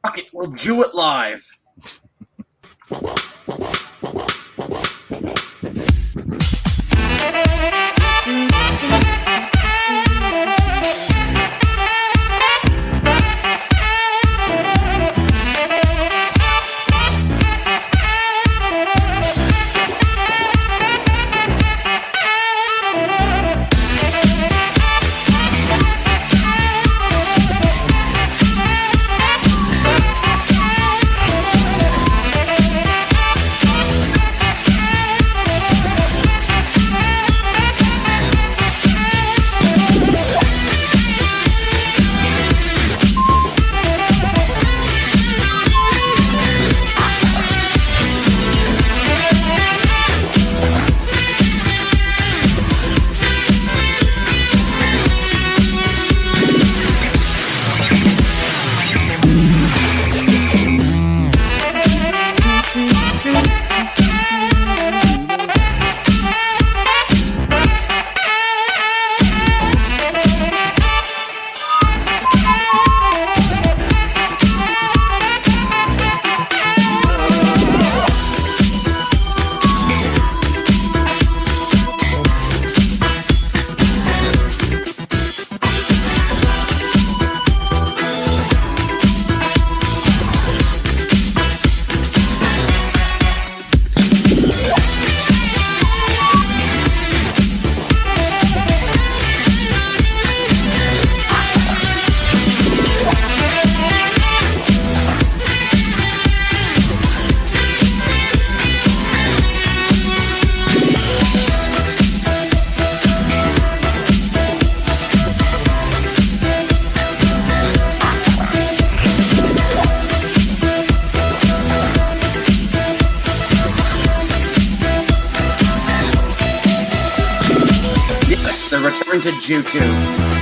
Fuck it, we'll do it live. The return to Jutsu.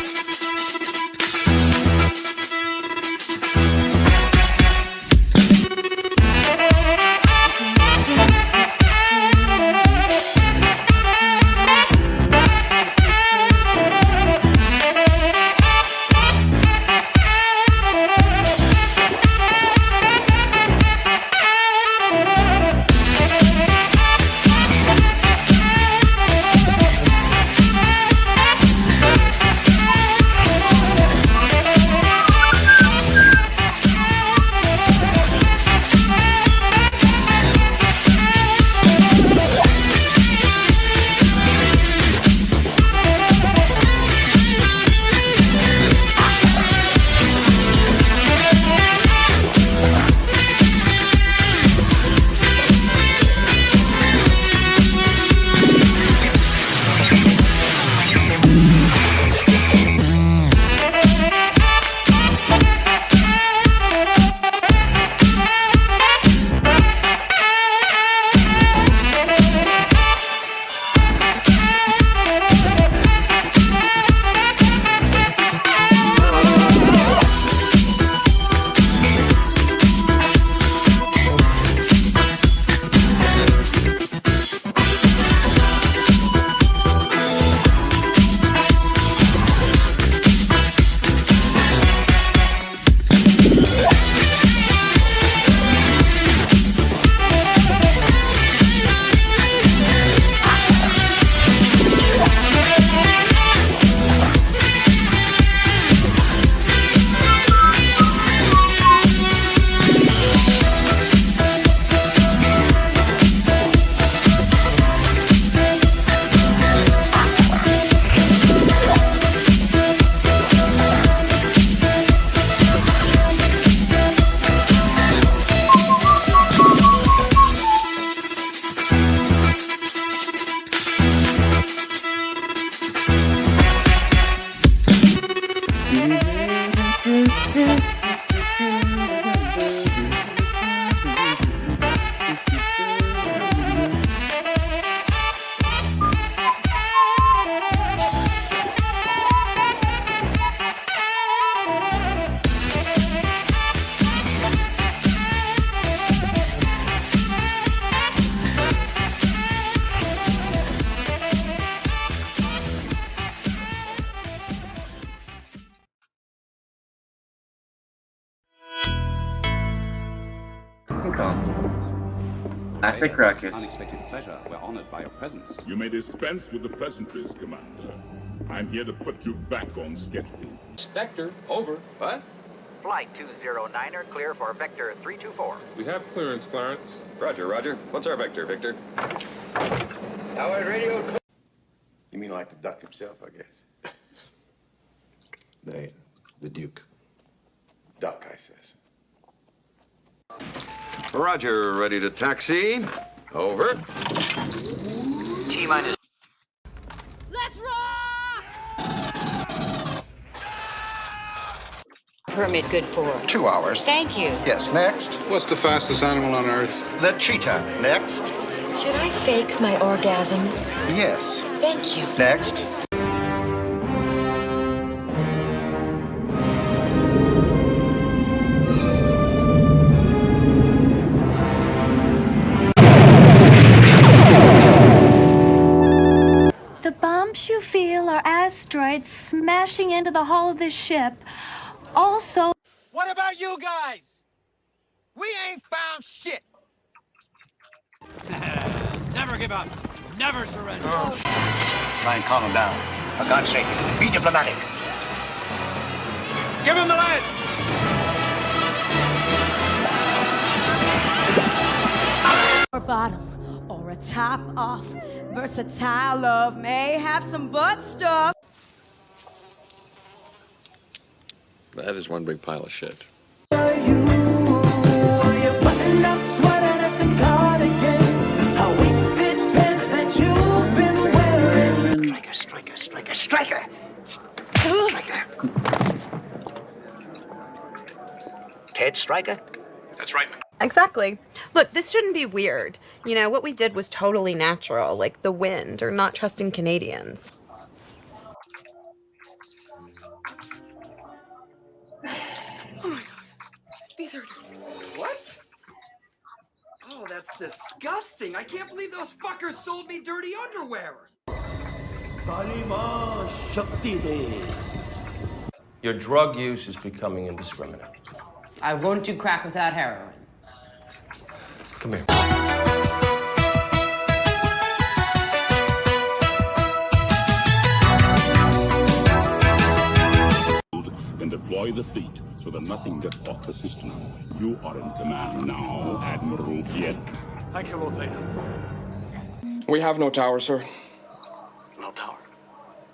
Consoles. Classic ruckus. Unexpected pleasure. We're honored by your presence. You may dispense with the pleasantries, Commander. I'm here to put you back on schedule. Vector, over. What? Flight 209er, clear for Vector 324. We have clearance, Clarence. Roger, Roger. What's our vector, Victor? Tower radio. You mean like the duck himself, I guess. The Duke. Duck, I says. Roger, ready to taxi. Over. T-minus. Let's rock! Permit good for 2 hours. Thank you. Yes, next. What's the fastest animal on Earth? The cheetah. Next. Should I fake my orgasms? Yes. Thank you. Next. The bumps you feel are asteroids smashing into the hull of this ship. Also, what about you guys? We ain't found shit. Never give up. Never surrender. Try and calm him down. For God's sake, be diplomatic. Give him the lead. or bottom, or a top off. Versatile love may have some butt stuff. That is one big pile of shit. Striker! Ted Striker? That's right. Exactly. Look, this shouldn't be weird. You know, what we did was totally natural, like the wind or not trusting Canadians. Oh my god. These are... What? Oh, that's disgusting. I can't believe those fuckers sold me dirty underwear. Your drug use is becoming indiscriminate. I won't do crack without heroin. Come here. Then deploy the fleet so that nothing gets off the system. You are in command now, Admiral Piet. Thank you, Lord Vader. We have no tower, sir. No tower.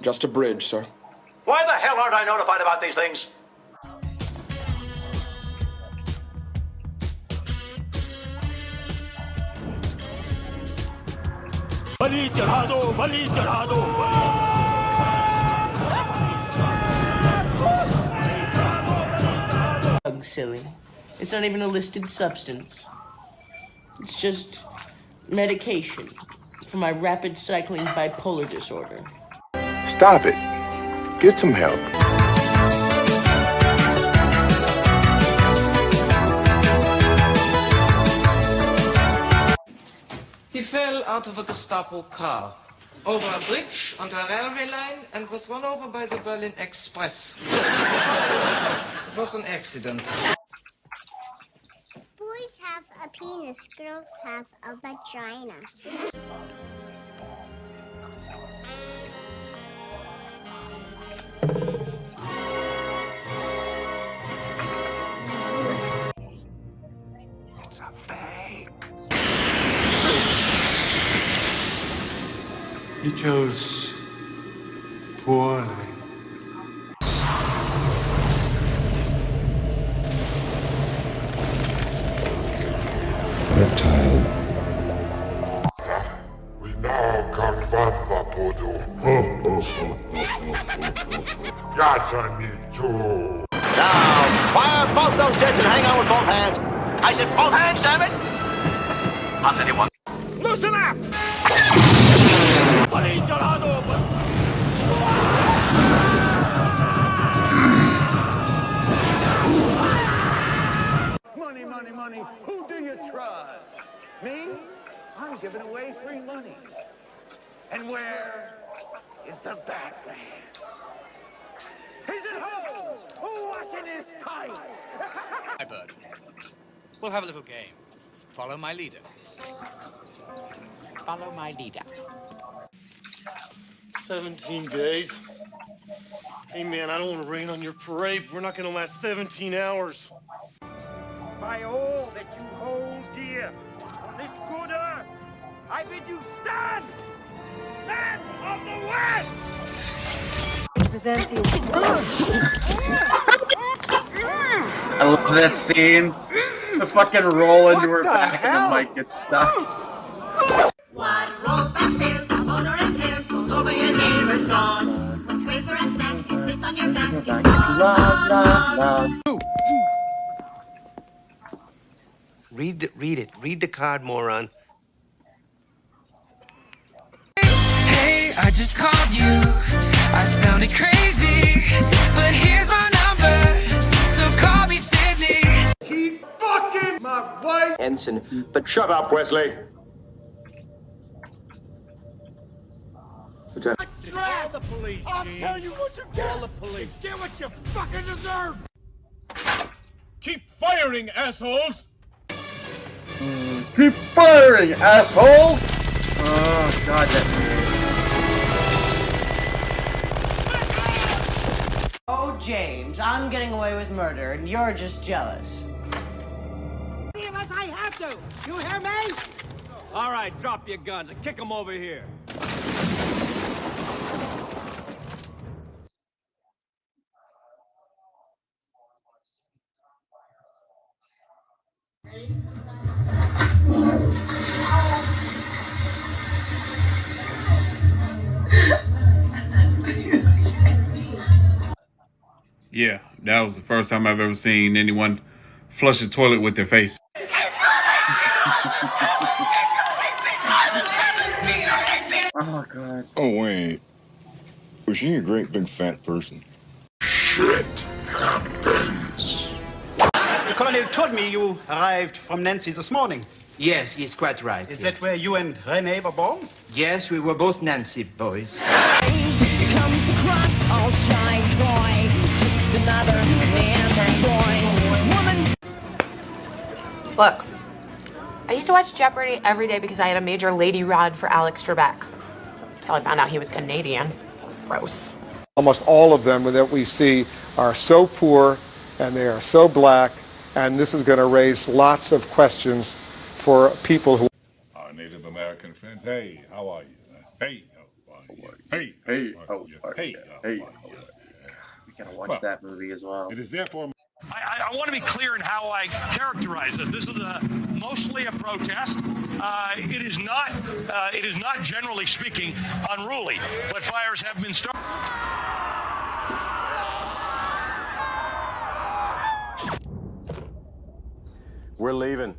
Just a bridge, sir. Why the hell aren't I notified about these things? Silly. It's not even a listed substance. It's just medication for my rapid cycling bipolar disorder. Stop it. Get some help. He fell out of a Gestapo car, over a bridge, onto a railway line, and was run over by the Berlin Express. It was an accident. Boys have a penis, girls have a vagina. It's a fake. You chose poorly. Reptile. We now can vanva podo. Now, fire both those jets and hang on with both hands. I said both hands, damn it! I'll tell you what. Loosen up! Money, money, money. Who do you trust? Me? I'm giving away free money. And where is the Batman? He's at home! Who washing his tights? Hi, bud. We'll have a little game. Follow my leader. Follow my leader. 17 days? Hey, man, I don't want to rain on your parade. We're not going to last 17 hours. By all that you hold dear on this good earth, I bid you stand! Men of the West! Present the I love that scene. The fucking roll into her back and the mic gets stuck. What rolls downstairs, the motor impairs, rolls over your neighbor's dog. What's great for a snack, it fits on your back, it's log. Read the card, moron. Hey, I just called you. I sounded crazy, but here's my number. So call me Sydney. Keep fucking my wife! Ensign, but shut up, Wesley. Call the police, I'll tell you what you get! Call the police. Get what you fucking deserve! Keep firing, assholes! Keep firing, assholes! Oh, God, that... Oh, James, I'm getting away with murder, and you're just jealous. Unless I have to! You hear me? All right, drop your guns and kick them over here. Yeah, that was the first time I've ever seen anyone flush a toilet with their face. Oh, God. Oh, wait. Was she a great big fat person? Shit happens. The colonel told me you arrived from Nancy this morning. Yes, he's quite right. Is that where you and Renee were born? Yes, we were both Nancy boys. Comes across all shy joy, just another Nancy boy. Woman. Look, I used to watch Jeopardy every day because I had a major lady rod for Alex Trebek. Until I found out he was Canadian. Gross. Almost all of them that we see are so poor and they are so black, and this is going to raise lots of questions for people who... Our Native American friends, hey, how are you? Hey, how are you? Hey, Hey, how are you? Hey, how are you? We gotta watch that movie as well. It is therefore... I want to be clear in how I characterize this. This is mostly a protest. It is not generally speaking unruly, but fires have been started. We're leaving.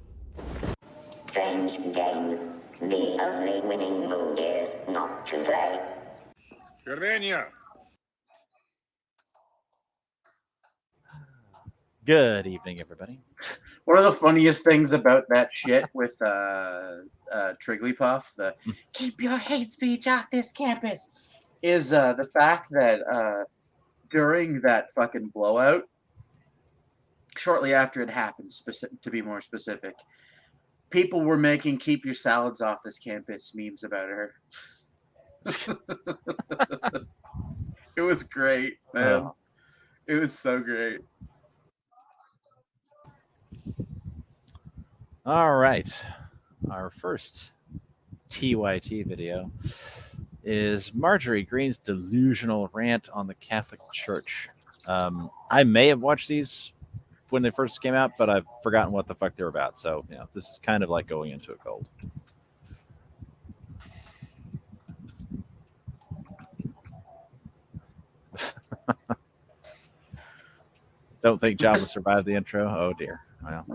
Strange game. The only winning move is not to play. Gervenia. Good evening, everybody. One of the funniest things about that shit with Trigglypuff, the keep your hate speech off this campus, is the fact that during that fucking blowout, shortly after it happened, to be more specific, people were making keep your salads off this campus memes about her. It was great, man. Oh. It was so great. All right. Our first TYT video is Marjorie Greene's delusional rant on the Catholic Church. I may have watched these when they first came out, but I've forgotten what the fuck they're about. So, you know, this is kind of like going into a cold. Don't think John will survive the intro. Oh dear. Well.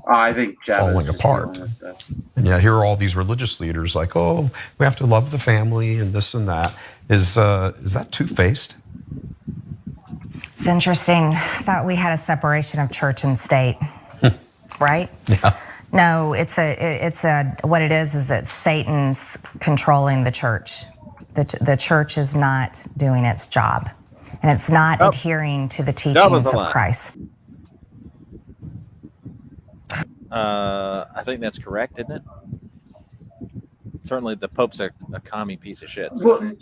I think falling apart. And yeah, here are all these religious leaders like, oh, we have to love the family and this and that. Is that two-faced? It's interesting. I thought we had a separation of church and state, right? Yeah. No, what it is it's Satan's controlling the church. The church is not doing its job, and it's not adhering to the teachings of Christ. I think that's correct, isn't it? Certainly, the Pope's a commie piece of shit. So. Well,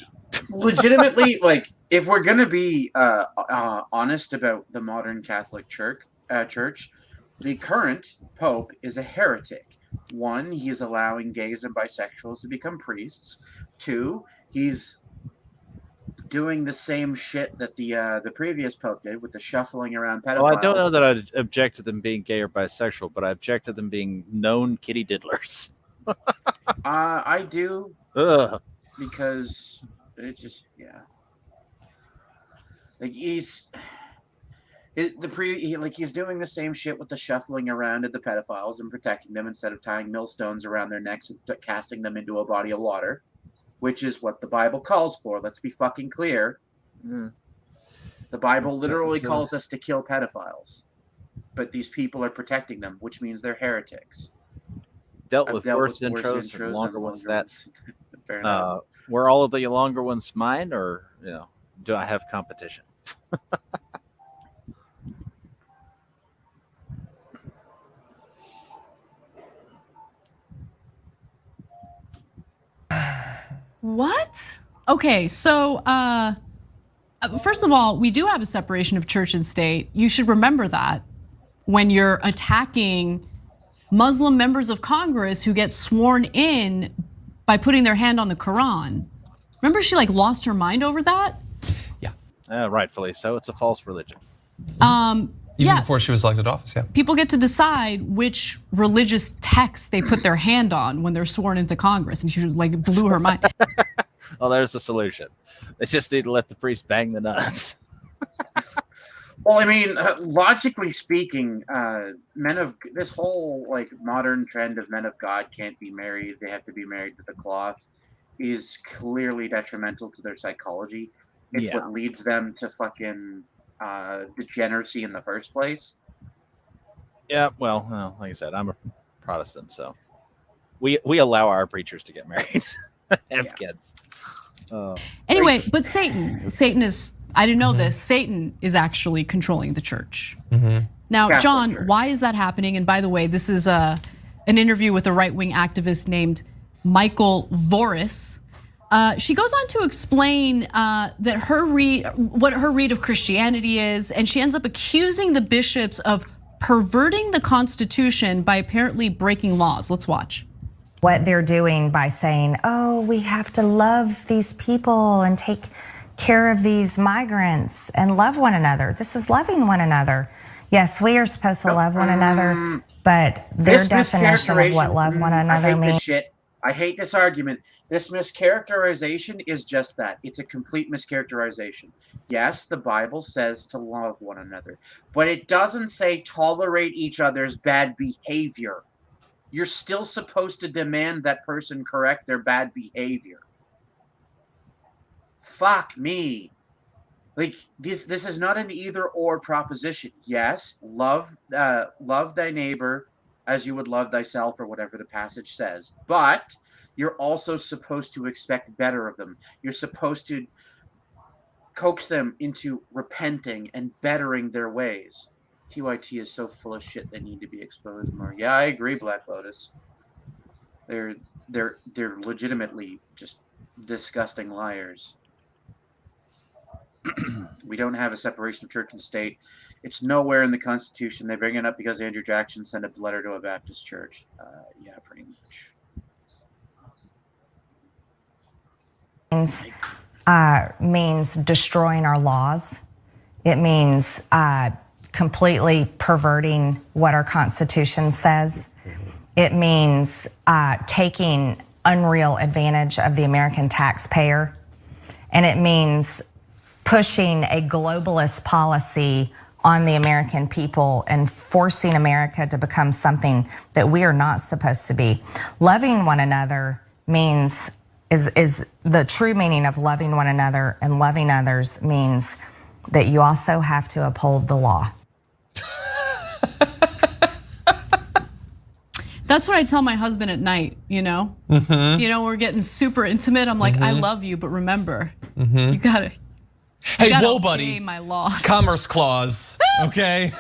legitimately, like, if we're gonna be honest about the modern Catholic Church, the current Pope is a heretic. One, he is allowing gays and bisexuals to become priests. Two, he's doing the same shit that the previous Pope did with the shuffling around pedophiles. Well, I don't know that I'd object to them being gay or bisexual, but I object to them being known kitty diddlers. I do. Ugh. Because it just, yeah. Like, he's doing the same shit with the shuffling around of the pedophiles and protecting them instead of tying millstones around their necks and casting them into a body of water, which is what the Bible calls for. Let's be fucking clear. Mm. The Bible literally calls us to kill pedophiles, but these people are protecting them, which means they're heretics. Dealt with worse intros and longer ones. That's fair enough. Were all of the longer ones mine, or do I have competition? What? Okay, so first of all, we do have a separation of church and state. You should remember that when you're attacking Muslim members of Congress who get sworn in by putting their hand on the Quran. Remember, she lost her mind over that. Rightfully so. It's a false religion. Even before she was elected to office, yeah. People get to decide which religious text they put their hand on when they're sworn into Congress, and she blew her mind. Well, there's the solution. They just need to let the priest bang the nuts. Well, I mean, logically speaking, this whole modern trend of men of God can't be married, they have to be married to the cloth, is clearly detrimental to their psychology. It's what leads them to fucking degeneracy in the first place. Yeah, well, like I said, I'm a Protestant, so we allow our preachers to get married, have kids. Anyway, but Satan is, I didn't know this, Satan is actually controlling the church. Now, Catholic John, Church. why is that happening? And by the way, this is an interview with a right-wing activist named Michael Voris. She goes on to explain that what her read of Christianity is, and she ends up accusing the bishops of perverting the Constitution by apparently breaking laws. Let's watch. What they're doing by saying, oh, we have to love these people and take care of these migrants and love one another. This is loving one another. Yes, we are supposed to love one another, but their definition of what love one another means. I hate this argument. This mischaracterization is just that. It's a complete mischaracterization. Yes, the Bible says to love one another, but it doesn't say tolerate each other's bad behavior. You're still supposed to demand that person correct their bad behavior. Fuck me. This is not an either or proposition. Yes, love thy neighbor as you would love thyself, or whatever the passage says. But you're also supposed to expect better of them. You're supposed to coax them into repenting and bettering their ways. TYT is so full of shit they need to be exposed more. Yeah, I agree, Black Lotus. They're legitimately just disgusting liars. We don't have a separation of church and state. It's nowhere in the Constitution. They bring it up because Andrew Jackson sent a letter to a Baptist church. Yeah, pretty much. Means destroying our laws. It means completely perverting what our Constitution says. It means taking unreal advantage of the American taxpayer. And it means pushing a globalist policy on the American people and forcing America to become something that we are not supposed to be. Loving one another means, is the true meaning of loving one another and loving others means that you also have to uphold the law. That's what I tell my husband at night, you know? We're getting super intimate. I'm like, I love you, but remember, you gotta Hey, whoa, buddy. obey my laws. Commerce clause, okay?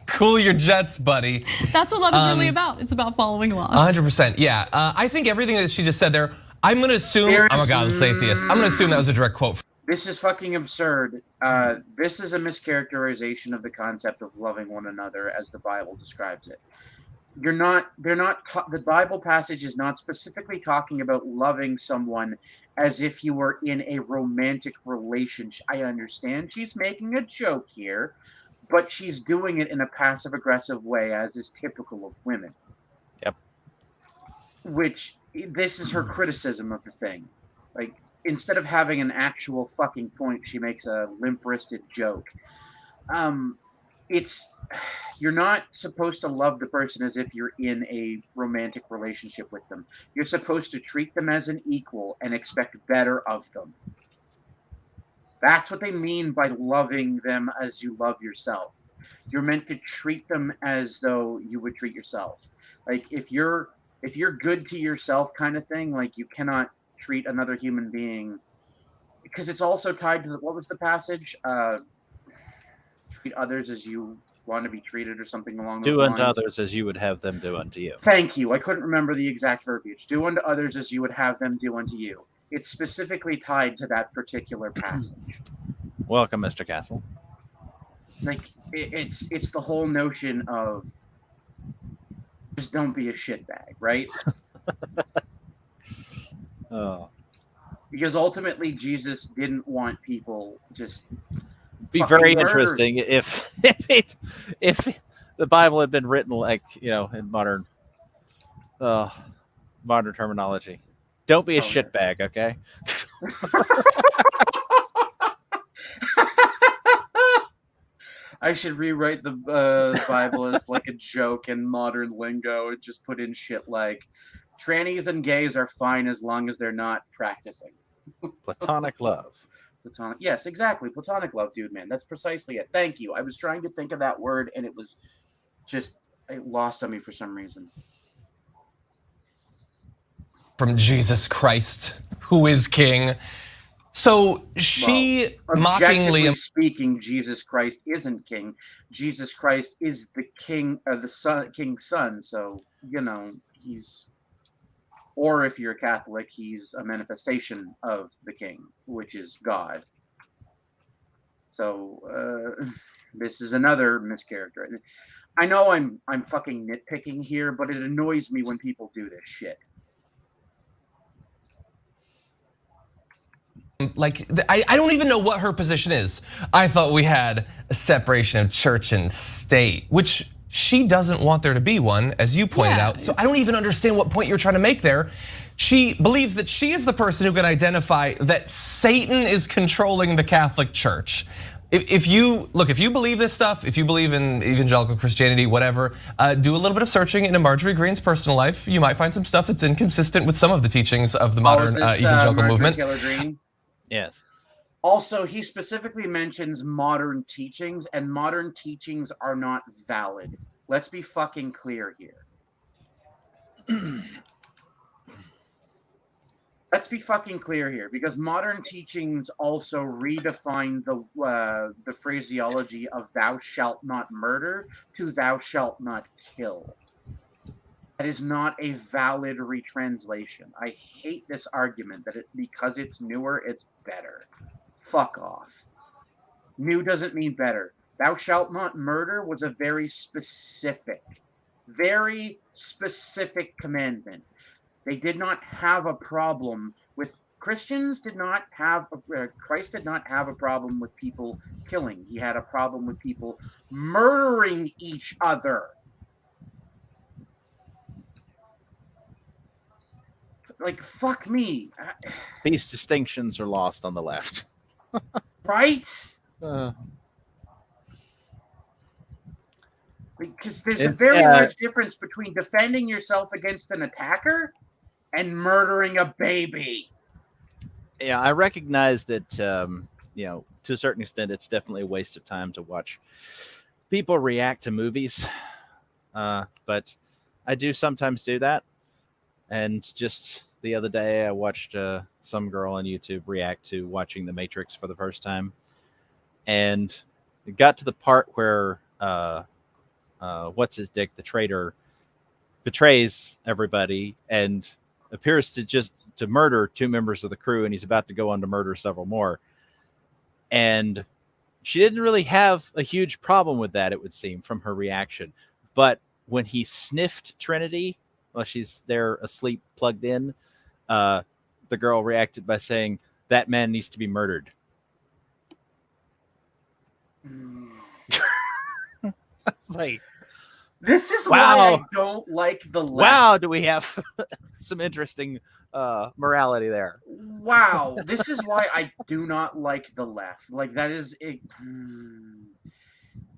Cool your jets, buddy. That's what love is really about. It's about following laws. 100%. Yeah. I think everything that she just said there, I'm going to assume, I'm a godless atheist. I'm going to assume that was a direct quote. This is fucking absurd. This is a mischaracterization of the concept of loving one another as the Bible describes it. The Bible passage is not specifically talking about loving someone as if you were in a romantic relationship. I understand she's making a joke here, but she's doing it in a passive-aggressive way, as is typical of women. Yep. Which, this is her criticism of the thing. Like, instead of having an actual fucking point, she makes a limp-wristed joke. You're not supposed to love the person as if you're in a romantic relationship with them. You're supposed to treat them as an equal and expect better of them. That's what they mean by loving them as you love yourself. You're meant to treat them as though you would treat yourself. Like, if you're good to yourself kind of thing, like, you cannot treat another human being, because it's also tied to what was the passage? Treat others as you want to be treated, or something along those lines. Do unto others as you would have them do unto you. Thank you. I couldn't remember the exact verbiage. Do unto others as you would have them do unto you. It's specifically tied to that particular passage. Welcome, Mr. Castle. Like, it's the whole notion of just don't be a shitbag, right? Oh. Because ultimately Jesus didn't want people just Be very interesting if the Bible had been written like, in modern terminology. Don't be a shitbag, okay? I should rewrite the Bible as like a joke in modern lingo and just put in shit like, trannies and gays are fine as long as they're not practicing. Platonic love. Platonic, yes, exactly. Platonic love, dude, man. That's precisely it. Thank you. I was trying to think of that word and it was just lost on me for some reason. From Jesus Christ, who is king. So she mockingly speaking, Jesus Christ isn't king. Jesus Christ is the king, king's son. So, he's, or if you're a Catholic, he's a manifestation of the king, which is God. So this is another mischaracter. I know I'm fucking nitpicking here, but it annoys me when people do this shit. Like, I don't even know what her position is. I thought we had a separation of church and state, which she doesn't want there to be one, as you pointed out. So I don't even understand what point you're trying to make there. She believes that she is the person who can identify that Satan is controlling the Catholic Church. If you believe this stuff, if you believe in evangelical Christianity, whatever, do a little bit of searching into Marjorie Greene's personal life. You might find some stuff that's inconsistent with some of the teachings of the modern evangelical movement. Taylor Greene? Yes. Also, he specifically mentions modern teachings, and modern teachings are not valid. Let's be fucking clear here. Let's be fucking clear here, because modern teachings also redefine the phraseology of "thou shalt not murder" to "thou shalt not kill." That is not a valid retranslation. I hate this argument that because it's newer, it's better. Fuck off. New doesn't mean better. Thou shalt not murder was a very specific commandment. They did not have a problem with Christians. Christ did not have a problem with people killing. He had a problem with people murdering each other. Like, fuck me. These distinctions are lost on the left. Right? Because there's a very large difference between defending yourself against an attacker and murdering a baby. Yeah, I recognize that, to a certain extent, it's definitely a waste of time to watch people react to movies. But I do sometimes do that. And just the other day, I watched some girl on YouTube react to watching The Matrix for the first time. And it got to the part where what's his dick, the traitor, betrays everybody and appears to murder 2 members of the crew, and he's about to go on to murder several more. And she didn't really have a huge problem with that, it would seem, from her reaction. But when he sniffed Trinity while she's there asleep, plugged in, the girl reacted by saying, "That man needs to be murdered." It's like, this is wow. why I don't like the left. Wow, do we have some interesting morality there. Wow, this is why I do not like the left. Like, that is it.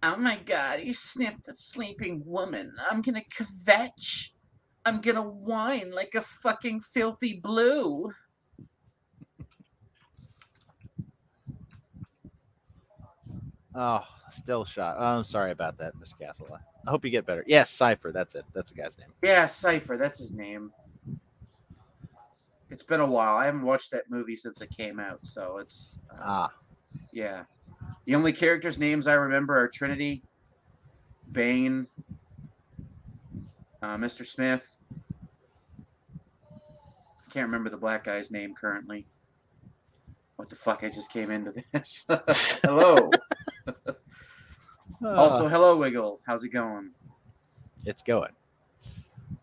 Oh my god, he sniffed a sleeping woman. I'm gonna kvetch. I'm gonna whine like a fucking filthy blue. Oh, still shot. Oh, I'm sorry about that, Mr. Castle. I hope you get better. Yes, Cypher. That's it. That's the guy's name. Yeah, Cypher. That's his name. It's been a while. I haven't watched that movie since it came out, so it's... yeah. The only characters' names I remember are Trinity, Bane, Mr. Smith. I can't remember the black guy's name currently. What the fuck? I just came into this. Hello. Also, hello, Wiggle. How's it going? It's going.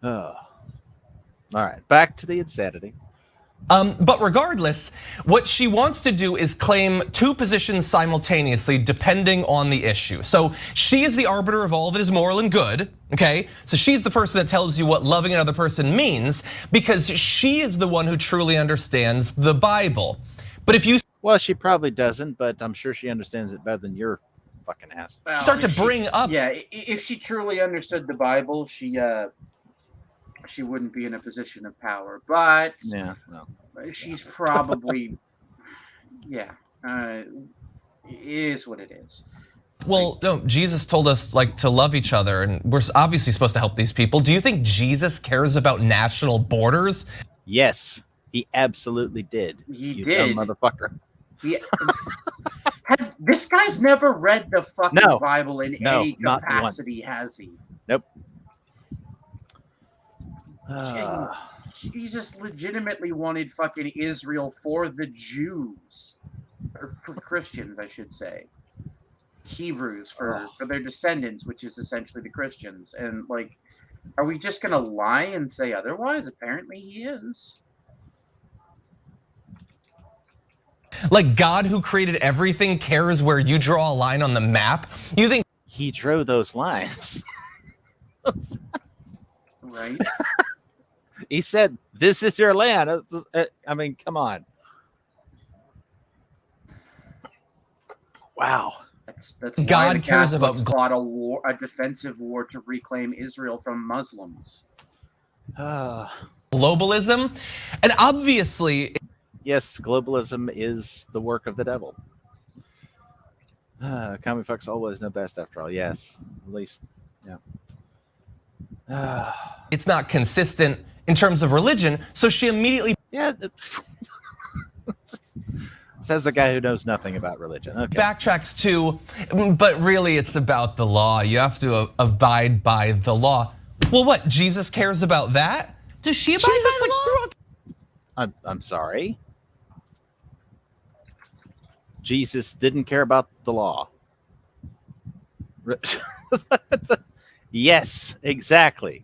All right, back to the insanity. But regardless, what she wants to do is claim 2 positions simultaneously depending on the issue. So she is the arbiter of all that is moral and good, okay? So she's the person that tells you what loving another person means because she is the one who truly understands the Bible. But if you... Well, she probably doesn't, but I'm sure she understands it better than your fucking ass. Well, start to bring up... Yeah, if she truly understood the Bible, she wouldn't be in a position of power. But yeah, no. She's probably, yeah, it is what it is. Well, no, Jesus told us to love each other, and we're obviously supposed to help these people. Do you think Jesus cares about national borders? Yes, he absolutely did. He did, dumb motherfucker. This guy's never read the fucking Bible in any not capacity, has he? Nope. Jesus legitimately wanted fucking Israel for the Jews, or for Christians, I should say. Hebrews for their descendants, which is essentially the Christians. And like, are we just gonna lie and say otherwise? Apparently, he is. Like God, who created everything, cares where you draw a line on the map? You think he drew those lines? Right. He said, "This is your land." I mean, come on. Wow. That's God cares about fought a defensive war to reclaim Israel from Muslims. Globalism, and obviously, yes, globalism is the work of the devil. Commie fucks always know best, after all. Yes, at least, yeah. It's not consistent in terms of religion, so she immediately says the guy who knows nothing about religion. Okay. Backtracks to, but really it's about the law. You have to abide by the law. Well, what? Jesus cares about that? Does she abide by the law? I'm sorry. Jesus didn't care about the law. Yes, exactly.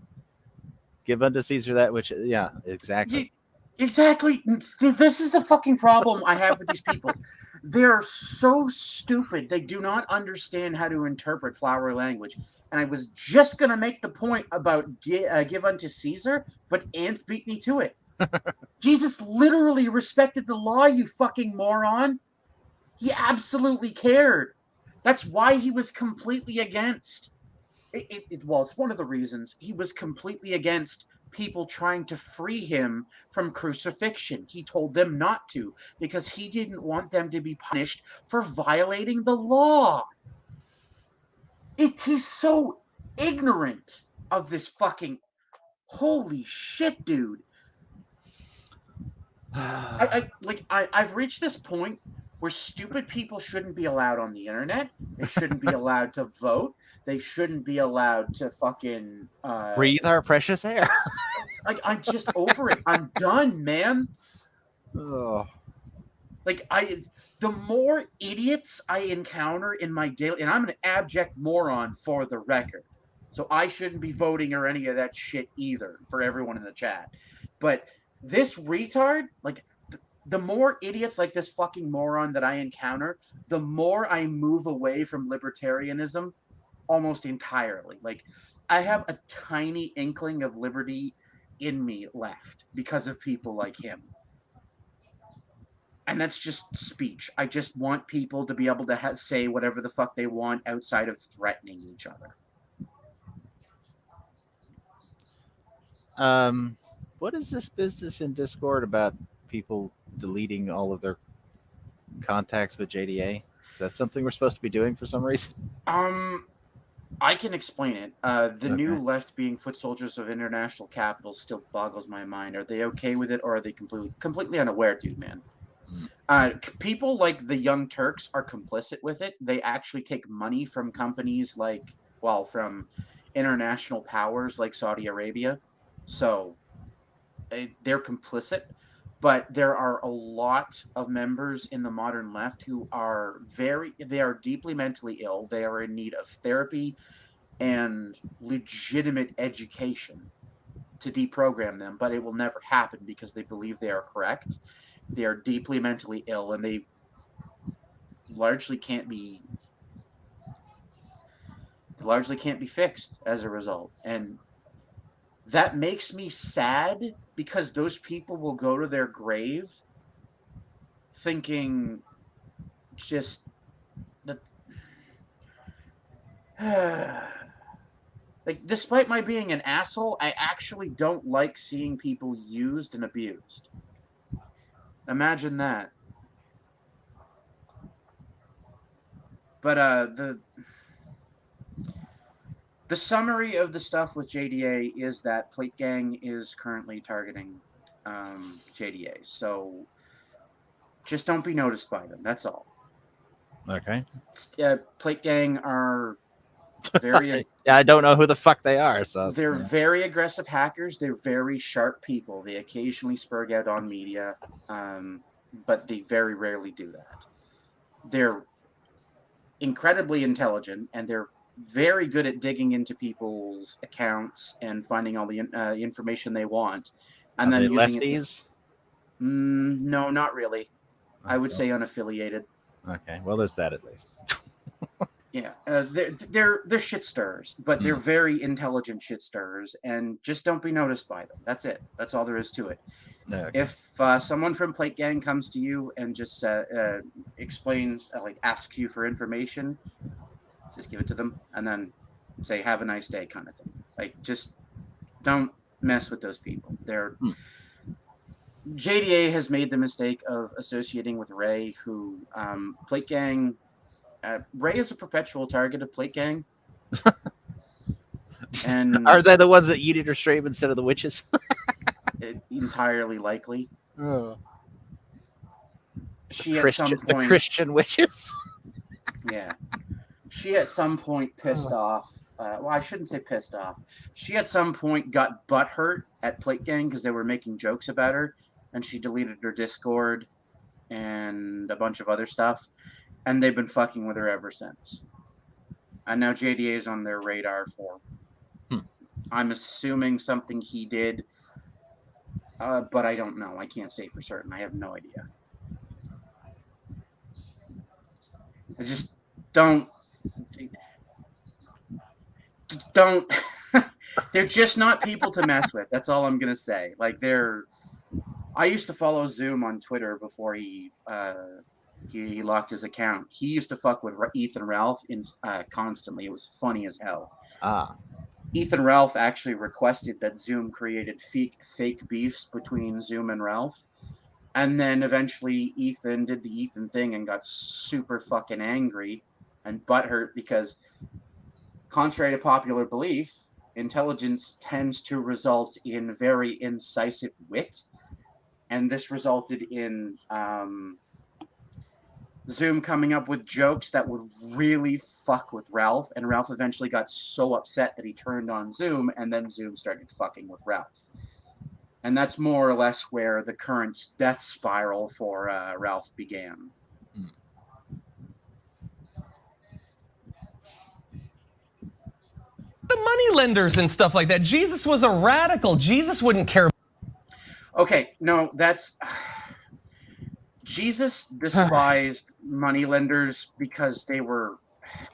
Give unto Caesar that which, yeah, exactly. Exactly. This is the fucking problem I have with these people. They're so stupid. They do not understand how to interpret flowery language. And I was just going to make the point about give unto Caesar, but Anth beat me to it. Jesus literally respected the law, you fucking moron. He absolutely cared. That's why he was completely against. Well, it's one of the reasons he was completely against people trying to free him from crucifixion. He told them not to because he didn't want them to be punished for violating the law. He's so ignorant of this fucking... Holy shit, dude. I've reached this point where stupid people shouldn't be allowed on the internet. They shouldn't be allowed to vote. They shouldn't be allowed to fucking breathe our precious air. Like, I'm just over it. I'm done, man. Oh. Like, the more idiots I encounter in my daily, and I'm an abject moron for the record, so I shouldn't be voting or any of that shit either for everyone in the chat. But this retard, like, the more idiots like this fucking moron that I encounter, the more I move away from libertarianism almost entirely. Like, I have a tiny inkling of liberty in me left because of people like him. And that's just speech. I just want people to be able to say whatever the fuck they want outside of threatening each other. What is this business in Discord about people deleting all of their contacts with JDA? Is that something we're supposed to be doing for some reason? I can explain it. The new left being foot soldiers of international capital still boggles my mind. Are they okay with it, or are they completely unaware, dude, man? People like the Young Turks are complicit with it. They actually take money from companies from international powers like Saudi Arabia. So they're complicit. But there are a lot of members in the modern left who are deeply mentally ill. They are in need of therapy and legitimate education to deprogram them, but it will never happen because they believe they are correct. They are deeply mentally ill, and they largely can't be fixed as a result. And that makes me sad because those people will go to their grave thinking just that like, despite my being an asshole, I actually don't like seeing people used and abused. Imagine that. But the summary of the stuff with JDA is that Plate Gang is currently targeting JDA. So just don't be noticed by them. That's all. Okay. Plate Gang are very... Yeah, I don't know who the fuck they are. So they're very aggressive hackers. They're very sharp people. They occasionally spurg out on media, but they very rarely do that. They're incredibly intelligent, and they're very good at digging into people's accounts and finding all the information they want, and are then they using lefties? it. No, not really. Okay. I would say unaffiliated. Okay, well, there's that at least. Yeah, they're shit stirrers, but they're very intelligent shit stirrers, and just don't be noticed by them. That's it. That's all there is to it. Okay. If someone from Plate Gang comes to you and just explains, asks you for information, just give it to them, and then say "Have a nice day" kind of thing. Like, just don't mess with those people. They're JDA has made the mistake of associating with Ray, who Plate Gang. Ray is a perpetual target of Plate Gang. And are they the ones that eat it or stream instead of the witches? Entirely likely. Oh. The Christian witches? Yeah. She at some point pissed off. Well, I shouldn't say pissed off. She at some point got butthurt at Plate Gang because they were making jokes about her, and she deleted her Discord and a bunch of other stuff. And they've been fucking with her ever since. And now JDA is on their radar for... I'm assuming something he did, but I don't know. I can't say for certain. I have no idea. I just don't... They're just not people to mess with. That's all I'm going to say. Like, I used to follow Zoom on Twitter before he locked his account. He used to fuck with Ethan Ralph constantly. It was funny as hell. Ethan Ralph actually requested that Zoom created fake beefs between Zoom and Ralph. And then eventually Ethan did the Ethan thing and got super fucking angry and butthurt because, contrary to popular belief, intelligence tends to result in very incisive wit. And this resulted in Zoom coming up with jokes that would really fuck with Ralph, and Ralph eventually got so upset that he turned on Zoom, and then Zoom started fucking with Ralph. And that's more or less where the current death spiral for Ralph began. The money lenders and stuff like that. Jesus was a radical. Jesus wouldn't care. Okay, no, that's... Jesus despised moneylenders because they were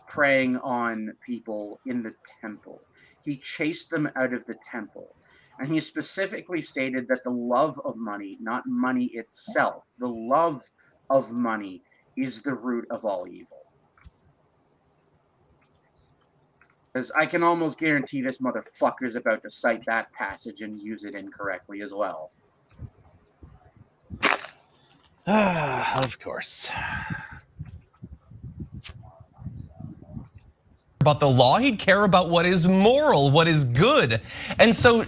preying on people in the temple. He chased them out of the temple. And he specifically stated that the love of money, not money itself, the love of money is the root of all evil. Because I can almost guarantee this motherfucker is about to cite that passage and use it incorrectly as well. Of course. About the law, he'd care about what is moral, what is good. And so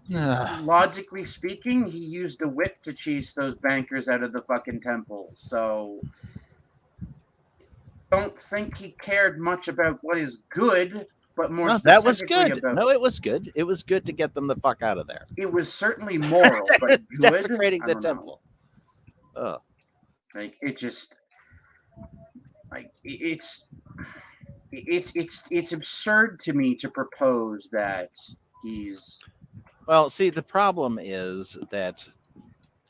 logically speaking, he used a whip to chase those bankers out of the fucking temple. So don't think he cared much about what is good, but more specifically that was good. about... No, it was good. It was good to get them the fuck out of there. It was certainly moral, but good. Desecrating the temple. Like it just, like it's absurd to me to propose that he's... Well, see, the problem is that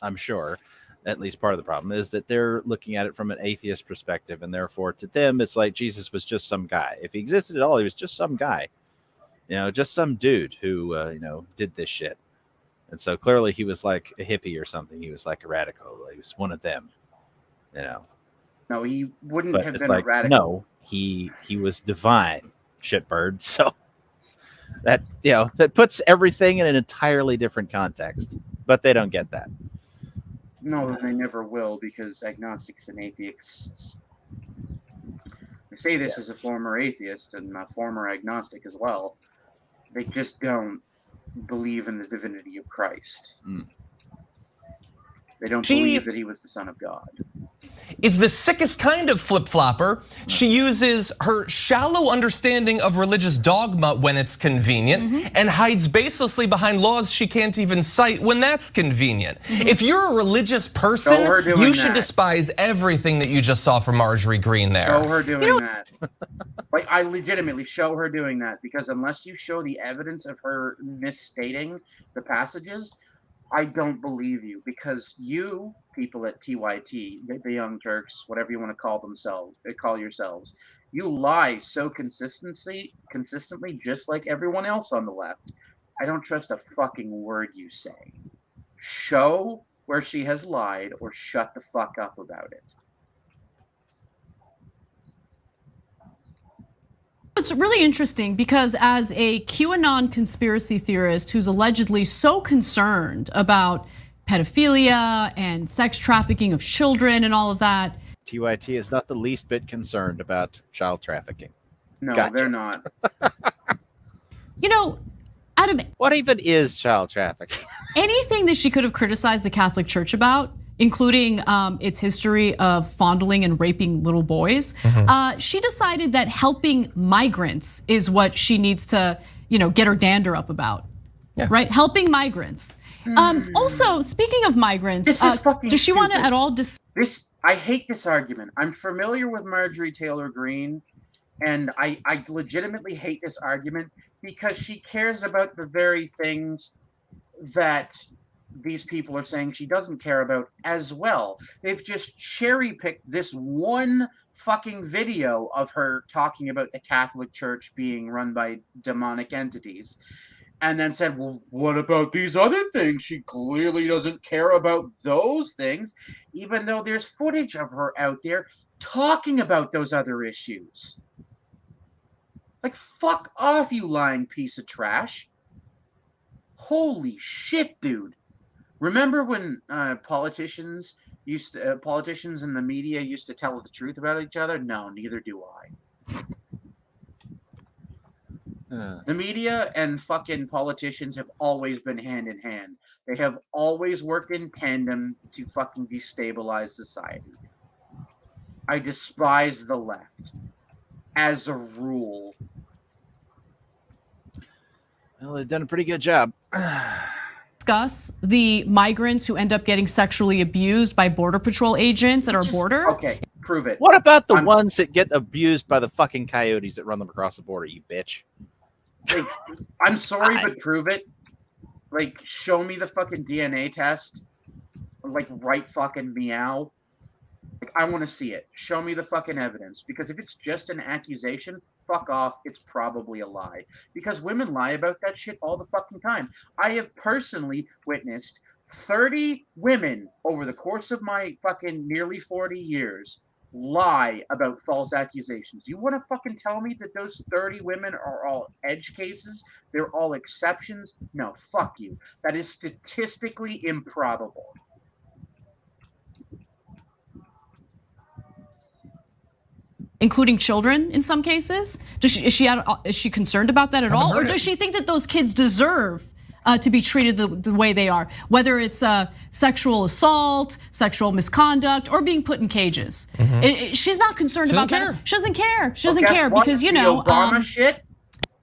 I'm sure, at least part of the problem is that they're looking at it from an atheist perspective, and therefore to them it's like Jesus was just some guy. If he existed at all, he was just some guy, just some dude who did this shit. And so clearly he was like a hippie or something. He was like a radical. He was one of them, No, he wouldn't have been like, a radical. No, he was divine, shitbird. So that that puts everything in an entirely different context. But they don't get that. No, they never will, because agnostics and atheists... I say this as a former atheist and a former agnostic as well. They just don't believe in the divinity of Christ. They don't believe that he was the Son of God. Is the sickest kind of flip-flopper. She uses her shallow understanding of religious dogma when it's convenient and hides baselessly behind laws she can't even cite when that's convenient. If you're a religious person, you should despise everything that you just saw from Marjorie Green there. Show her doing that. Like, I legitimately show her doing that, because unless you show the evidence of her misstating the passages, I don't believe you, because you people at TYT, the Young Turks, whatever you want to call yourselves, you lie so consistently, just like everyone else on the left. I don't trust a fucking word you say. Show where she has lied, or shut the fuck up about it. It's really interesting because as a QAnon conspiracy theorist who's allegedly so concerned about pedophilia and sex trafficking of children and all of that, TYT is not the least bit concerned about child trafficking. No, they're not. Out of what even is child trafficking? Anything that she could have criticized the Catholic Church about, including its history of fondling and raping little boys, she decided that helping migrants is what she needs to, get her dander up about. Yeah. Right? Helping migrants. Also, speaking of migrants, this is fucking does she want to stupid. at all I hate this argument. I'm familiar with Marjorie Taylor Greene, and I legitimately hate this argument because she cares about the very things that these people are saying she doesn't care about as well. They've just cherry-picked this one fucking video of her talking about the Catholic Church being run by demonic entities, and then said, well, what about these other things? She clearly doesn't care about those things, even though there's footage of her out there talking about those other issues. Like, fuck off, you lying piece of trash. Holy shit, dude. Remember when politicians in the media used to tell the truth about each other? No, neither do I. The media and fucking politicians have always been hand in hand. They have always worked in tandem to fucking destabilize society. I despise the left as a rule. Well, they've done a pretty good job. Discuss the migrants who end up getting sexually abused by Border Patrol agents at our border. Okay, prove it. What about the ones that get abused by the fucking coyotes that run them across the border, you bitch? Like, I'm sorry, but prove it. Like, show me the fucking DNA test. Like, right fucking meow. Like, I want to see it. Show me the fucking evidence. Because if it's just an accusation, fuck off. It's probably a lie. Because women lie about that shit all the fucking time. I have personally witnessed 30 women over the course of my fucking nearly 40 years lie about false accusations. You want to fucking tell me that those 30 women are all edge cases? They're all exceptions? No, fuck you. That is statistically improbable. Including children in some cases? Is she concerned about that at all? Or does she think that those kids deserve to be treated the way they are? Whether it's sexual assault, sexual misconduct, or being put in cages. She's not concerned about that. She doesn't care. She doesn't care because, you know. The Obama shit,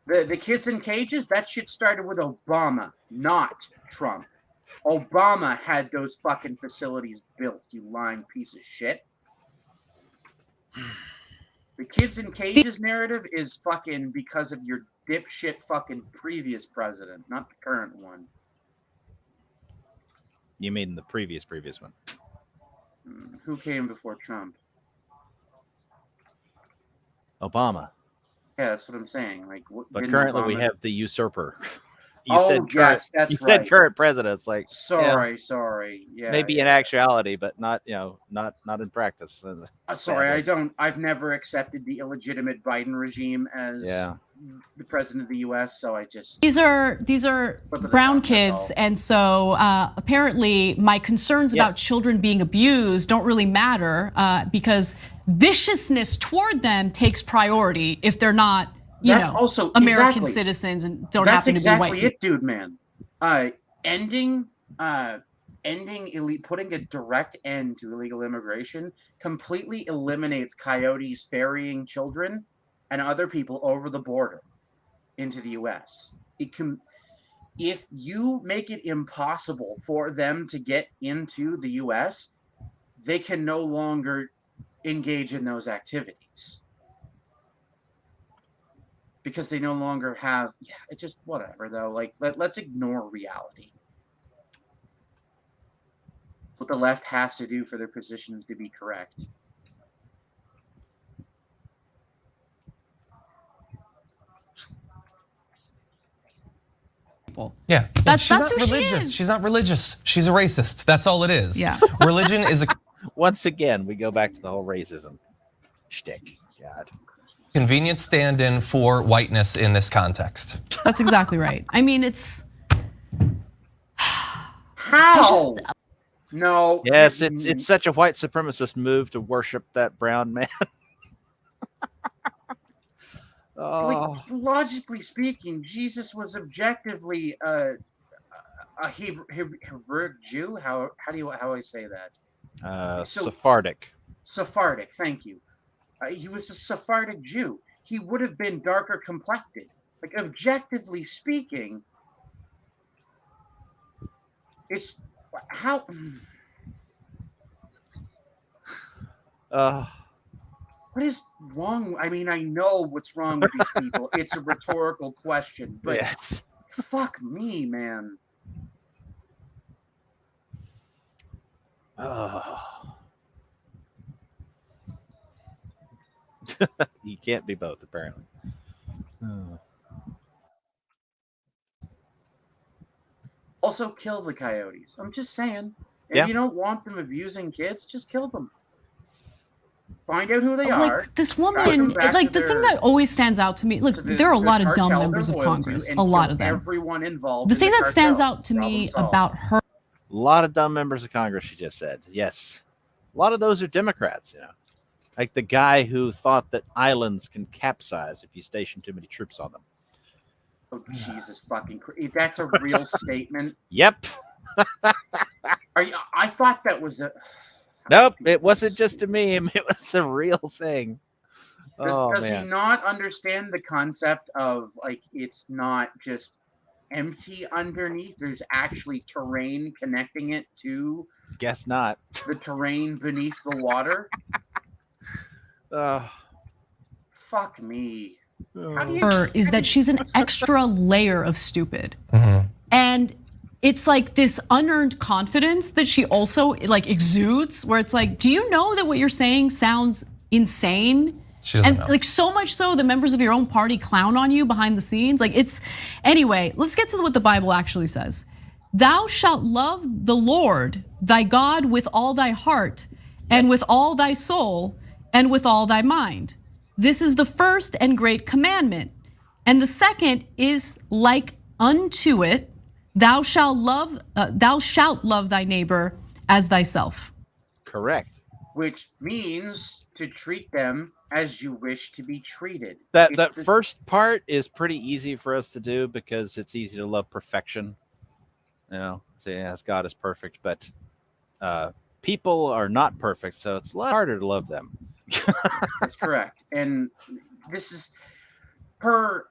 the kids in cages, that shit started with Obama, not Trump. Obama had those fucking facilities built, you lying piece of shit. The kids in cages narrative is fucking because of your dipshit fucking previous president, not the current one. You mean the previous one? Who came before Trump? Obama. Yeah, that's what I'm saying. Like, but currently we have the usurper. Yes, that's you right. said current presidents, like sorry. Yeah, maybe in actuality, but not not in practice. Sorry, I've never accepted the illegitimate Biden regime as the president of the U.S. So I just these are brown kids, and so apparently my concerns about children being abused don't really matter because viciousness toward them takes priority if they're not. That's also American citizens and don't happen to be white. That's exactly it, dude, man. Ending putting a direct end to illegal immigration completely eliminates coyotes ferrying children and other people over the border into the U.S. If you make it impossible for them to get into the U.S., they can no longer engage in those activities. Because they no longer have, it's just whatever though. Like, let's ignore reality. What the left has to do for their positions to be correct. Yeah, that's she's who not religious. she is. She's not religious. She's a racist. That's all it is. Yeah. Religion is a. Once again, we go back to the whole racism shtick. God. Convenient stand-in for whiteness in this context. That's exactly right. I mean, it's how? No. Yes, it's such a white supremacist move to worship that brown man. Like, logically speaking, Jesus was objectively a Hebrew Jew. How do I say that? Sephardic. Sephardic. Thank you. He was a Sephardic Jew. He would have been darker complected. Like, objectively speaking, it's how. What is wrong? I mean, I know what's wrong with these people. It's a rhetorical question, but fuck me, man. You can't be both, apparently. Also, kill the coyotes. I'm just saying. If you don't want them abusing kids, just kill them. Find out who they are. This woman, like the thing that always stands out to me, look, there are a lot of dumb members of Congress, a lot of them. Everyone involved. The thing that stands out to me about her. A lot of dumb members of Congress, she just said. Yes. A lot of those are Democrats, you know. Like the guy who thought that islands can capsize if you station too many troops on them. Oh, Jesus fucking Christ. That's a real statement. Yep. I thought that was a... Nope, it wasn't just a meme. It was a real thing. Does he Man. not understand the concept of like it's not just empty underneath? There's actually terrain connecting it to Guess not. the terrain beneath the water. Fuck me. How do you Is that she's an extra layer of stupid. And it's like this unearned confidence that she also like exudes, where it's like, do you know that what you're saying sounds insane? She doesn't And know. like so much so the members of your own party clown on you behind the scenes. Like it's, anyway, let's get to what the Bible actually says. Thou shalt love the Lord thy God with all thy heart and with all thy soul and with all thy mind. This is the first and great commandment. And the second is like unto it, thou shalt love thy neighbor as thyself. Correct. Which means to treat them as you wish to be treated. That first part is pretty easy for us to do because it's easy to love perfection. You know, say as God is perfect, but people are not perfect, so it's a lot harder to love them. That's correct. And this is her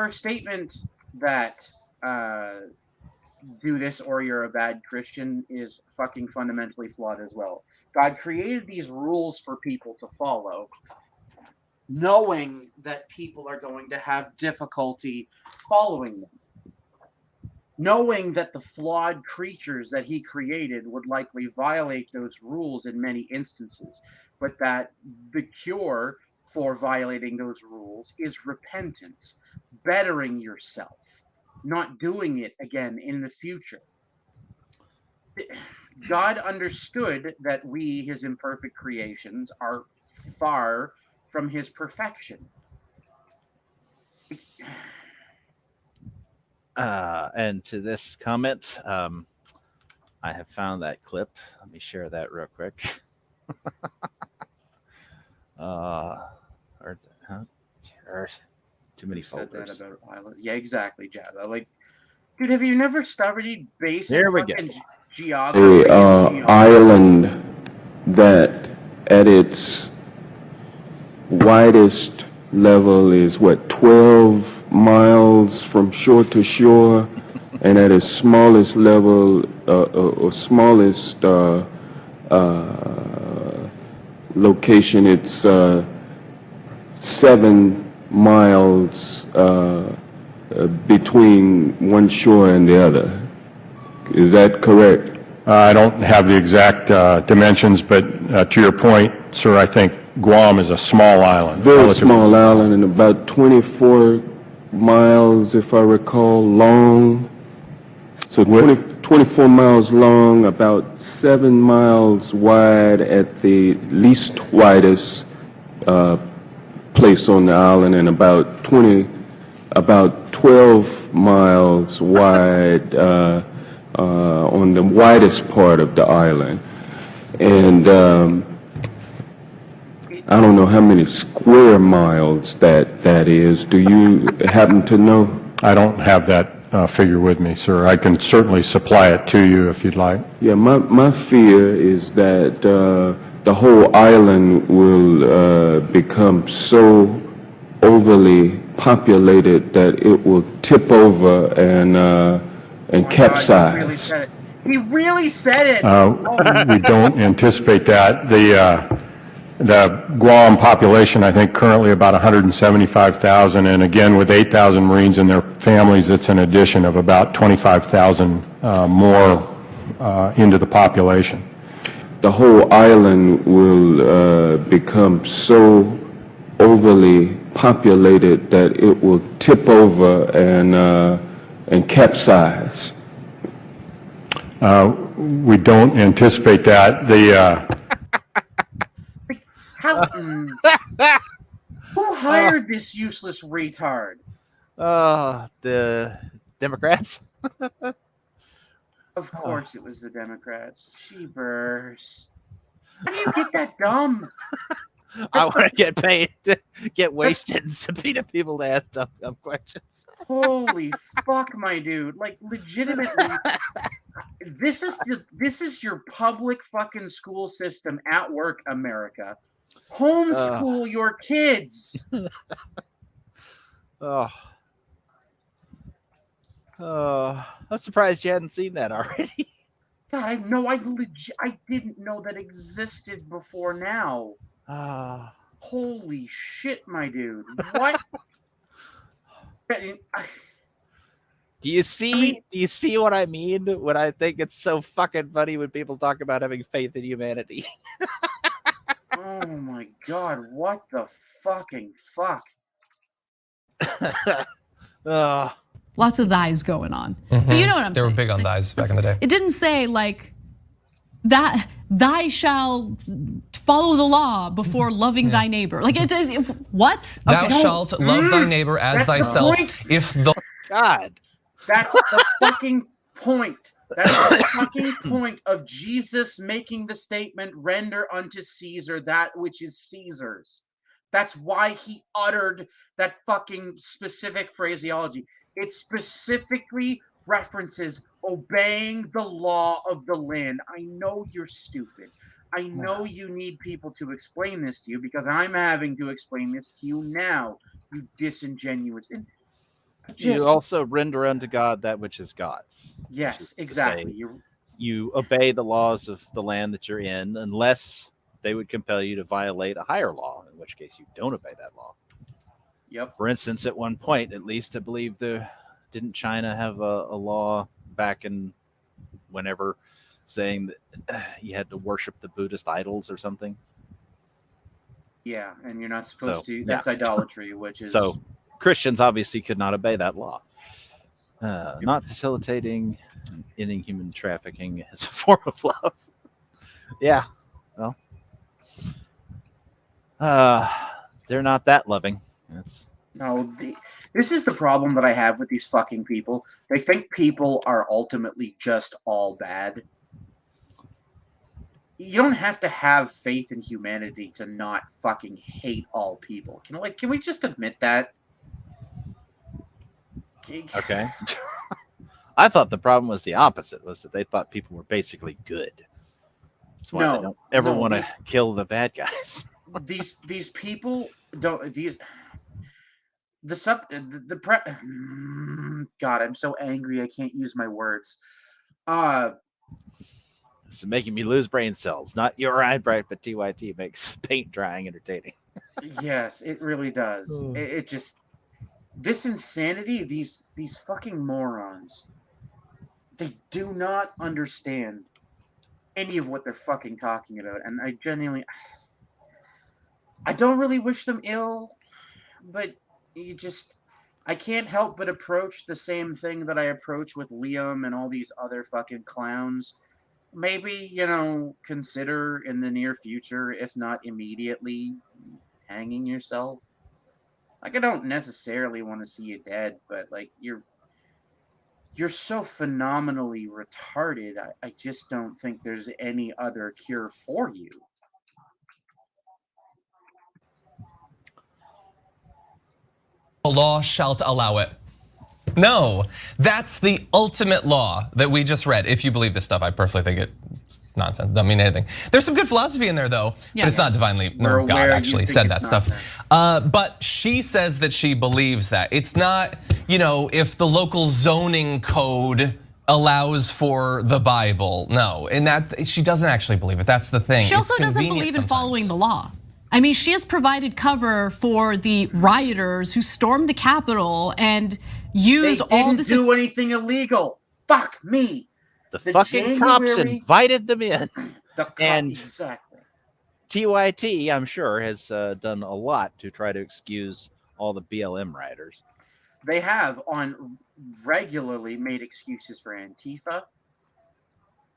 statement that do this or you're a bad Christian is fucking fundamentally flawed as well. God created these rules for people to follow, knowing that people are going to have difficulty following them. Knowing that the flawed creatures that he created would likely violate those rules in many instances, but that the cure for violating those rules is repentance, bettering yourself, not doing it again in the future. God understood that we, his imperfect creations, are far from his perfection. And to this comment, I have found that clip. Let me share that real quick. Too many folders. Said that about Island. Yeah, exactly, Jabba. Like, dude, have you never studied basic There we fucking go. geography? Island that at its widest level is what, 12 miles from shore to shore, and at its smallest level or smallest location, it's 7 miles between one shore and the other. Is that correct? I don't have the exact dimensions, but to your point, sir, I think Guam is a small island. Very small island, and about 24 miles, if I recall, long. So 24 miles long, about 7 miles wide at the least widest place on the island, and about 12 miles wide on the widest part of the island. And I don't know how many square miles that is. Do you happen to know? I don't have that figure with me, sir. I can certainly supply it to you if you'd like. Yeah, my fear is that the whole island will become so overly populated that it will tip over and capsize. He really said it. We don't anticipate that. The Guam population, I think, currently about 175,000, and again, with 8,000 Marines and their families, it's an addition of about 25,000 more into the population. The whole island will become so overly populated that it will tip over and capsize. We don't anticipate that. How? Who hired this useless retard? The Democrats. Of course, it was the Democrats. Sheepers. How do you get that dumb? I want to get paid to get wasted and subpoena people to ask dumb questions. Holy fuck, my dude! Like, legitimately, This is your public fucking school system at work, America. Homeschool your kids. Oh. I'm surprised you hadn't seen that already. God, I didn't know that existed before now. Holy shit, my dude. What? Do you see what I mean when I think it's so fucking funny when people talk about having faith in humanity? Oh my god, what the fucking fuck? Lots of thighs going on. But you know what I'm They saying. were big on thighs back in the day. It didn't say like that thy shall follow the law before loving thy neighbor. Like it is what? Thou shalt love thy neighbor as That's the thyself. point. If the God. That's the fucking point. That's the fucking point of Jesus making the statement, render unto Caesar that which is Caesar's. That's why he uttered that fucking specific phraseology. It specifically references obeying the law of the land. I know you're stupid. I know you need people to explain this to you because I'm having to explain this to you now, you disingenuous. You also render unto God that which is God's. Yes, exactly. You obey the laws of the land that you're in unless they would compel you to violate a higher law, in which case you don't obey that law. Yep. For instance, at one point, at least, I believe didn't China have a law back in whenever saying that you had to worship the Buddhist idols or something? Yeah, and you're not supposed So, to. That's yeah. idolatry, which is So Christians obviously could not obey that law. Not facilitating and ending human trafficking is a form of love. Yeah, well, they're not that loving. This is the problem that I have with these fucking people. They think people are ultimately just all bad. You don't have to have faith in humanity to not fucking hate all people. Can we just admit that? Okay. I thought the problem was the opposite, was that they thought people were basically good. That's why they don't ever want to kill the bad guys. These people don't God, I'm so angry I can't use my words. This is making me lose brain cells. Not your eyebrow, but TYT makes paint drying entertaining. Yes, it really does. It just this insanity, these fucking morons. They do not understand any of what they're fucking talking about, and I don't really wish them ill, but I can't help but approach the same thing that I approach with Liam and all these other fucking clowns. Maybe, consider in the near future, if not immediately, hanging yourself. Like, I don't necessarily want to see you dead, but like you're so phenomenally retarded. I just don't think there's any other cure for you. The law shalt allow it. No, that's the ultimate law that we just read. If you believe this stuff, I personally think it's nonsense. Doesn't mean anything. There's some good philosophy in there though, but it's not divinely. No, God actually said that stuff. But she says that she believes that. It's not, if the local zoning code allows for the Bible. No, and that she doesn't actually believe it. That's the thing. She also doesn't believe in following the law. I mean, she has provided cover for the rioters who stormed the Capitol and used all this. They didn't do anything illegal. Fuck me. The fucking cops invited them in. Exactly. TYT, I'm sure, has done a lot to try to excuse all the BLM rioters. They have regularly made excuses for Antifa.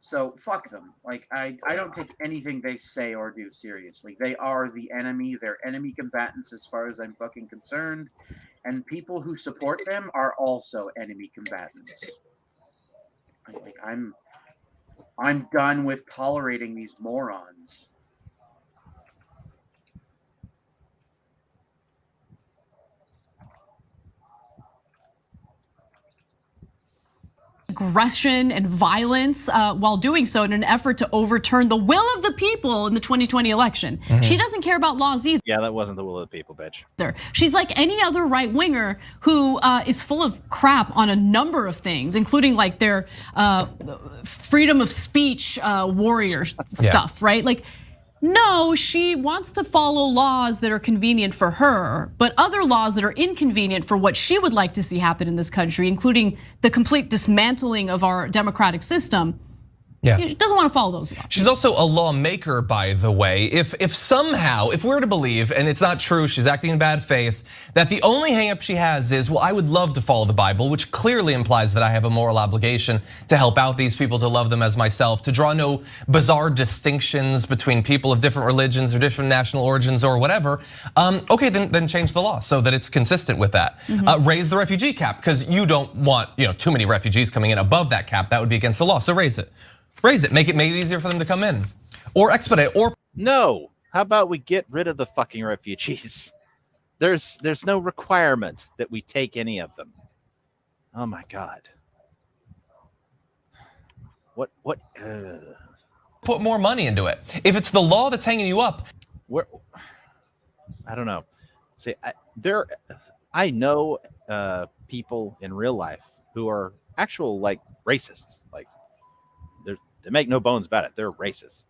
So fuck them. Like I don't take anything they say or do seriously. They are the enemy. They're enemy combatants as far as I'm fucking concerned. And people who support them are also enemy combatants. I'm done with tolerating these morons. aggression and violence while doing so in an effort to overturn the will of the people in the 2020 election. She doesn't care about laws either. Yeah, that wasn't the will of the people, bitch. She's like any other right winger who is full of crap on a number of things, including like their freedom of speech warrior stuff, right? Like, no, she wants to follow laws that are convenient for her, but other laws that are inconvenient for what she would like to see happen in this country, including the complete dismantling of our democratic system. She doesn't want to follow those laws. She's also a lawmaker, by the way. If somehow, if we're to believe, and it's not true, she's acting in bad faith, that the only hang up she has is, well, I would love to follow the Bible, which clearly implies that I have a moral obligation to help out these people, to love them as myself, to draw no bizarre distinctions between people of different religions or different national origins or whatever. Okay, then change the law so that it's consistent with that. Raise the refugee cap, because you don't want too many refugees coming in above that cap. That would be against the law, so raise it. Raise it, make it easier for them to come in. Or expedite, or no. How about we get rid of the fucking refugees? There's no requirement that we take any of them. Oh my God. What? Put more money into it. If it's the law that's hanging you up. I don't know. See, I know people in real life who are actual like racists. Like, they make no bones about it. They're racist.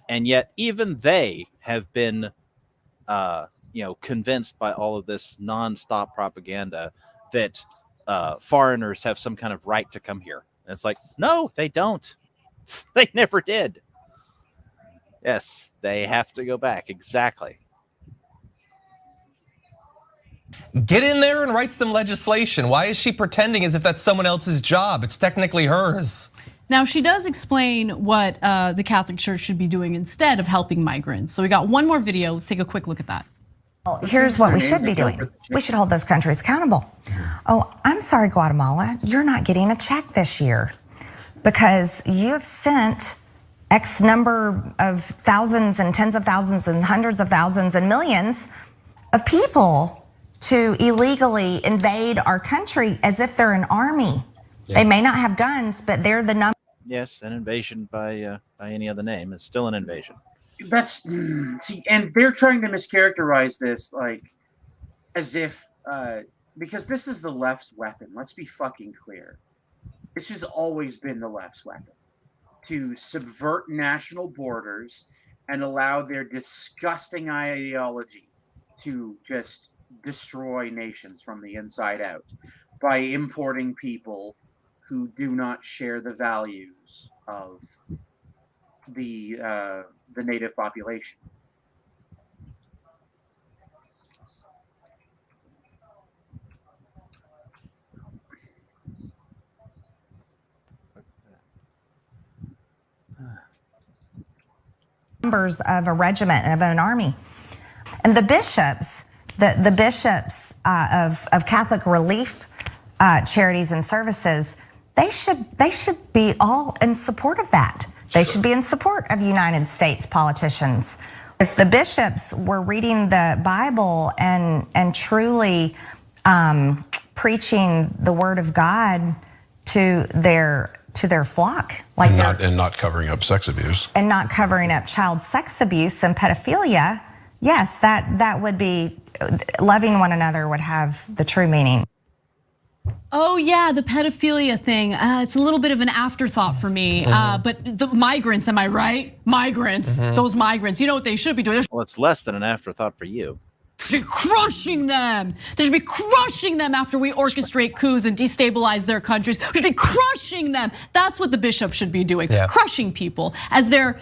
And yet even they have been convinced by all of this nonstop propaganda that foreigners have some kind of right to come here. And it's like, no, they don't. They never did. Yes, they have to go back. Exactly. Get in there and write some legislation. Why is she pretending as if that's someone else's job? It's technically hers. Now, she does explain what the Catholic Church should be doing instead of helping migrants. So we got one more video. Let's take a quick look at that. Well, here's what we should be doing. We should hold those countries accountable. Oh, I'm sorry, Guatemala, you're not getting a check this year because you have sent X number of thousands and tens of thousands and hundreds of thousands and millions of people to illegally invade our country as if they're an army. They may not have guns, but they're the number. Yes, an invasion by any other name is still an invasion. That's see, and they're trying to mischaracterize this like as if because this is the left's weapon. Let's be fucking clear. This has always been the left's weapon to subvert national borders and allow their disgusting ideology to just destroy nations from the inside out by importing people who do not share the values of the native population. Members of a regiment of an army, and the bishops, the bishops of Catholic relief charities and services. They should be all in support of that. They should be in support of United States politicians. If the bishops were reading the Bible and truly preaching the word of God to their flock, like and not covering up sex abuse, and not covering up child sex abuse and pedophilia, yes, that would be loving one another would have the true meaning. Oh yeah, the pedophilia thing. It's a little bit of an afterthought for me. But the migrants, am I right? Migrants, those migrants. You know what they should be doing? Well, it's less than an afterthought for you. They should be crushing them. They should be crushing them after we orchestrate coups and destabilize their countries. We should be crushing them. That's what the bishop should be doing. Crushing people as they're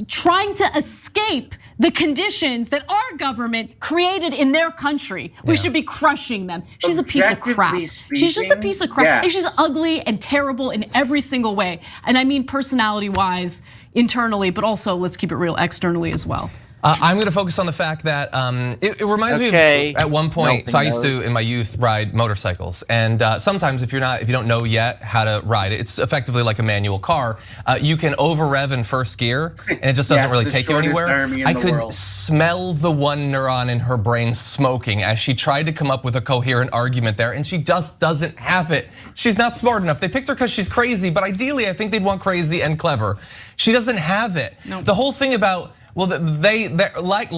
trying to escape the conditions that our government created in their country. We should be crushing them. She's a piece of crap. She's just a piece of crap. Yes. And she's ugly and terrible in every single way. And I mean personality-wise, internally, but also, let's keep it real, externally as well. I'm going to focus on the fact that it reminds me of at one point. So I used to in my youth ride motorcycles, and sometimes if you don't know yet how to ride it, it's effectively like a manual car. You can over rev in first gear, and it just doesn't really take you anywhere. I could smell the one neuron in her brain smoking as she tried to come up with a coherent argument there, and she just doesn't have it. She's not smart enough. They picked her because she's crazy, but ideally I think they'd want crazy and clever. She doesn't have it. No. The whole thing about, well, they're like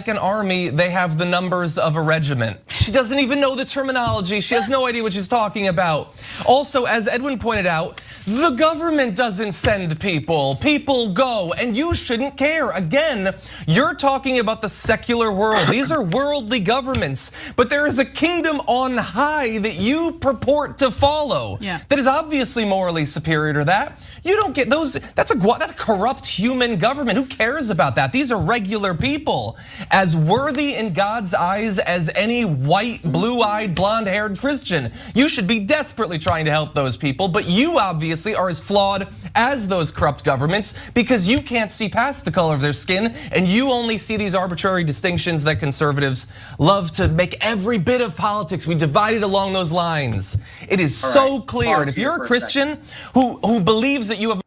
an army, they have the numbers of a regiment. She doesn't even know the terminology. She has no idea what she's talking about. Also, as Edwin pointed out, the government doesn't send people. People go, and you shouldn't care. Again, you're talking about the secular world. These are worldly governments, but there is a kingdom on high that you purport to follow that is obviously morally superior to that. You don't get those. That's a corrupt human government. Who cares about that? These are regular people, as worthy in God's eyes as any white, blue-eyed, blonde-haired Christian. You should be desperately trying to help those people, but you obviously are as flawed as those corrupt governments because you can't see past the color of their skin, and you only see these arbitrary distinctions that conservatives love to make every bit of politics. We divide it along those lines. It is so clear, and if you're a Christian who believes that you have,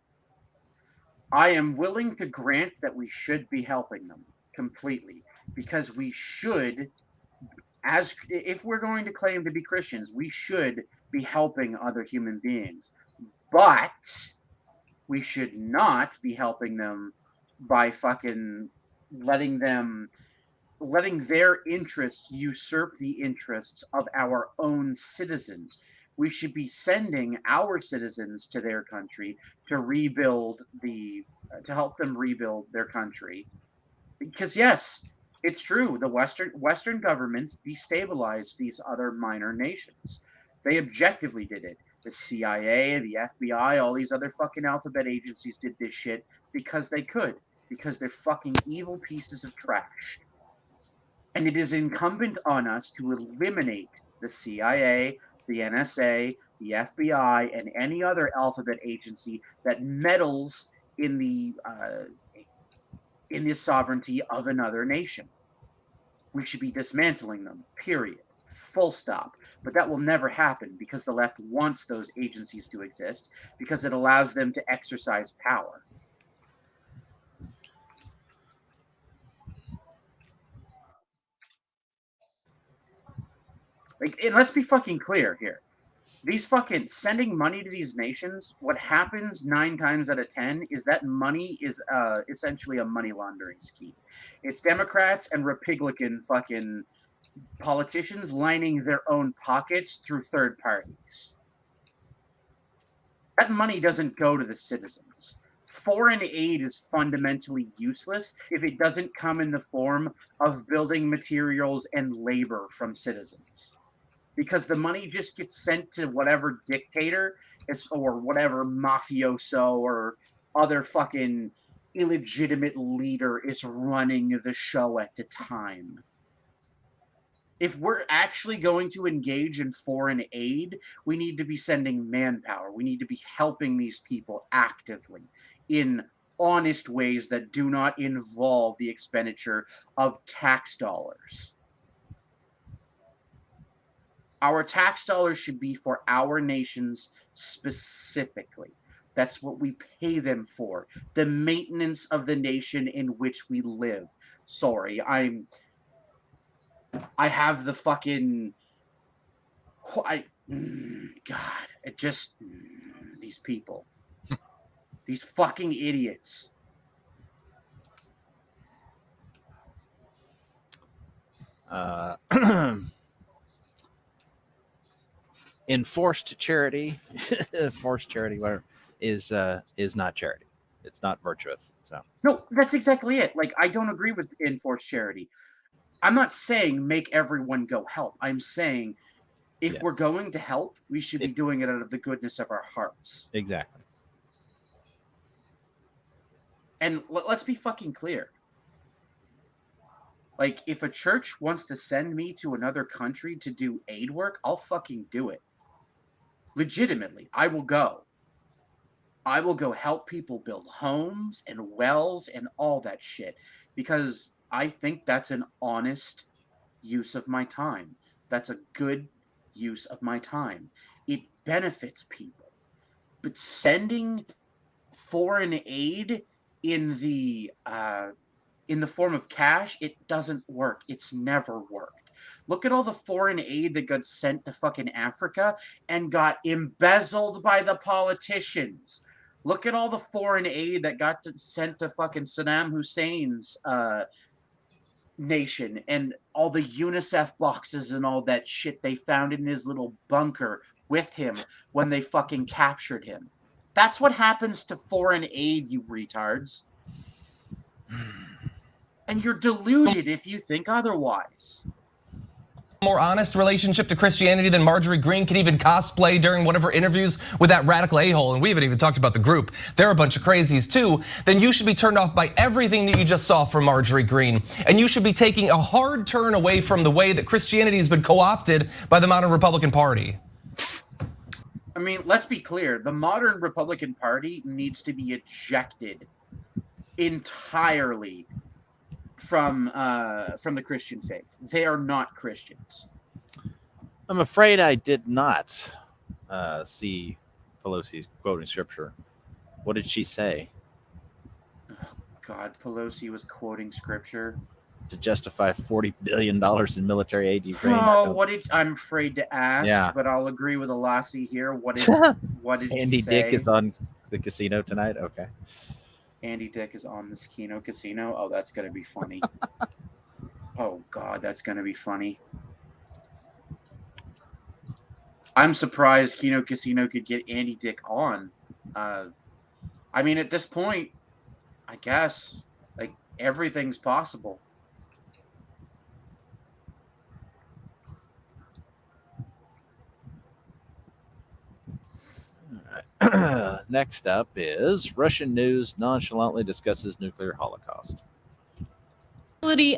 I am willing to grant that we should be helping them completely, because we should, as if we're going to claim to be Christians, we should be helping other human beings. But we should not be helping them by fucking letting their interests usurp the interests of our own citizens. We should be sending our citizens to their country to help them rebuild their country. Because yes, it's true, the Western governments destabilized these other minor nations. They objectively did it. The CIA, the FBI, all these other fucking alphabet agencies did this shit because they could. Because they're fucking evil pieces of trash. And it is incumbent on us to eliminate the CIA, the NSA, the FBI, and any other alphabet agency that meddles in the sovereignty of another nation. We should be dismantling them, period. Full stop. But that will never happen because the left wants those agencies to exist because it allows them to exercise power. And let's be fucking clear here. These fucking sending money to these nations, what happens 9 times out of 10 is that money is essentially a money laundering scheme. It's Democrats and Republican fucking politicians lining their own pockets through third parties. That money doesn't go to the citizens. Foreign aid is fundamentally useless if it doesn't come in the form of building materials and labor from citizens. Because the money just gets sent to whatever dictator or whatever mafioso or other fucking illegitimate leader is running the show at the time. If we're actually going to engage in foreign aid, we need to be sending manpower. We need to be helping these people actively in honest ways that do not involve the expenditure of tax dollars. Our tax dollars should be for our nations specifically. That's what we pay them for. The maintenance of the nation in which we live. Sorry, I have the fucking... God, it just... These people. These fucking idiots. Enforced charity, forced charity, whatever, is not charity. It's not virtuous. So no, that's exactly it. Like, I don't agree with enforced charity. I'm not saying make everyone go help. I'm saying if we're going to help, we should be doing it out of the goodness of our hearts. Exactly. And let's be fucking clear. Like, if a church wants to send me to another country to do aid work, I'll fucking do it. Legitimately, I will go. I will go help people build homes and wells and all that shit. because I think that's an honest use of my time. That's a good use of my time. It benefits people. But sending foreign aid in the form of cash, it doesn't work. It's never worked. Look at all the foreign aid that got sent to fucking Africa and got embezzled by the politicians. Look at all the foreign aid that got sent to fucking Saddam Hussein's nation and all the UNICEF boxes and all that shit they found in his little bunker with him when they fucking captured him. That's what happens to foreign aid, you retards. And you're deluded if you think otherwise. More honest relationship to Christianity than Marjorie Greene can even cosplay during one of her interviews with that radical a-hole, and we haven't even talked about the group. They're a bunch of crazies too. Then you should be turned off by everything that you just saw from Marjorie Greene. And you should be taking a hard turn away from the way that Christianity has been co-opted by the modern Republican Party. I mean, let's be clear. The modern Republican Party needs to be ejected entirely from the Christian faith. They are not Christians. I'm afraid I did not see Pelosi's quoting scripture. What did she say? Oh, God, Pelosi was quoting scripture to justify $40 billion in military aid to Ukraine. Oh, I'm afraid to ask, but I'll agree with Alassi here. What did Andy she say? Dick is on the casino tonight? Okay. Andy Dick is on this casino. Oh, that's going to be funny. Oh, God, that's going to be funny. I'm surprised Kino Casino could get Andy Dick on. I mean, at this point, I guess, like, everything's possible. Next up is Russian news nonchalantly discusses nuclear holocaust.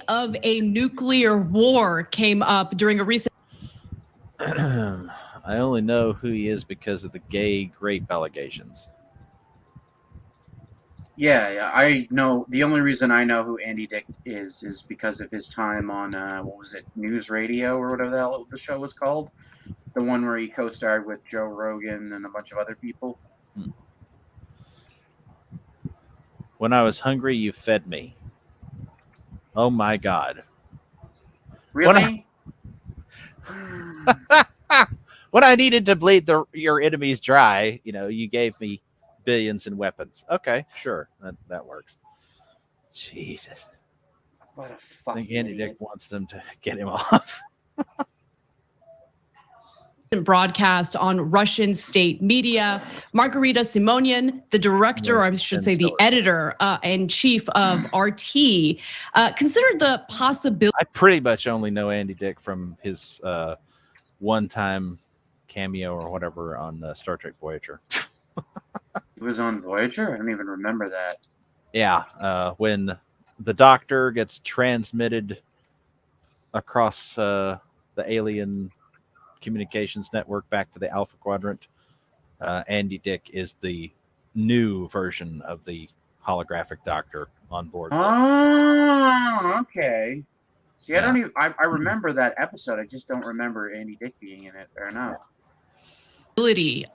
Of a nuclear war came up during a recent. I only know who he is because of the gay rape allegations. Yeah, I know. The only reason I know who Andy Dick is because of his time on what was it, News Radio or whatever the hell the show was called, the one where he co-starred with Joe Rogan and a bunch of other people. When I was hungry, you fed me. Oh my God! Really? When I needed to bleed your enemies dry, you gave me billions in weapons. Okay, sure, that works. Jesus. What a fucking I think Andy idiot. Dick wants them to get him off. Broadcast on Russian state media. Margarita Simonian, the director, or I should say the editor and chief of RT, considered the possibility. I pretty much only know Andy Dick from his one-time cameo or whatever on Star Trek Voyager. He was on Voyager? I don't even remember that. Yeah, when the Doctor gets transmitted across the alien communications network back to the Alpha Quadrant, Andy Dick is the new version of the holographic Doctor on board. Oh, okay. See, I don't even. I remember that episode. I just don't remember Andy Dick being in it. Fair enough.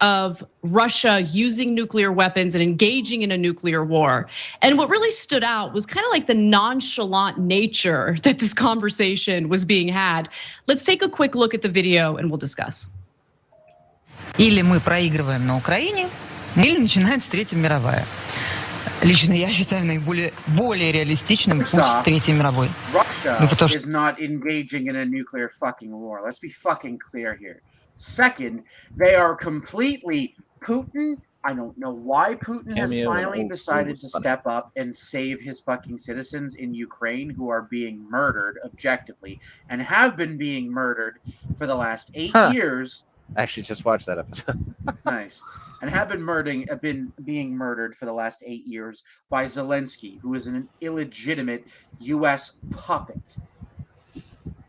Of Russia using nuclear weapons and engaging in a nuclear war. And what really stood out was kind of like the nonchalant nature that this conversation was being had. Let's take a quick look at the video and we'll discuss. Или мы проигрываем на Украине, или начинается Третья мировая. Лично я считаю более реалистичным путь Третьей мировой. Russia is not engaging in a nuclear fucking war. Let's be fucking clear here. Second, they are completely Putin. I don't know why Putin has finally decided to step up and save his fucking citizens in Ukraine who are being murdered objectively and have been being murdered for the last 8 years. I actually just watched that episode. Nice. And have been being murdered for the last 8 years by Zelensky, who is an illegitimate U.S. puppet.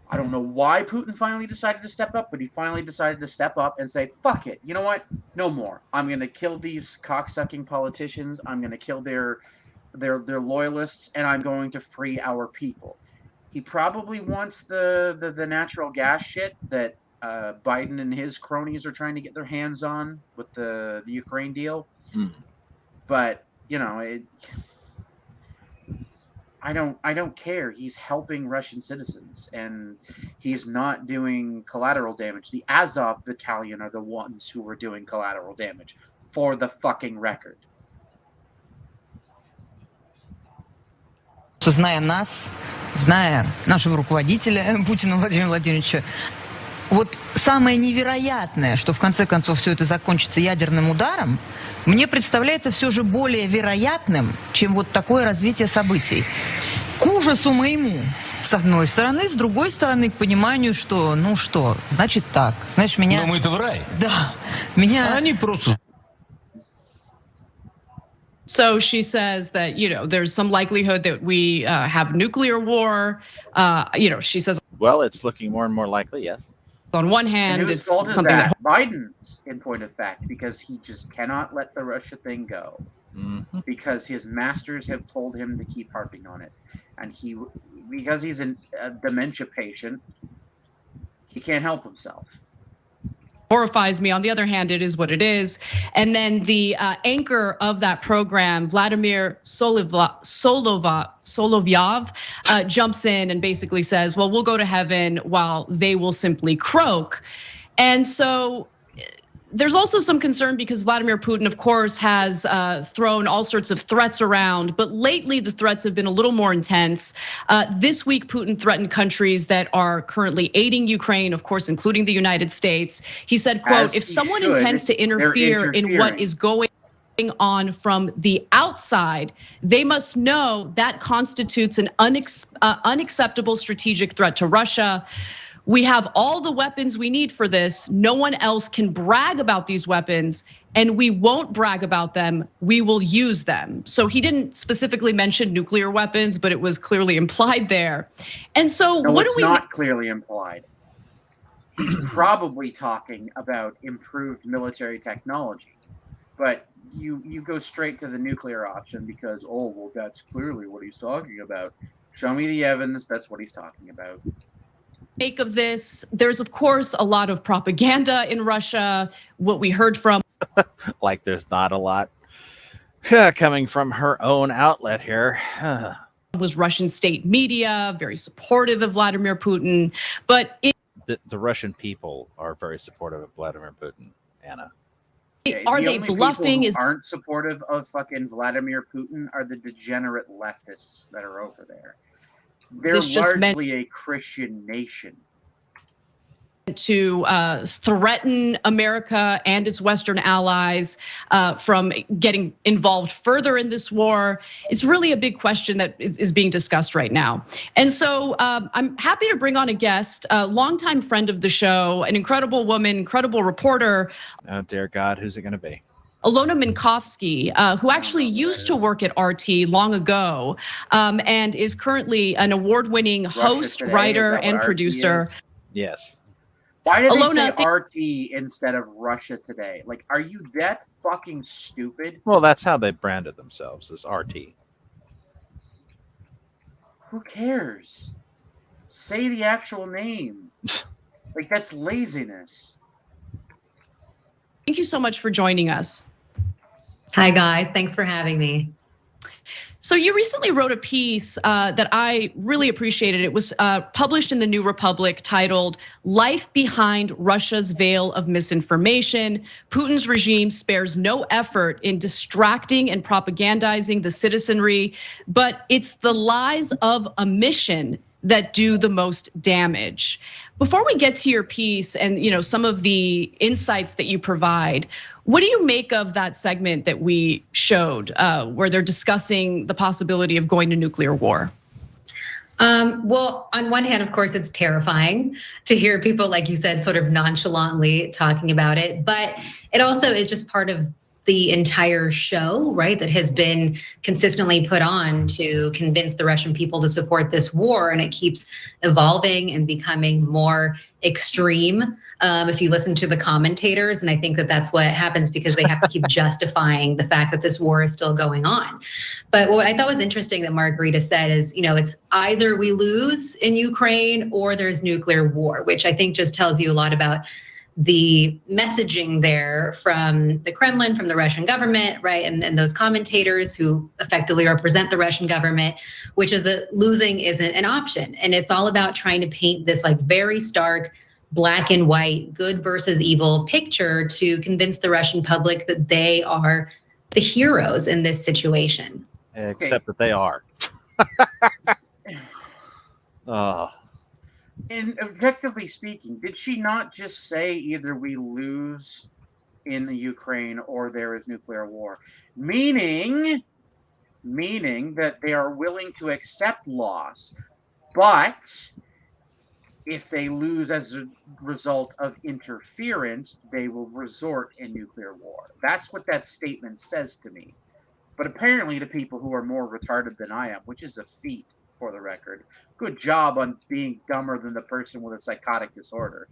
I don't know why Putin finally decided to step up, but he finally decided to step up and say, fuck it. You know what? No more. I'm going to kill these cocksucking politicians. I'm going to kill their they're loyalists, and I'm going to free our people. He probably wants the natural gas shit that Biden and his cronies are trying to get their hands on with the Ukraine deal. But I don't care. He's helping Russian citizens, and he's not doing collateral damage. The Azov battalion are the ones who were doing collateral damage, for the fucking record. Зная нас, зная нашего руководителя Путина Владимира Владимировича, вот самое невероятное, что в конце концов все это закончится ядерным ударом, мне представляется все же более вероятным, чем вот такое развитие событий. К ужасу моему, с одной стороны, с другой стороны, к пониманию, что, ну что, значит так, знаешь, меня... Но мы-то в рай. Да, меня... Они просто... So she says that, there's some likelihood that we have nuclear war. She says. Well, it's looking more and more likely, yes. On one hand, and whose it's fault is something that Biden's, in point of fact, because he just cannot let the Russia thing go. Because his masters have told him to keep harping on it. And because he's a dementia patient, he can't help himself. Horrifies me. On the other hand, it is what it is. And then the anchor of that program, Vladimir Solovyov, jumps in and basically says, well, we'll go to heaven while they will simply croak. And so there's also some concern because Vladimir Putin, of course, has thrown all sorts of threats around, but lately the threats have been a little more intense. This week, Putin threatened countries that are currently aiding Ukraine, of course, including the United States. He said, quote, if someone intends to interfere in what is going on from the outside, they must know that constitutes an unacceptable strategic threat to Russia. We have all the weapons we need for this. No one else can brag about these weapons, and we won't brag about them. We will use them. So he didn't specifically mention nuclear weapons, but it was clearly implied there. And so no, what it's do we not clearly implied. He's probably talking about improved military technology, but you go straight to the nuclear option because, oh, well, that's clearly what he's talking about. Show me the evidence. That's what he's talking about. make of this? There's, of course, a lot of propaganda in Russia. What we heard from. Like there's not a lot coming from her own outlet here. Was Russian state media, very supportive of Vladimir Putin. But the Russian people are very supportive of Vladimir Putin, Anna. Are they bluffing? People who aren't supportive of fucking Vladimir Putin are the degenerate leftists that are over there. They're largely a Christian nation. To threaten America and its Western allies from getting involved further in this war. It's really a big question that is being discussed right now. And so I'm happy to bring on a guest, a longtime friend of the show, an incredible woman, incredible reporter. Oh, dear God, who's it going to be? Ilona Minkovsky, who actually used to work at RT long ago and is currently an award-winning host, writer, and producer. Yes. Why did they say RT instead of Russia Today? Like, are you that fucking stupid? Well, that's how they branded themselves, as RT. Who cares? Say the actual name. Like, that's laziness. Thank you so much for joining us. Hi, guys. Thanks for having me. So you recently wrote a piece that I really appreciated. It was published in the New Republic titled "Life Behind Russia's Veil of Misinformation. Putin's regime spares no effort in distracting and propagandizing the citizenry, but it's the lies of omission that do the most damage." Before we get to your piece and some of the insights that you provide, what do you make of that segment that we showed where they're discussing the possibility of going to nuclear war? Well, on one hand, of course, it's terrifying to hear people, like you said, sort of nonchalantly talking about it. But it also is just part of the entire show, right, that has been consistently put on to convince the Russian people to support this war. And it keeps evolving and becoming more extreme if you listen to the commentators. And I think that that's what happens because they have to keep justifying the fact that this war is still going on. But what I thought was interesting that Margarita said is, it's either we lose in Ukraine or there's nuclear war, which I think just tells you a lot about the messaging there from the Kremlin, from the Russian government, right? And those commentators who effectively represent the Russian government, which is that losing isn't an option. And it's all about trying to paint this like very stark black and white, good versus evil picture to convince the Russian public that they are the heroes in this situation. Except that they are. Oh. And objectively speaking, did she not just say either we lose in the Ukraine or there is nuclear war? Meaning that they are willing to accept loss, but if they lose as a result of interference, they will resort in nuclear war. That's what that statement says to me. But apparently to people who are more retarded than I am, which is a feat for the record, good job on being dumber than the person with a psychotic disorder.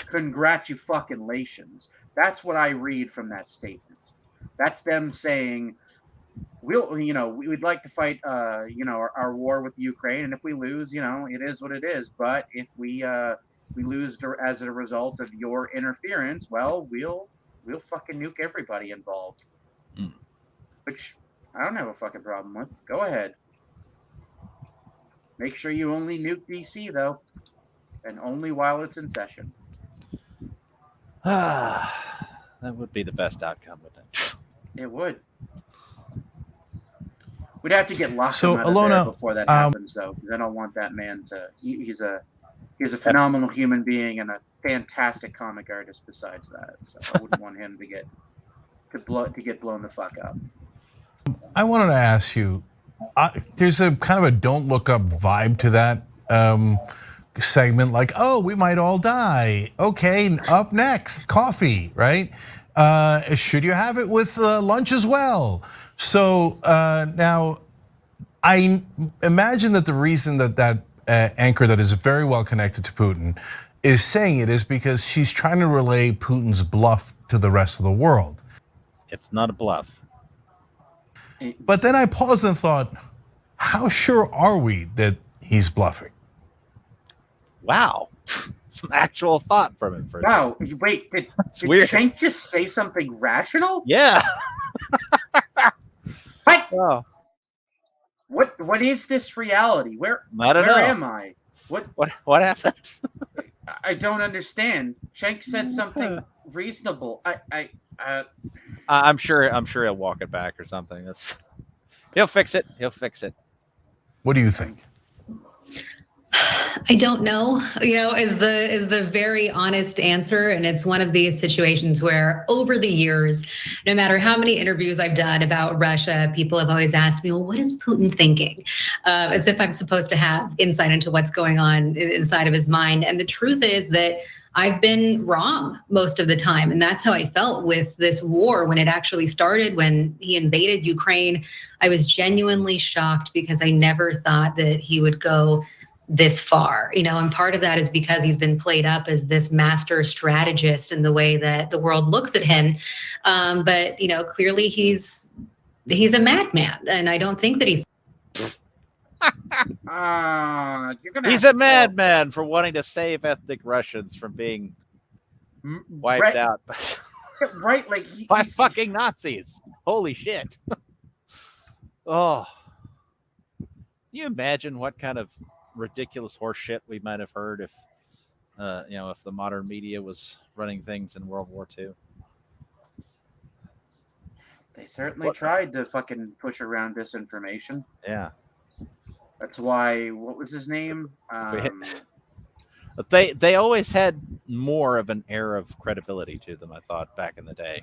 Congratulations. That's what I read from that statement. That's them saying, we'd like to fight, our war with Ukraine, and if we lose, it is what it is. But if we lose as a result of your interference, well, we'll fucking nuke everybody involved. Which I don't have a fucking problem with. Go ahead. Make sure you only nuke DC though, and only while it's in session. That would be the best outcome, wouldn't it? It would. We'd have to get locked So, out of Alona, there before that happens, though. Because I don't want that man to. He's a phenomenal human being and a fantastic comic artist. Besides that, so I wouldn't want him to get blown the fuck up. I wanted to ask you. There's a kind of a don't look up vibe to that segment, like, oh, we might all die. Okay, up next, coffee, right? Should you have it with lunch as well? So now, I imagine that the reason that anchor that is very well connected to Putin is saying it is because she's trying to relay Putin's bluff to the rest of the world. It's not a bluff. But then I paused and thought, how sure are we that he's bluffing? Wow. Some actual thought from him. Wow, wait, did Cenk just say something rational? Yeah. What? Oh. What is this reality? Where I don't know. am I? What happened? I don't understand. Cenk said something reasonable. I'm sure he'll walk it back or something. He'll fix it. What do you think? I don't know, is the very honest answer. And it's one of these situations where over the years, no matter how many interviews I've done about Russia, people have always asked me, well, what is Putin thinking? As if I'm supposed to have insight into what's going on inside of his mind. And the truth is that I've been wrong most of the time. And that's how I felt with this war when it actually started, when he invaded Ukraine. I was genuinely shocked because I never thought that he would go this far, and part of that is because he's been played up as this master strategist in the way that the world looks at him. But clearly he's a madman, and I don't think that he's. He's a madman for wanting to save ethnic Russians from being wiped out right, like by fucking Nazis. Holy shit! Oh, can you imagine what kind of ridiculous horse shit we might have heard if the modern media was running things in World War II. They certainly tried to fucking push around disinformation. Yeah. That's why, what was his name? But they always had more of an air of credibility to them, I thought, back in the day.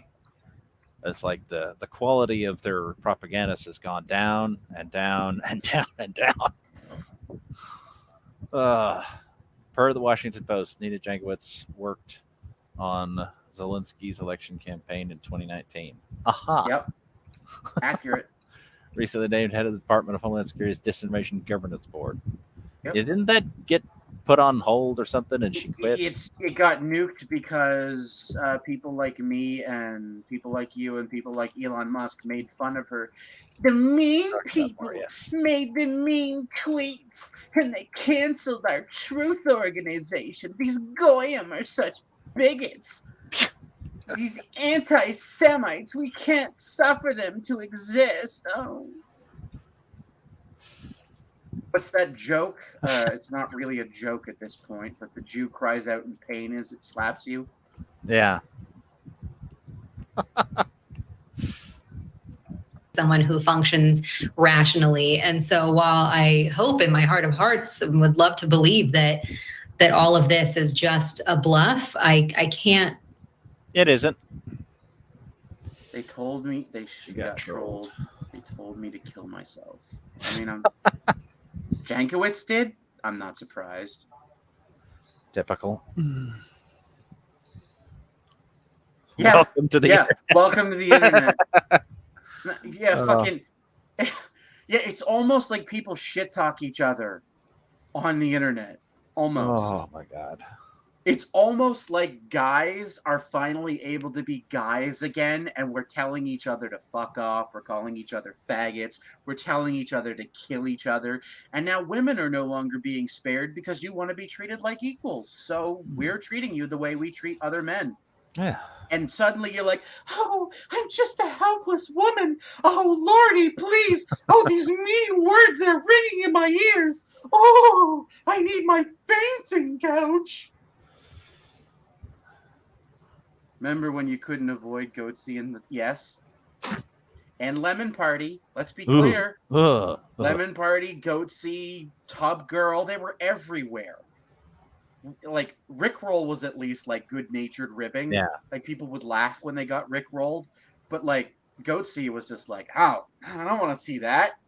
It's like the quality of their propagandists has gone down and down and down and down. Per the Washington Post, Nina Jankowicz worked on Zelensky's election campaign in 2019. Aha. Yep. Accurate. Recently named head of the Department of Homeland Security's Disinformation Governance Board. Yep. Yeah, didn't that get put on hold or something, and she quit? It got nuked because people like me and people like you and people like Elon Musk made fun of her. The mean people made the mean tweets, and they canceled our truth organization. These goyim are such bigots. These anti-Semites, we can't suffer them to exist. Oh. What's that joke? It's not really a joke at this point, but the Jew cries out in pain as it slaps you. Yeah. Someone who functions rationally. And so while I hope in my heart of hearts and would love to believe that all of this is just a bluff, I can't. It isn't. They told me she got trolled. They told me to kill myself. I mean, Jankowicz did? I'm not surprised. Typical. Yeah. Welcome to the internet. Welcome to the internet. Fucking. Yeah, it's almost like people shit talk each other on the internet. Almost. Oh my God. It's almost like guys are finally able to be guys again, and we're telling each other to fuck off. We're calling each other faggots. We're telling each other to kill each other. And now women are no longer being spared because you want to be treated like equals. So we're treating you the way we treat other men. Yeah. And suddenly you're like, oh, I'm just a helpless woman. Oh, Lordy, please. Oh, these mean words are ringing in my ears. Oh, I need my fainting couch. Remember when you couldn't avoid Goatsy and yes? And Lemon Party, let's be clear. Lemon Party, Goatsy, Tub Girl, they were everywhere. Like, Rickroll was at least, like, good-natured ribbing. Yeah. Like, people would laugh when they got Rickrolled. But, like, Goatsy was just like, oh, I don't want to see that.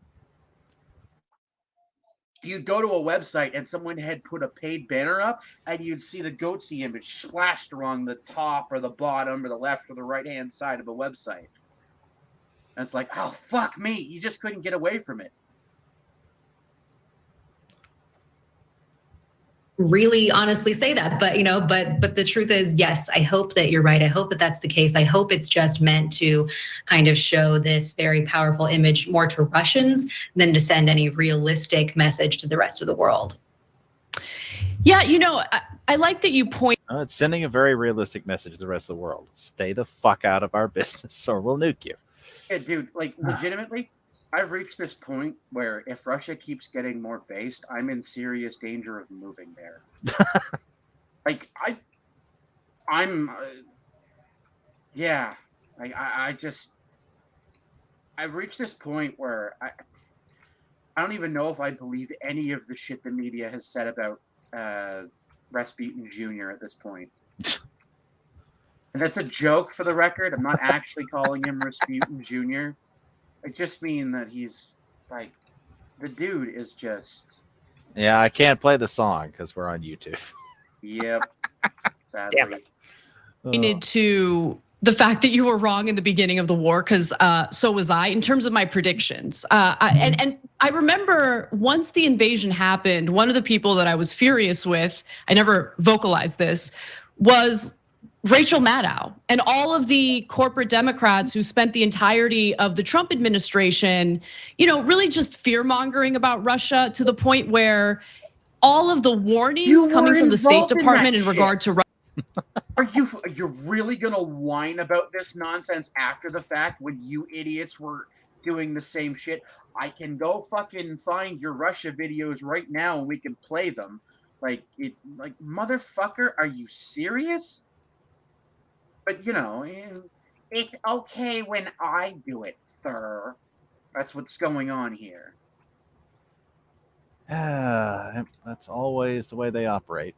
You'd go to a website and someone had put a paid banner up and you'd see the Goatsy image splashed along the top or the bottom or the left or the right-hand side of the website. And it's like, oh, fuck me. You just couldn't get away from it. Really honestly say that, but but the truth is, yes, I hope that you're right. I hope that that's the case. I hope it's just meant to kind of show this very powerful image more to Russians than to send any realistic message to the rest of the world. Yeah, I like that you point. It's sending a very realistic message to the rest of the world. Stay the fuck out of our business or we'll nuke you. Yeah, dude, like, legitimately, I've reached this point where if Russia keeps getting more based, I'm in serious danger of moving there. Like, I've reached this point where I don't even know if I believe any of the shit the media has said about Rasputin Jr. at this point. And that's a joke for the record. I'm not actually calling him Rasputin Jr. I just mean that he's, like, the dude is just... Yeah, I can't play the song because we're on YouTube. Yep. Sadly. Damn it. Pointed to the fact that you were wrong in the beginning of the war, because so was I in terms of my predictions. And I remember once the invasion happened, one of the people that I was furious with, I never vocalized this, was Rachel Maddow and all of the corporate Democrats who spent the entirety of the Trump administration, really just fear-mongering about Russia to the point where all of the warnings coming from the State Department in regard to Russia. Are you really gonna whine about this nonsense after the fact when you idiots were doing the same shit? I can go fucking find your Russia videos right now and we can play them. Like, motherfucker, are you serious? But, it's okay when I do it, sir. That's what's going on here. That's always the way they operate.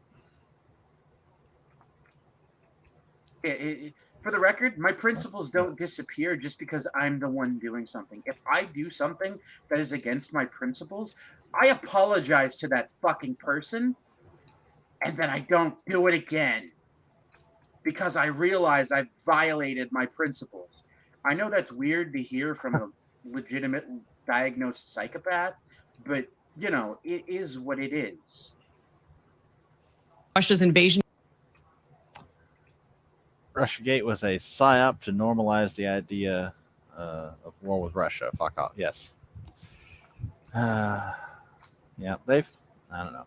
For the record, my principles don't disappear just because I'm the one doing something. If I do something that is against my principles, I apologize to that fucking person, and then I don't do it again. Because I realize I've violated my principles. I know that's weird to hear from a legitimate diagnosed psychopath, but, it is what it is. Russia's invasion. Russiagate was a psyop to normalize the idea of war with Russia. Fuck off. Yes. Yeah, I don't know.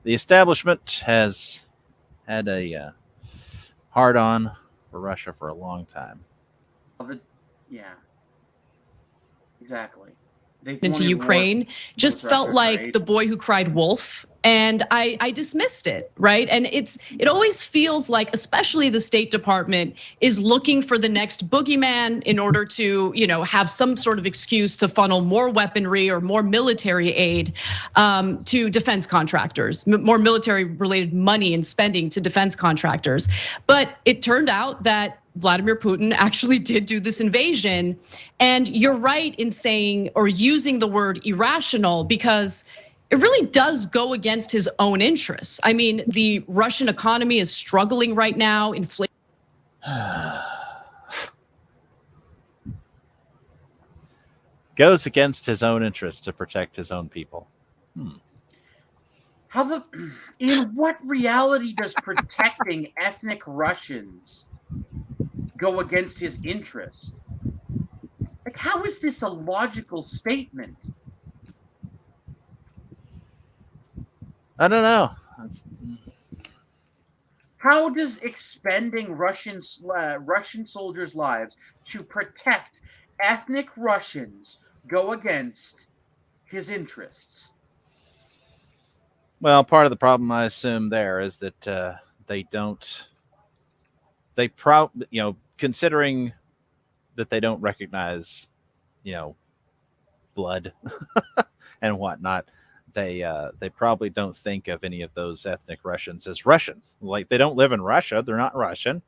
The establishment has had a hard on for Russia for a long time. Yeah. Exactly. Into Ukraine just felt like the boy who cried wolf, and I dismissed it, right? And it always feels like, especially the State Department is looking for the next boogeyman in order to, have some sort of excuse to funnel more weaponry or more military aid to defense contractors, more military related money and spending to defense contractors. But it turned out that Vladimir Putin actually did do this invasion. And you're right in saying or using the word irrational, because it really does go against his own interests. I mean, the Russian economy is struggling right now. Inflation goes against his own interests to protect his own people. In what reality does protecting ethnic Russians go against his interest? Like, how is this a logical statement? I don't know. How does expending Russian soldiers' lives to protect ethnic Russians go against his interests? Well, part of the problem I assume there is that they don't. Considering that they don't recognize, blood and whatnot, they probably don't think of any of those ethnic Russians as Russians. Like, they don't live in Russia; they're not Russian.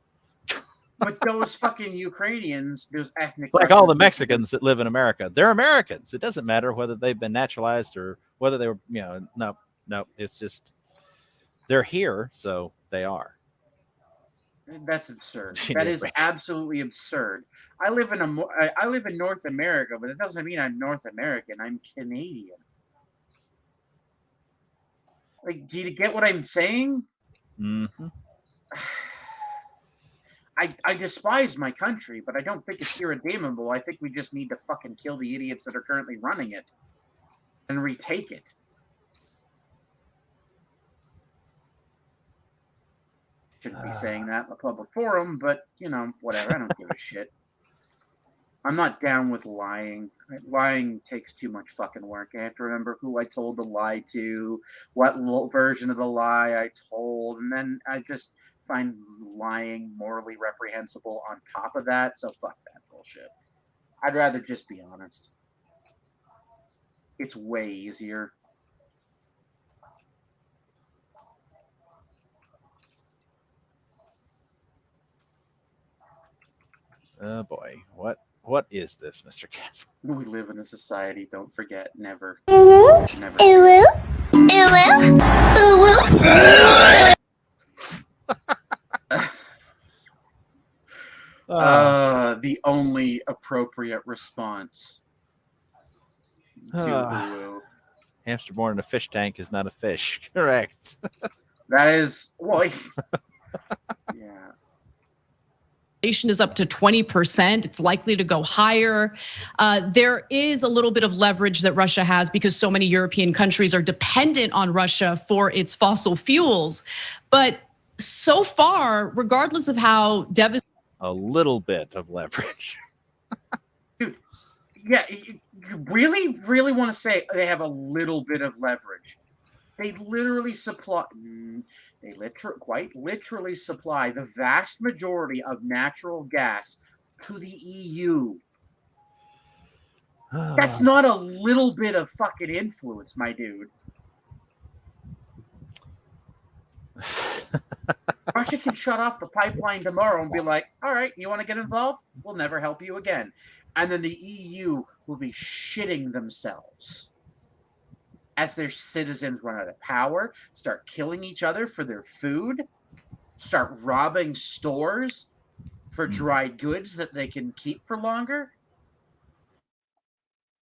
But those fucking Ukrainians, those ethnic It's like Russians, all the Mexicans that live in America. They're Americans. It doesn't matter whether they've been naturalized or whether they were, no. It's just they're here, so they are. That's absurd. That is absolutely absurd. I live in North America, but it doesn't mean I'm North American. I'm Canadian. Like, do you get what I'm saying? Mm-hmm. I despise my country, but I don't think it's irredeemable. I think we just need to fucking kill the idiots that are currently running it and retake it. Shouldn't be saying that in a public forum, but whatever. I don't give a shit. I'm not down with lying. Lying takes too much fucking work. I have to remember who I told to lie to, what version of the lie I told, and then I just find lying morally reprehensible on top of that, so fuck that bullshit. I'd rather just be honest. It's way easier. Oh boy, what is this, Mr. Castle? We live in a society, don't forget, never. Never. The only appropriate response to Hamster born in a fish tank is not a fish. Correct. That is, well, yeah. Inflation is up to 20%. It's likely to go higher. There is a little bit of leverage that Russia has because so many European countries are dependent on Russia for its fossil fuels. But so far, regardless of how devastating, a little bit of leverage. Dude, yeah, you really, really want to say they have a little bit of leverage. They literally supply, quite literally supply the vast majority of natural gas to the EU. That's not a little bit of fucking influence, my dude. Russia can shut off the pipeline tomorrow and be like, all right, you want to get involved? We'll never help you again. And then the EU will be shitting themselves as their citizens run out of power, start killing each other for their food, start robbing stores for dried goods that they can keep for longer.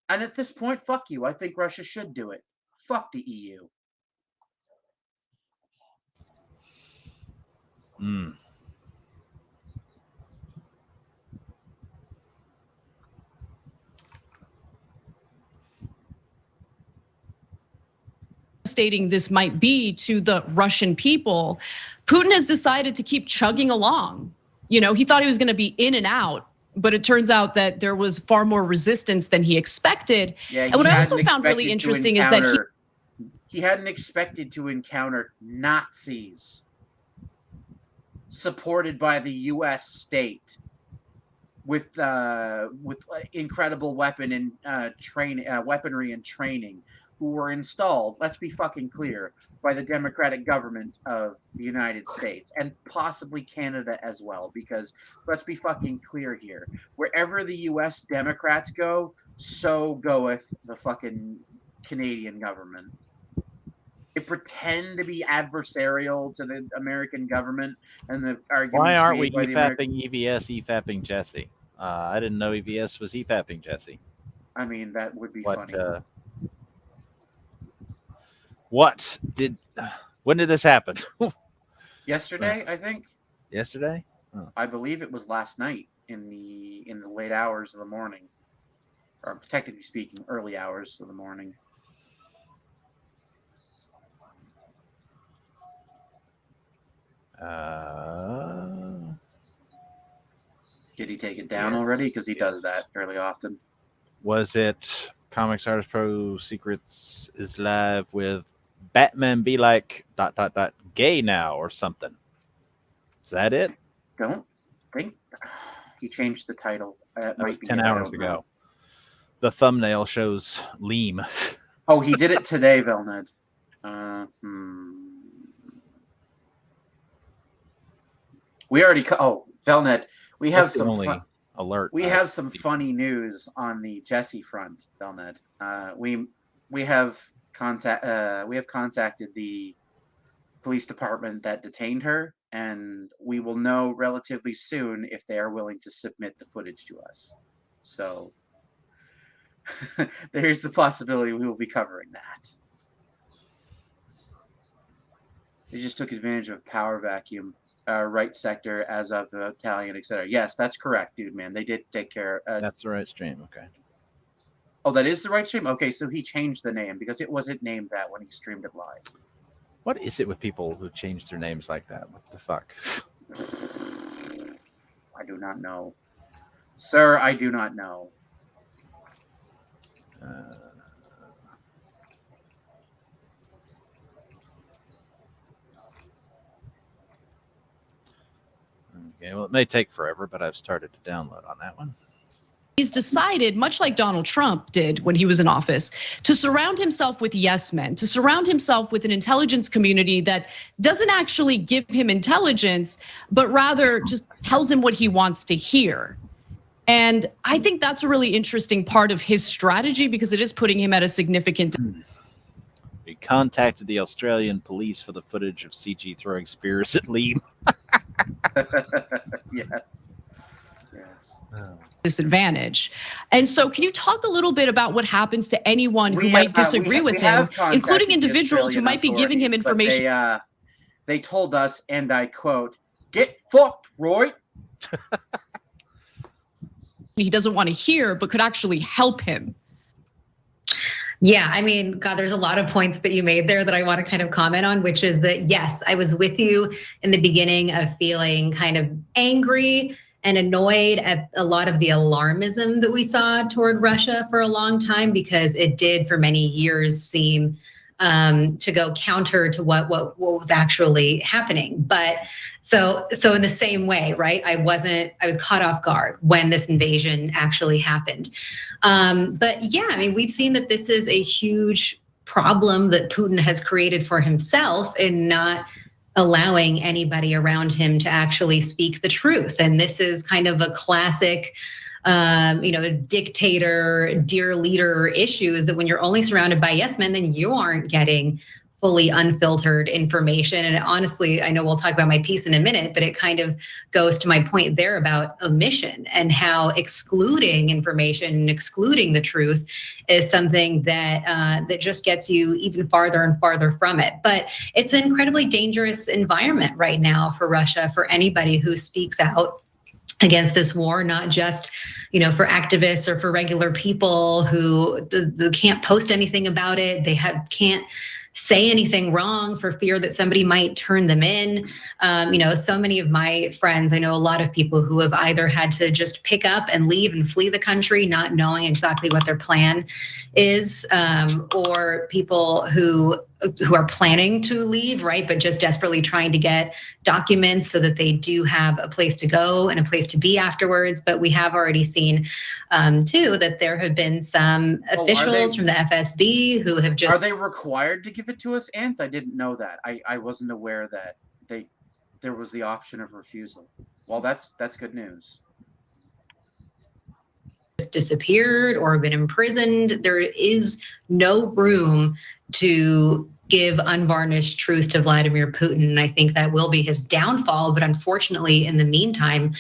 And at this point, fuck you. I think Russia should do it. Fuck the EU. Stating this might be to the Russian people, Putin has decided to keep chugging along. You know, he thought he was going to be in and out, but it turns out that there was far more resistance than he expected. Yeah, and what I also found really interesting is that he hadn't expected to encounter Nazis supported by the U.S. state with incredible weaponry and training, who were installed, let's be fucking clear, by the democratic government of the United States and possibly Canada as well, because let's be fucking clear here. Wherever the US Democrats go, so goeth the fucking Canadian government. They pretend to be adversarial to the American government and the arguments. Why aren't we made by the EFAPing EVS, EFAPing Jesse? I didn't know EVS was EFAPing Jesse. I mean, that would be funny. When did this happen? Yesterday, I think. Yesterday? Oh. I believe it was last night in the late hours of the morning, or technically speaking, early hours of the morning. Did he take it down already? Because he does that fairly often. Was it Comics Artist Pro Secrets is live with Batman be like ... gay now or something? Is that it? Don't think he changed the title. That was 10 hours ago. The thumbnail shows Liam. Oh, he did it today, Velned. We already. Velned. We have some alert. We have some funny news on the Jesse front, Velned. We have contacted the police department that detained her, and we will know relatively soon if they are willing to submit the footage to us. So there's the possibility we will be covering that. They just took advantage of power vacuum, right sector as of the Italian, etc. Yes, that's correct, dude, man. They did take care. That's the right stream. Okay. Oh, that is the right stream? Okay, so he changed the name because it wasn't named that when he streamed it live. What is it with people who change their names like that? What the fuck? I do not know. Sir, I do not know. Okay, well, it may take forever, but I've started to download on that one. He's decided, much like Donald Trump did when he was in office, to surround himself with yes men, to surround himself with an intelligence community that doesn't actually give him intelligence, but rather just tells him what he wants to hear. And I think that's a really interesting part of his strategy because it is putting him at a significant. We contacted the Australian police for the footage of CG throwing spears at Liam. Yes. Disadvantage. And so can you talk a little bit about what happens to anyone who might disagree with him, including individuals who might be giving him information? They told us, and I quote, "Get fucked, Roy." He doesn't want to hear, but could actually help him. Yeah, I mean, God, there's a lot of points that you made there that I want to kind of comment on, which is that, yes, I was with you in the beginning of feeling kind of angry and annoyed at a lot of the alarmism that we saw toward Russia for a long time, because it did for many years seem to go counter to what was actually happening. But so in the same way, right? I was caught off guard when this invasion actually happened. But yeah, I mean, we've seen that this is a huge problem that Putin has created for himself in not allowing anybody around him to actually speak the truth. And this is kind of a classic, dictator, dear leader issue, is that when you're only surrounded by yes men, then you aren't getting fully unfiltered information. And honestly, I know we'll talk about my piece in a minute, but it kind of goes to my point there about omission and how excluding information and excluding the truth is something that that just gets you even farther and farther from it. But it's an incredibly dangerous environment right now for Russia, for anybody who speaks out against this war, not just, you know, for activists or for regular people who can't post anything about it. They can't say anything wrong for fear that somebody might turn them in. You know, so many of my friends, I know a lot of people who have either had to just pick up and leave and flee the country, not knowing exactly what their plan is, or people who are planning to leave, right? But just desperately trying to get documents so that they do have a place to go and a place to be afterwards. But we have already seen too, that there have been some officials from the FSB who have just— Are they required to give it to us, Anth? I didn't know that. I wasn't aware that there was the option of refusal. Well, that's good news. Disappeared or been imprisoned. There is no room to give unvarnished truth to Vladimir Putin. And I think that will be his downfall. But unfortunately, in the meantime,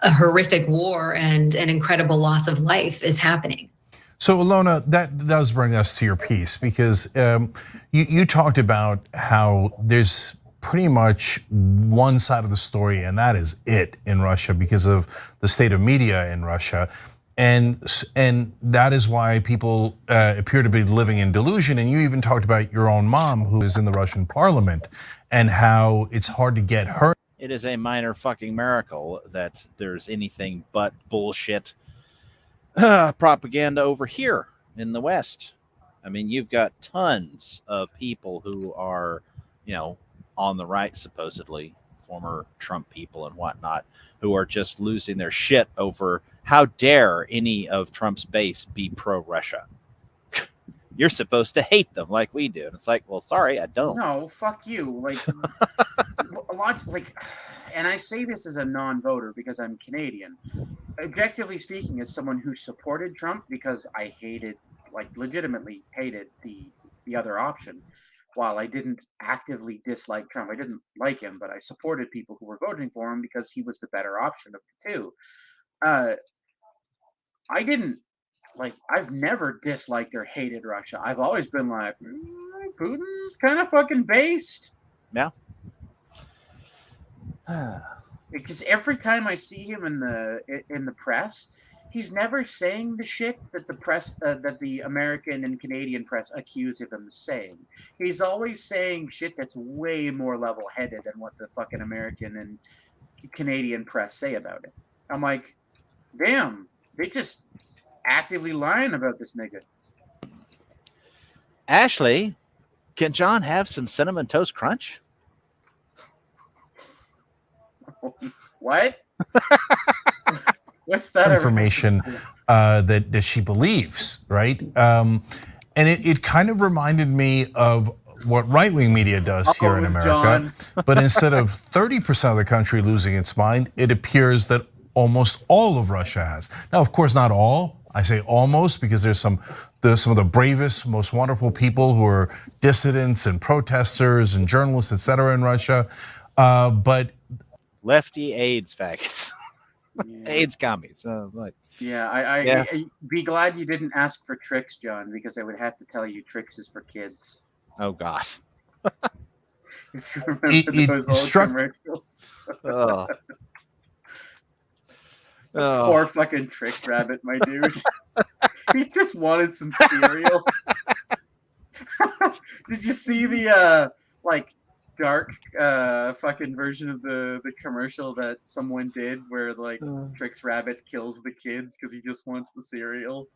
a horrific war and an incredible loss of life is happening. So Ilona, that does bring us to your piece, because you talked about how there's pretty much one side of the story, and that is it in Russia because of the state of media in Russia. And that is why people appear to be living in delusion. And you even talked about your own mom, who is in the Russian parliament, and how it's hard to get her. It is a minor fucking miracle that there's anything but bullshit propaganda over here in the West. I mean, you've got tons of people who are, you know, on the right, supposedly, former Trump people and whatnot, who are just losing their shit over how dare any of Trump's base be pro-Russia. You're supposed to hate them like we do. And it's like, well, sorry, I don't. No, fuck you. Like, a lot, like, and I say this as a non-voter because I'm Canadian. Objectively speaking, as someone who supported Trump because I hated, like, legitimately hated the other option. While I didn't actively dislike Trump, I didn't like him, but I supported people who were voting for him because he was the better option of the two. I didn't, like, I've never disliked or hated Russia. I've always been like, Putin's kind of fucking based. Yeah. Because every time I see him in the press, he's never saying the shit that the press, that the American and Canadian press accuse of him saying. He's always saying shit that's way more level-headed than what the fucking American and Canadian press say about it. I'm like, damn, they just actively lying about this nigga. Ashley, can John have some Cinnamon Toast Crunch? What? What's that information that she believes, right? And it kind of reminded me of what right-wing media does here in America. But instead of 30% of the country losing its mind, it appears that almost all of Russia has. Now, of course, not all. I say almost because there's some of the bravest, most wonderful people who are dissidents and protesters and journalists, et cetera, in Russia. But lefty AIDS faggots. Yeah. AIDS commies. Like, yeah, I be glad you didn't ask for Tricks, John, because I would have to tell you Tricks is for kids. Oh God. If you remember those old commercials. Oh. Poor fucking Tricks Rabbit, my dude. He just wanted some cereal. Did you see the like dark fucking version of the commercial that someone did where like Tricks Rabbit kills the kids because he just wants the cereal?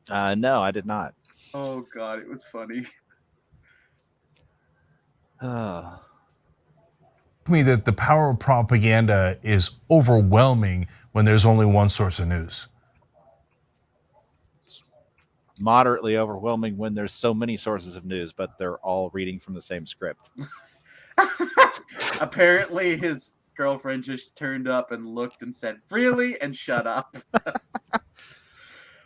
No, I did not. Oh God, it was funny. Me that the power of propaganda is overwhelming when there's only one source of news. Moderately overwhelming when there's so many sources of news, but they're all reading from the same script. Apparently his girlfriend just turned up and looked and said, "Really?" and shut up.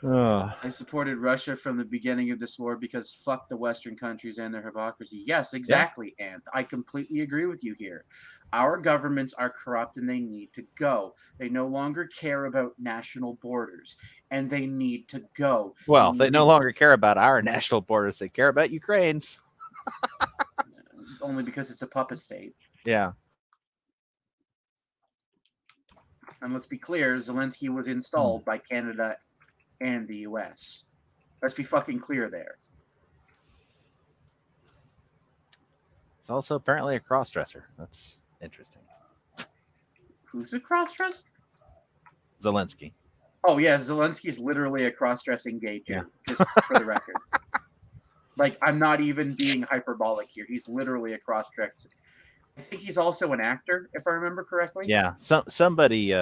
I supported Russia from the beginning of this war because fuck the Western countries and their hypocrisy. Yes, exactly, Ant. I completely agree with you here. Our governments are corrupt and they need to go. They no longer care about national borders, and they need to go. Well, they no longer care about our national borders. They care about Ukraine's. Only because it's a puppet state. Yeah. And let's be clear, Zelensky was installed by Canada and the US. Let's be fucking clear there. It's also apparently a cross-dresser. That's interesting. Who's a cross-dresser? Zelensky. Oh yeah, Zelensky's literally a cross-dressing gay Jew, just for the record. Like, I'm not even being hyperbolic here. He's literally a cross-dresser. I think he's also an actor, if I remember correctly. Yeah, somebody,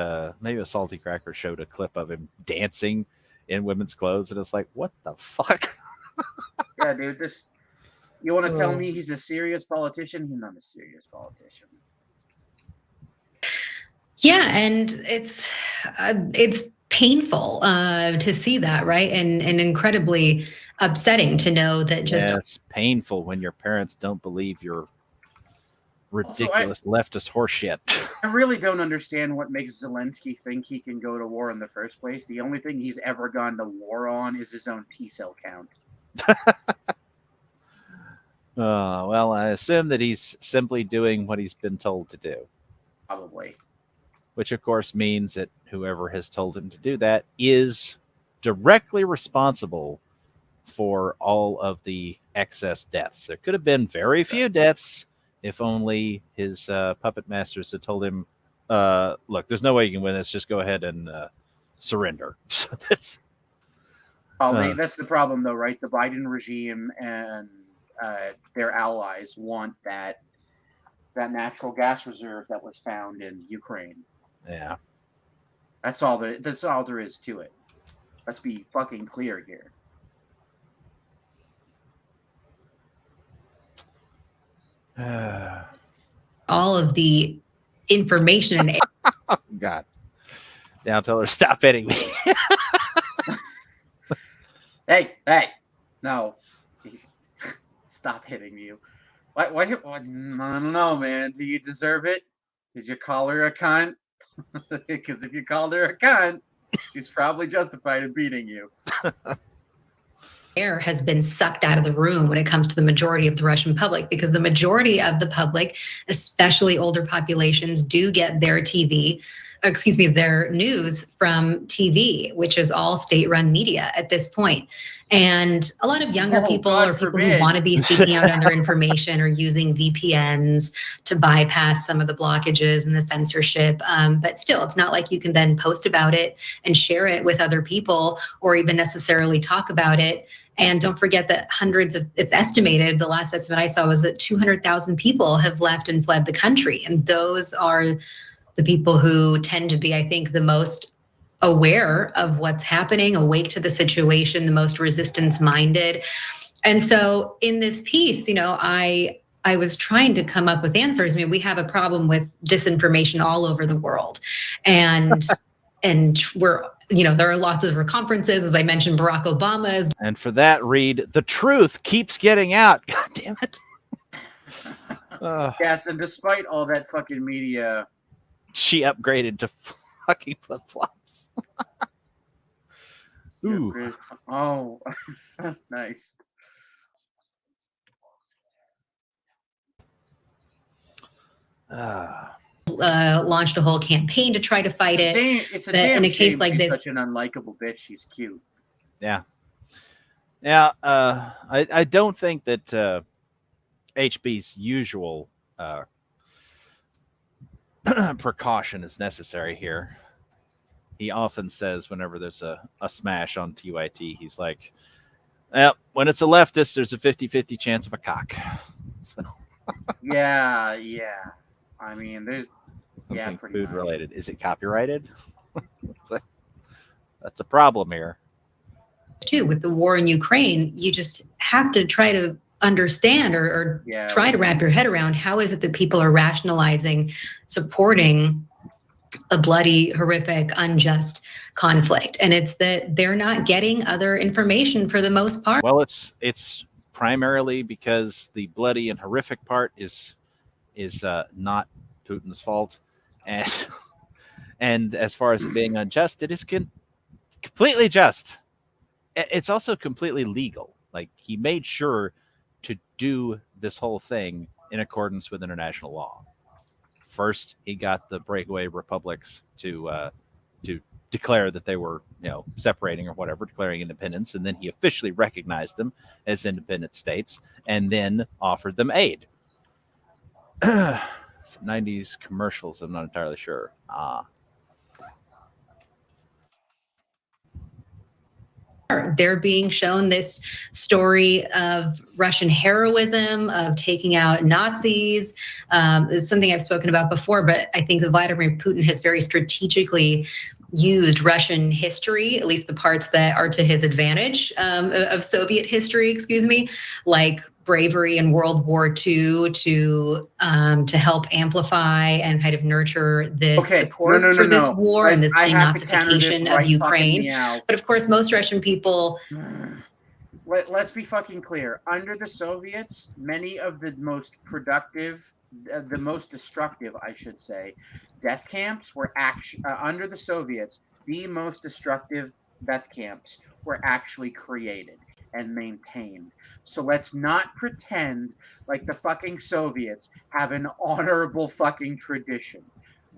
maybe a Salty Cracker showed a clip of him dancing in women's clothes, and it's like, what the fuck? Yeah, dude, you want to tell me he's a serious politician? He's not a serious politician. Yeah, and it's painful to see that, right? And incredibly upsetting to know that just it's painful when your parents don't believe your ridiculous leftist horseshit. I really don't understand what makes Zelensky think he can go to war in the first place. The only thing he's ever gone to war on is his own T-cell count. Well, I assume that he's simply doing what he's been told to do. Probably. Which, of course, means that whoever has told him to do that is directly responsible for all of the excess deaths. There could have been very few deaths if only his puppet masters had told him, look, there's no way you can win this. Just go ahead and surrender. So that's the problem, though, right? The Biden regime and their allies want that natural gas reserve that was found in Ukraine. Yeah. That's all there is to it. Let's be fucking clear here. all of the information. Oh, God. Now tell her, stop hitting me. Hey, no. Stop hitting you. Why, I don't know, man. Do you deserve it? Did you call her a cunt? Because if you called her a cunt, she's probably justified in beating you. Air has been sucked out of the room when it comes to the majority of the Russian public, because the majority of the public, especially older populations, do get their their news from TV, which is all state-run media at this point. And a lot of younger people or people who want to be seeking out other information or using VPNs to bypass some of the blockages and the censorship. But still, it's not like you can then post about it and share it with other people or even necessarily talk about it. And don't forget that it's estimated, the last estimate I saw was that 200,000 people have left and fled the country. And those are the people who tend to be, I think, the most aware of what's happening, awake to the situation, the most resistance-minded. And so in this piece, I was trying to come up with answers. I mean, we have a problem with disinformation all over the world. And we're, there are lots of conferences, as I mentioned, Barack Obama's. And for that, read, the truth keeps getting out. God damn it. Yes, and despite all that fucking media, she upgraded to fucking flip-flops. Ooh. Oh, nice. Launched a whole campaign to try to fight it. It's a damn in a shame case like she's this, such an unlikable bitch. She's cute. Yeah. I don't think that HB's usual precaution is necessary here. He often says whenever there's a smash on TYT, he's like, well, when it's a leftist, there's a 50-50 chance of a cock. So. Yeah. I mean, there's something pretty food much. related. Is it copyrighted? That's a problem here. Too, with the war in Ukraine, you just have to try to understand or try to wrap your head around how is it that people are rationalizing supporting a bloody, horrific, unjust conflict, and it's that they're not getting other information for the most part. Well, it's primarily because the bloody and horrific part is not Putin's fault, and and as far as it being unjust, it is completely just. It's also completely legal. Like, he made sure to do this whole thing in accordance with international law. First, he got the breakaway republics to declare that they were, separating or whatever, declaring independence, and then he officially recognized them as independent states, and then offered them aid. 90s commercials, I'm not entirely sure. They're being shown this story of Russian heroism, of taking out Nazis. It's something I've spoken about before, but I think that Vladimir Putin has very strategically used Russian history, at least the parts that are to his advantage, of Soviet history, like bravery in World War II to help amplify and kind of nurture this support for this war and this denazification of Ukraine. But of course, most Russian people. Let's be fucking clear. Under the Soviets, many of the most productive, the most destructive, I should say, death camps were under the Soviets. The most destructive death camps were actually created and maintained. So let's not pretend like the fucking Soviets have an honorable fucking tradition.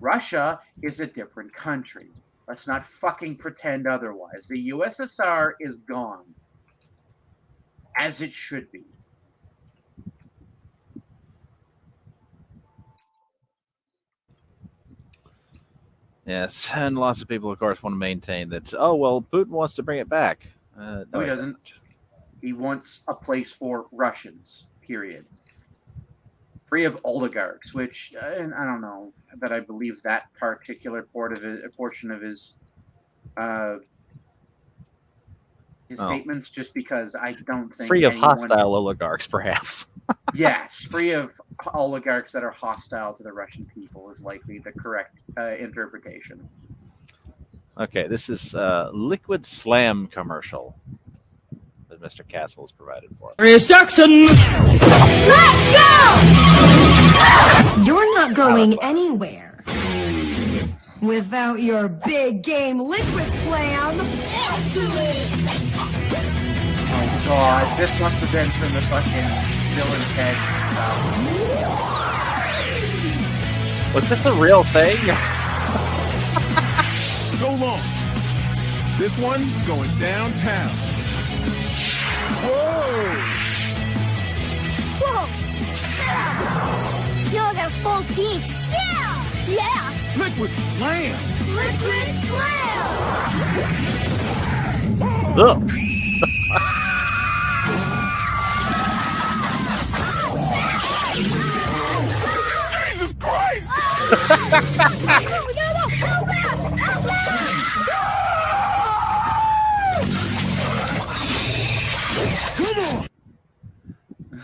Russia is a different country. Let's not fucking pretend otherwise. The USSR is gone. As it should be. Yes, and lots of people, of course, want to maintain that, oh, well, Putin wants to bring it back. No, he doesn't. He wants a place for Russians, period. Free of oligarchs, which, I don't know, that I believe that particular portion of his statements, just because I don't think free of hostile oligarchs, perhaps. Yes, free of oligarchs that are hostile to the Russian people is likely the correct interpretation. Okay, this is Liquid Slam commercial that Mr. Castle has provided for us. Chris Jackson! Let's go! You're not going anywhere without your big game Liquid Slam. Excellent! Oh god, this must have been from the fucking Bill and Ted. Was this a real thing? So long. This one's going downtown. Whoa! Whoa! You'll have full teeth. Yeah! Yeah! Liquid Slam! Liquid Slam! Ugh. Jesus Christ!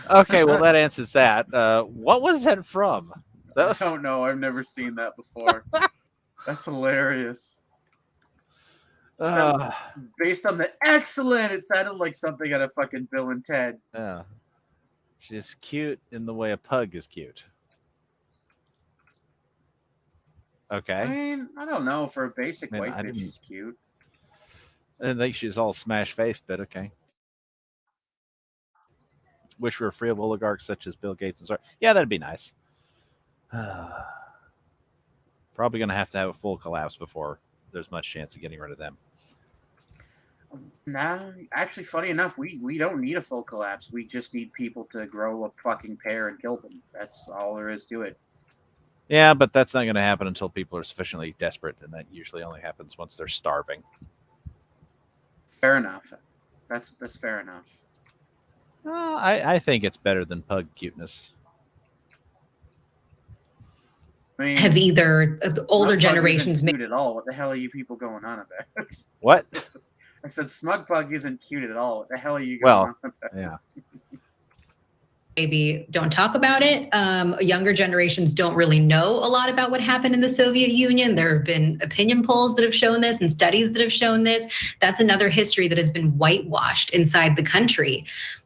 Okay, well, that answers that. What was that from? I don't know. I've never seen that before. That's hilarious. Based on the excellent, it sounded like something out of fucking Bill and Ted. Yeah. She's cute in the way a pug is cute. Okay. I mean, I don't know. For a basic white bitch, she's cute. I didn't think she's all smash-faced, but okay. Wish we were free of oligarchs such as Bill Gates and Sartre. Yeah, that'd be nice. Probably going to have a full collapse before there's much chance of getting rid of them. Nah, actually, funny enough, we don't need a full collapse. We just need people to grow a fucking pair and kill them. That's all there is to it. Yeah, but that's not going to happen until people are sufficiently desperate, and that usually only happens once they're starving. Fair enough. That's fair enough. I think it's better than pug cuteness. I mean, Have either the older Smug Pug generations isn't cute at all. What the hell are you people going on about? What? I said Smug Pug isn't cute at all. What the hell are you going on about? Yeah. maybe don't talk about it. Younger generations don't really know a lot about what happened in the Soviet Union. There have been opinion polls that have shown this and studies that have shown this. That's another history that has been whitewashed inside the country.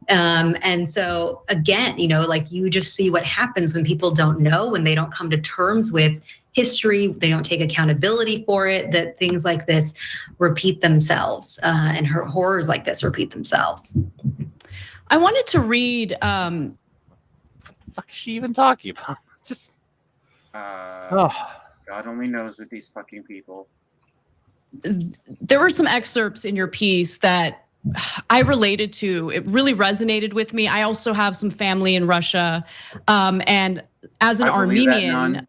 And so again, like you just see what happens when people don't know, when they don't come to terms with history, they don't take accountability for it, that things like this repeat themselves, and horrors like this repeat themselves. I wanted to read. What the fuck is she even talking about? Just. God only knows with these fucking people. There were some excerpts in your piece that I related to. It really resonated with me. I also have some family in Russia, and as an Armenian,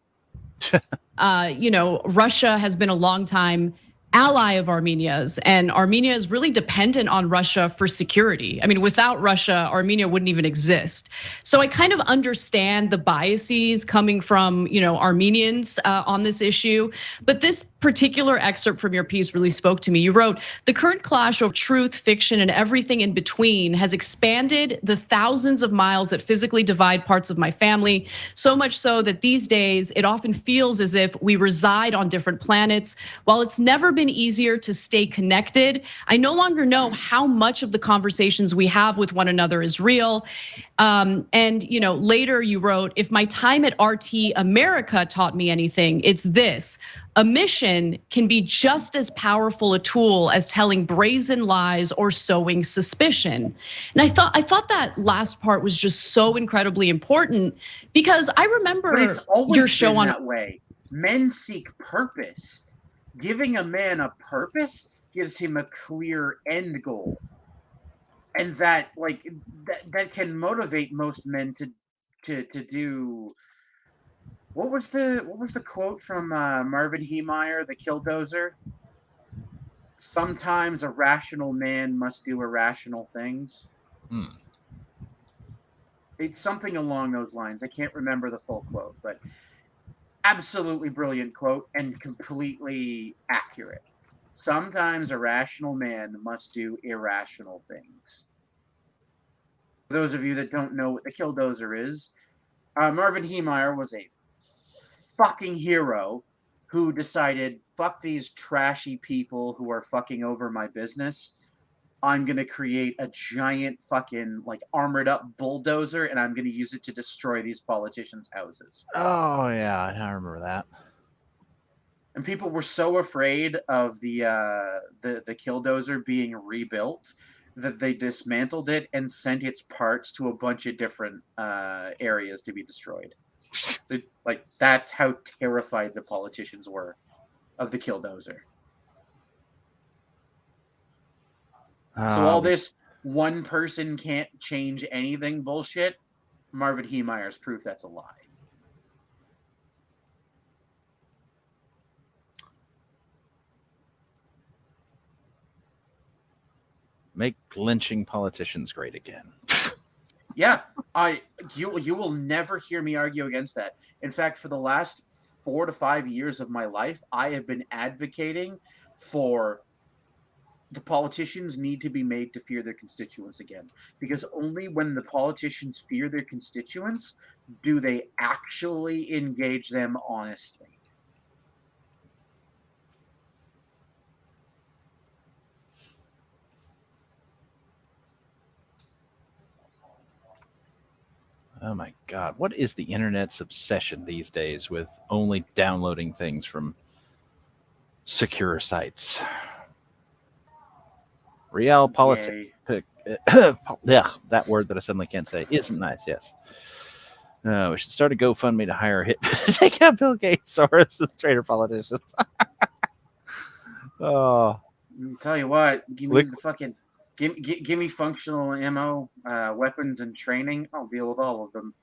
Russia has been a long time ally of Armenia's, and Armenia is really dependent on Russia for security. I mean, without Russia, Armenia wouldn't even exist. So I kind of understand the biases coming from, Armenians on this issue. But this particular excerpt from your piece really spoke to me. You wrote, "The current clash of truth, fiction, and everything in between has expanded the thousands of miles that physically divide parts of my family, so much so that these days it often feels as if we reside on different planets. While it's never been easier to stay connected, I no longer know how much of the conversations we have with one another is real." And later you wrote, "If my time at RT America taught me anything, it's this: a mission can be just as powerful a tool as telling brazen lies or sowing suspicion." And I thought that last part was just so incredibly important, because I remember But it's always your show been on that way. Men seek purpose. Giving a man a purpose gives him a clear end goal, and that can motivate most men to do. What was the quote from Marvin Heemeyer, the Killdozer? Sometimes a rational man must do irrational things. It's something along those lines. I can't remember the full quote, but absolutely brilliant quote and completely accurate. Sometimes a rational man must do irrational things. For those of you that don't know what the Killdozer is, Marvin Heemeyer was a fucking hero who decided, fuck these trashy people who are fucking over my business. I'm gonna create a giant fucking armored up bulldozer, and I'm gonna use it to destroy these politicians' houses. Oh yeah, I remember that. And people were so afraid of the Killdozer being rebuilt that they dismantled it and sent its parts to a bunch of different areas to be destroyed. That's how terrified the politicians were of the Killdozer. So all this one person can't change anything bullshit, Marvin Heemeyer's proof that's a lie. Make lynching politicians great again. Yeah, you will never hear me argue against that. In fact, for the last 4 to 5 years of my life, I have been advocating for the politicians need to be made to fear their constituents again. Because only when the politicians fear their constituents do they actually engage them honestly. Oh my God, what is the internet's obsession these days with only downloading things from secure sites? Real politics. Yeah, that word that I suddenly can't say isn't nice. Yes. We should start a GoFundMe to hire a hitman to take out Bill Gates or the traitor politicians. I'll tell you what, give me the fucking give me functional ammo, weapons, and training. I'll deal with all of them.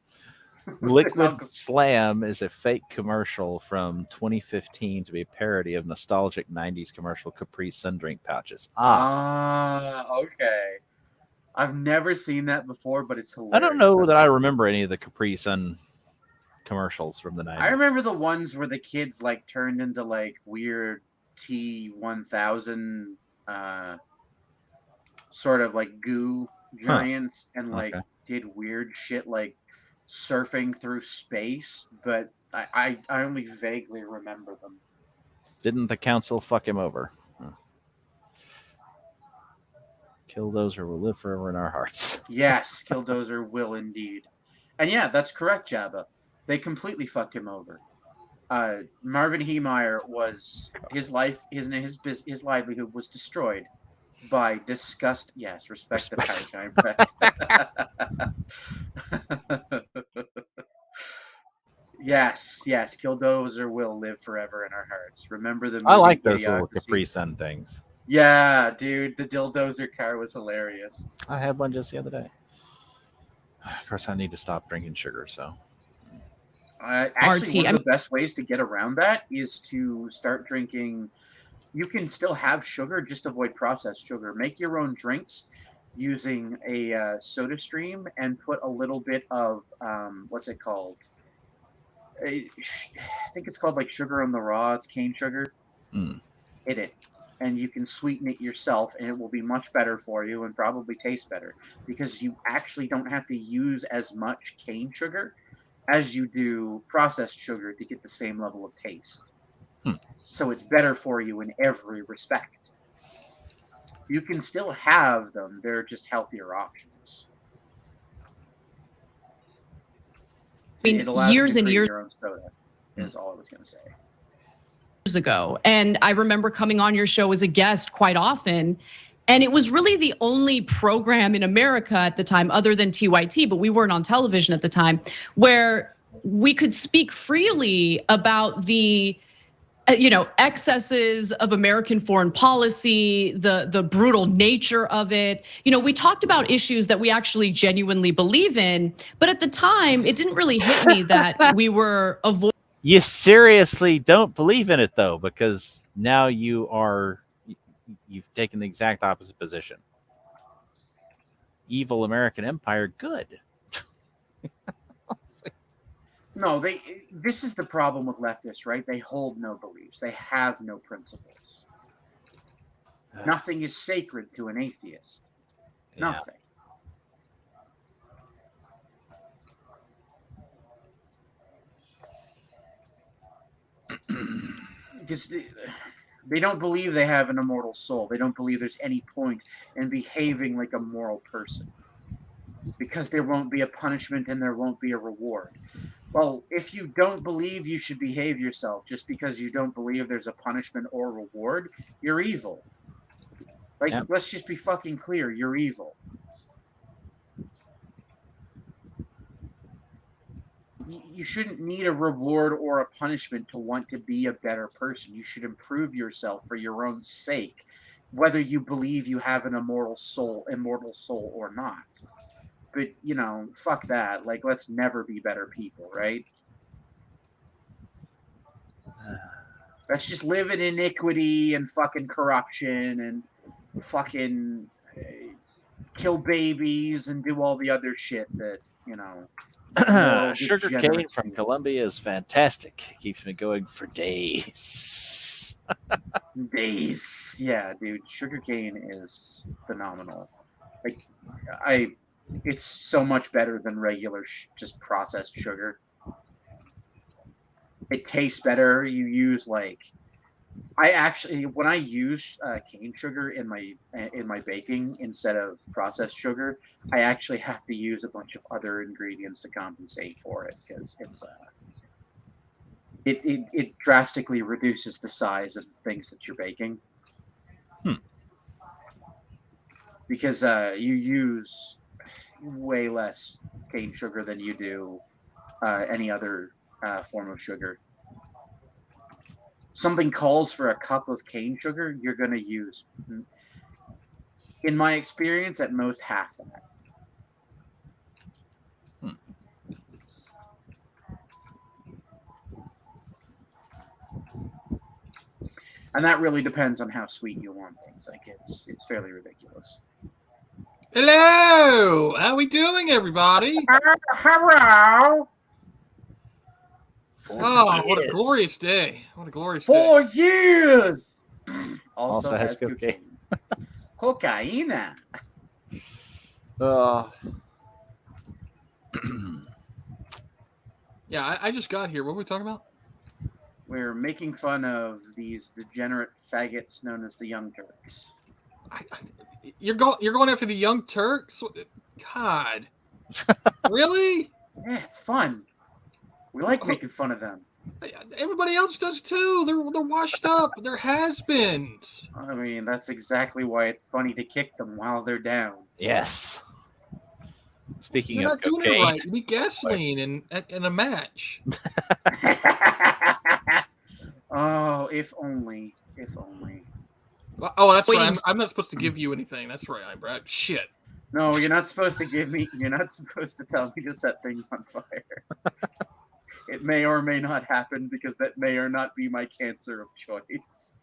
Liquid Slam is a fake commercial from 2015 to be a parody of nostalgic 90s commercial Capri Sun drink pouches. Okay. I've never seen that before, but it's hilarious. I don't know that I remember any of the Capri Sun commercials from the 90s. I remember the ones where the kids turned into weird T1000 sort of goo giants and like Okay. did weird shit like surfing through space, but I only vaguely remember them. Didn't the council fuck him over? Killdozer will live forever in our hearts. Yes, Killdozer will indeed. And yeah, that's correct, Jabba. They completely fucked him over. Marvin Heemeyer was his livelihood was destroyed by disgust. Yes, respect the power giant. Yes, Killdozer will live forever in our hearts. Remember the movie I like those little Idiocracy? Capri Sun things. Yeah, dude, the Dildozer car was hilarious. I had one just the other day. Of course, I need to stop drinking sugar, so. Actually, one of the best ways to get around that is to start drinking. You can still have sugar, just avoid processed sugar. Make your own drinks using a soda stream and put a little bit of, what's it called? I think it's called like sugar on the raw. It's cane sugar. Mm. In it. And you can sweeten it yourself, and it will be much better for you and probably taste better because you actually don't have to use as much cane sugar as you do processed sugar to get the same level of taste. So it's better for you in every respect. You can still have them, they're just healthier options. I mean, It allows years you to and create years your own soda, is all I was going to say. Ago. And I remember coming on your show as a guest quite often. And it was really the only program in America at the time, other than TYT, but we weren't on television at the time, where we could speak freely about the excesses of American foreign policy, the brutal nature of it. We talked about issues that we actually genuinely believe in, but at the time, it didn't really hit me that we were avoiding. You seriously don't believe in it, though, because now you've taken the exact opposite position. Evil American Empire, good. No, this is the problem with leftists, right? They hold no beliefs. They have no principles. Nothing is sacred to an atheist. Yeah. Nothing. Because they don't believe they have an immortal soul. They don't believe there's any point in behaving like a moral person. Because there won't be a punishment and there won't be a reward. Well, if you don't believe you should behave yourself just because you don't believe there's a punishment or reward, you're evil. Like, let's just be fucking clear, you're evil. You shouldn't need a reward or a punishment to want to be a better person. You should improve yourself for your own sake, whether you believe you have an immortal soul or not. But, fuck that. Like, let's never be better people, right? Let's just live in iniquity and fucking corruption and fucking kill babies and do all the other shit that, Sugar cane from Colombia is fantastic. Keeps me going for days. Days. Yeah, dude. Sugarcane is phenomenal. Like, it's so much better than regular just processed sugar. It tastes better. You use when I use cane sugar in my baking instead of processed sugar, I actually have to use a bunch of other ingredients to compensate for it because it drastically reduces the size of the things that you're baking. Because you use way less cane sugar than you do any other form of sugar. Something calls for a cup of cane sugar, you're going to use, in my experience, at most half that. And that really depends on how sweet you want things. Like, it's fairly ridiculous. Hello! How we doing, everybody? Hello! Oh, what a glorious day. What a glorious day. 4 years! Also has cocaine. Cocaine. Yeah, I just got here. What were we talking about? We're making fun of these degenerate faggots known as the Young Turks. You're going after the Young Turks? God. Really? Yeah, it's fun. We like making fun of them. Everybody else does too. They're washed up. They're has-beens. I mean, that's exactly why it's funny to kick them while they're down. Yes. Speaking You're of not doing cocaine, it right. You need gasoline in a match. Oh, if only. If only. Oh, that's right. I'm not supposed to give you anything. That's right, Brad. Shit. No, you're not supposed to give me. You're not supposed to tell me to set things on fire. It may or may not happen because that may or not be my cancer of choice.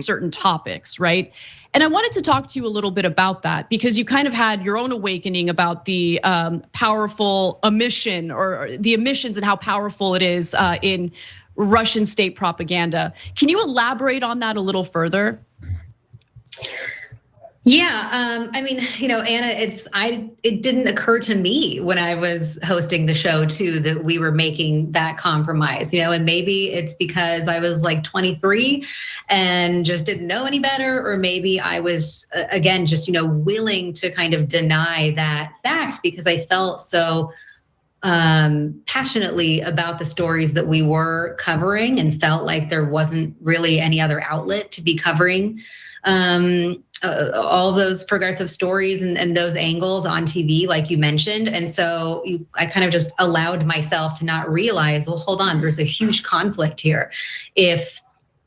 Certain topics, right? And I wanted to talk to you a little bit about that because you kind of had your own awakening about the powerful emission or the emissions and how powerful it is in Russian state propaganda. Can you elaborate on that a little further? Yeah, I mean, Anna, it didn't occur to me when I was hosting the show too that we were making that compromise, and maybe it's because I was like 23 and just didn't know any better, or maybe I was again just willing to kind of deny that fact because I felt so passionately about the stories that we were covering and felt like there wasn't really any other outlet to be covering all those progressive stories and those angles on TV, like you mentioned. And so I kind of just allowed myself to not realize, well, hold on, there's a huge conflict here.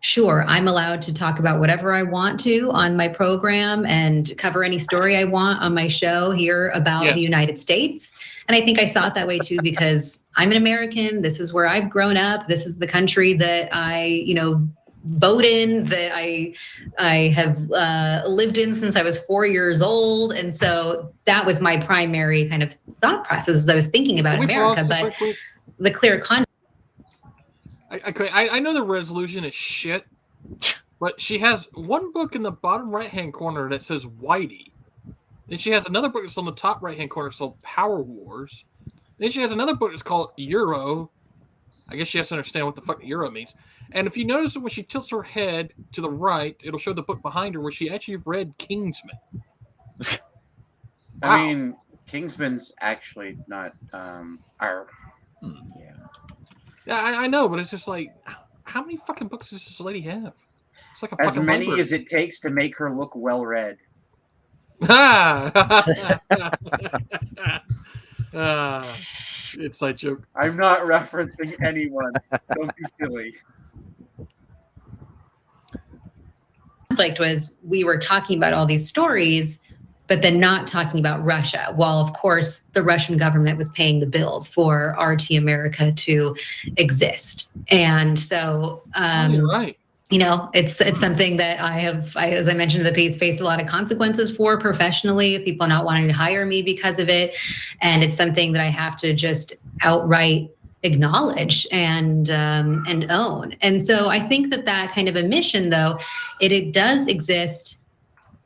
Sure, I'm allowed to talk about whatever I want to on my program and cover any story I want on my show here about the United States. And I think I saw it that way too, because I'm an American. This is where I've grown up. This is the country that I, vote in, that I have lived in since I was 4 years old. And so that was my primary kind of thought process as I was thinking about America. But the clear context. I know the resolution is shit, but she has one book in the bottom right-hand corner that says Whitey. Then she has another book that's on the top right-hand corner called Power Wars. Then she has another book that's called Euro. I guess she has to understand what the fuck Euro means. And if you notice when she tilts her head to the right, it'll show the book behind her where she actually read Kingsman. I mean, Kingsman's actually not our. Yeah, I know, but it's just like, how many fucking books does this lady have? It's like a as fucking many library. as it takes to make her look well read. Inside joke. I'm not referencing anyone. Don't be silly. Conflict was we were talking about all these stories, but then not talking about Russia. While of course the Russian government was paying the bills for RT America to exist, and so you're right. It's something that I have, as I mentioned in the piece, faced a lot of consequences for professionally, people not wanting to hire me because of it. And it's something that I have to just outright acknowledge and own. And so I think that kind of a mission, though, it does exist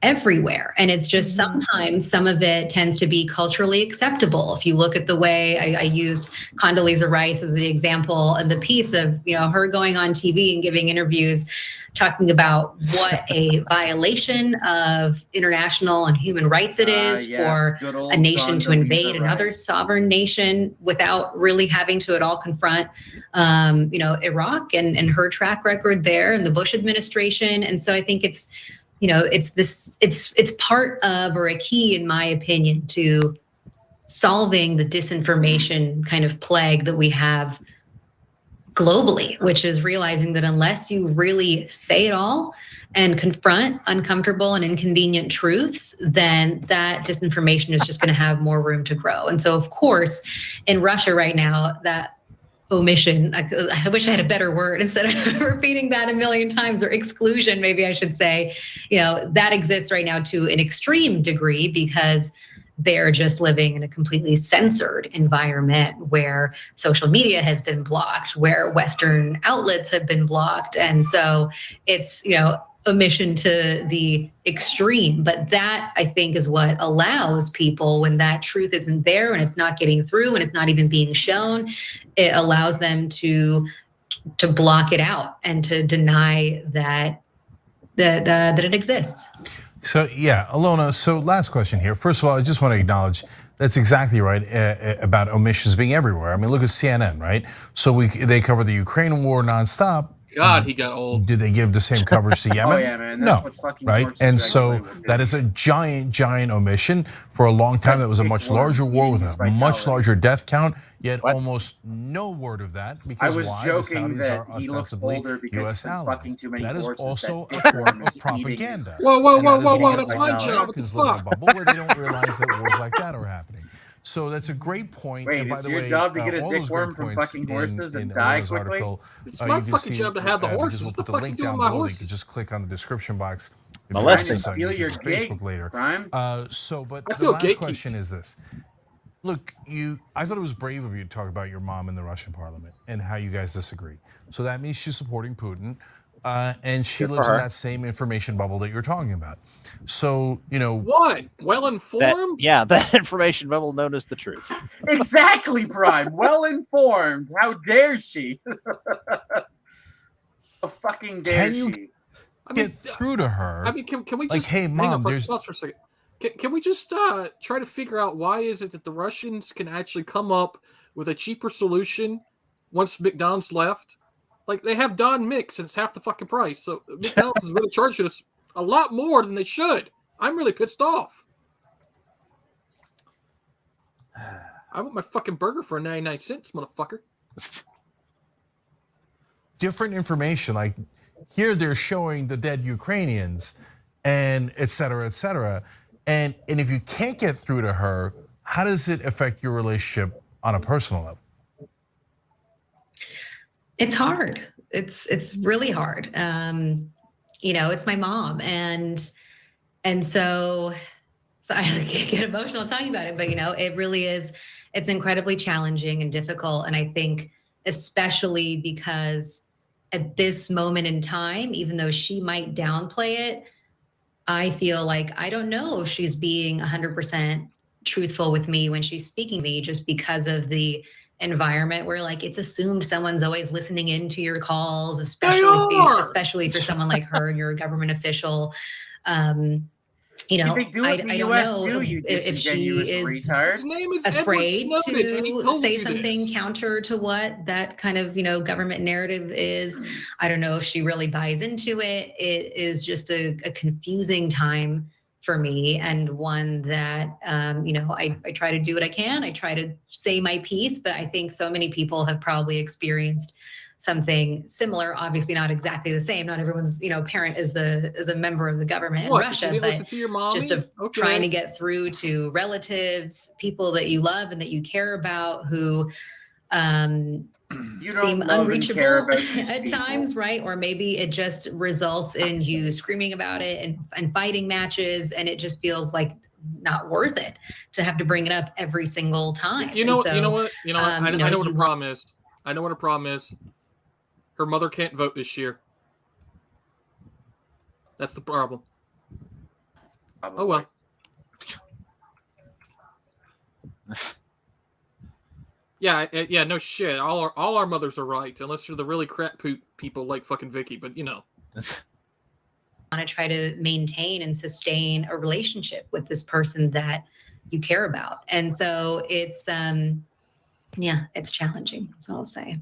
everywhere. And it's just sometimes some of it tends to be culturally acceptable. If you look at the way I used Condoleezza Rice as the example in the piece of, her going on TV and giving interviews, talking about what a violation of international and human rights it is for a nation to invade another sovereign nation without really having to at all confront, Iraq and her track record there and the Bush administration. And so I think it's part of, or a key, in my opinion, to solving the disinformation kind of plague that we have globally, which is realizing that unless you really say it all and confront uncomfortable and inconvenient truths, then that disinformation is just going to have more room to grow. And so, of course, in Russia right now, that omission, I wish I had a better word instead of repeating that a million times, or exclusion, maybe I should say, that exists right now to an extreme degree because They're just living in a completely censored environment where social media has been blocked, where Western outlets have been blocked. And so it's, omission to the extreme. But that, I think, is what allows people, when that truth isn't there and it's not getting through and it's not even being shown, it allows them to block it out and to deny that it exists. So yeah, Alona, so last question here. First of all, I just want to acknowledge that's exactly right about omissions being everywhere. I mean, look at CNN, right? So they cover the Ukraine war nonstop. God, he got old. Did they give the same coverage to Yemen? Oh yeah, man. That's what fucking right? horses And so regularly will do. that is a giant omission. For a long time, that was a much larger war with a much larger death count, yet almost no word of that. I Because was why? joking The Saudis that are he looks ostensibly older because US he's been allies. fucking too many That is horses. also that a Dick form Worm of is eating propaganda. Whoa, And that is why, that's like, my now job. What the Americans live in a fuck? bubble where they don't realize that wars like that are happening. So that's a great point. Wait, and by it's the your way, job to get a all dick those worm great from points fucking horses and in die Alona's quickly? article, It's my you can fucking see, job to have the because horses. we'll What put the the fuck you link doing down with my below. You can horses? just click on the description box. If Trying you're to interested, steal you your can go to gig, Facebook later. Prime. But I the feel last gatekeeped. question is this. Look, I thought it was brave of you to talk about your mom in the Russian parliament and how you guys disagree. So that means she's supporting Putin. And she Good for lives in her. that same information bubble that you're talking about. So, What? Well informed? That information bubble known as the truth. Exactly, Prime. Well informed. How dare she? How fucking dare Can you she? get through to her? I mean, can we Like, just hey, hang Mom, on, there's pause for a second? Can we just try to figure out why is it that the Russians can actually come up with a cheaper solution once McDonald's left? Like, they have Don Mix and it's half the fucking price. So McDonald's is really charging us a lot more than they should. I'm really pissed off. I want my fucking burger for 99 cents, motherfucker. different information. Like here, they're showing the dead Ukrainians, and et cetera, et cetera. And if you can't get through to her, how does it affect your relationship on a personal level? It's hard. It's really hard. It's my mom, and so I get emotional talking about it. But it really is. It's incredibly challenging and difficult, and I think especially because at this moment in time, even though she might downplay it, I feel like I don't know if she's being 100% truthful with me when she's speaking to me, just because of the environment where like it's assumed someone's always listening into your calls, especially for someone like her and you're a government official. They do it in the I don't US know too, you if she disingenuous is retard. His name is afraid Edward Snowden, and he to told say you something this. counter to what that kind of government narrative is. I don't know if she really buys into it. It is just a confusing time for me, and one that I try to do what I can. I try to say my piece, but I think so many people have probably experienced something similar. Obviously, not exactly the same. Not everyone's parent is a member of the government in Russia, Did you but listen to your mommy? just trying to get through to relatives, people that you love and that you care about, who seem unreachable at times, right? Or maybe it just results in you screaming about it and fighting matches, and it just feels like not worth it to have to bring it up every single time. You know what? I know what the problem is. I know what her problem is. Her mother can't vote this year. That's the problem. Oh well. Yeah, no shit. All our mothers are right, unless you're the really crap poop people like fucking Vicky. But want to try to maintain and sustain a relationship with this person that you care about, and so it's it's challenging. That's all I'll say.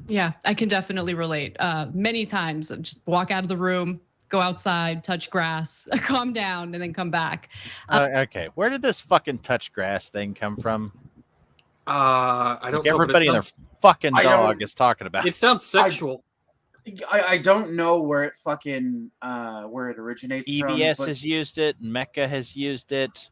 Yeah, I can definitely relate. Many times, just walk out of the room, go outside, touch grass, calm down, and then come back. Okay, where did this fucking touch grass thing come from? I don't know. Everybody and their fucking dog is talking about. It sounds sexual. I don't know where it fucking where it originates from. EBS has used it. Mecca has used it.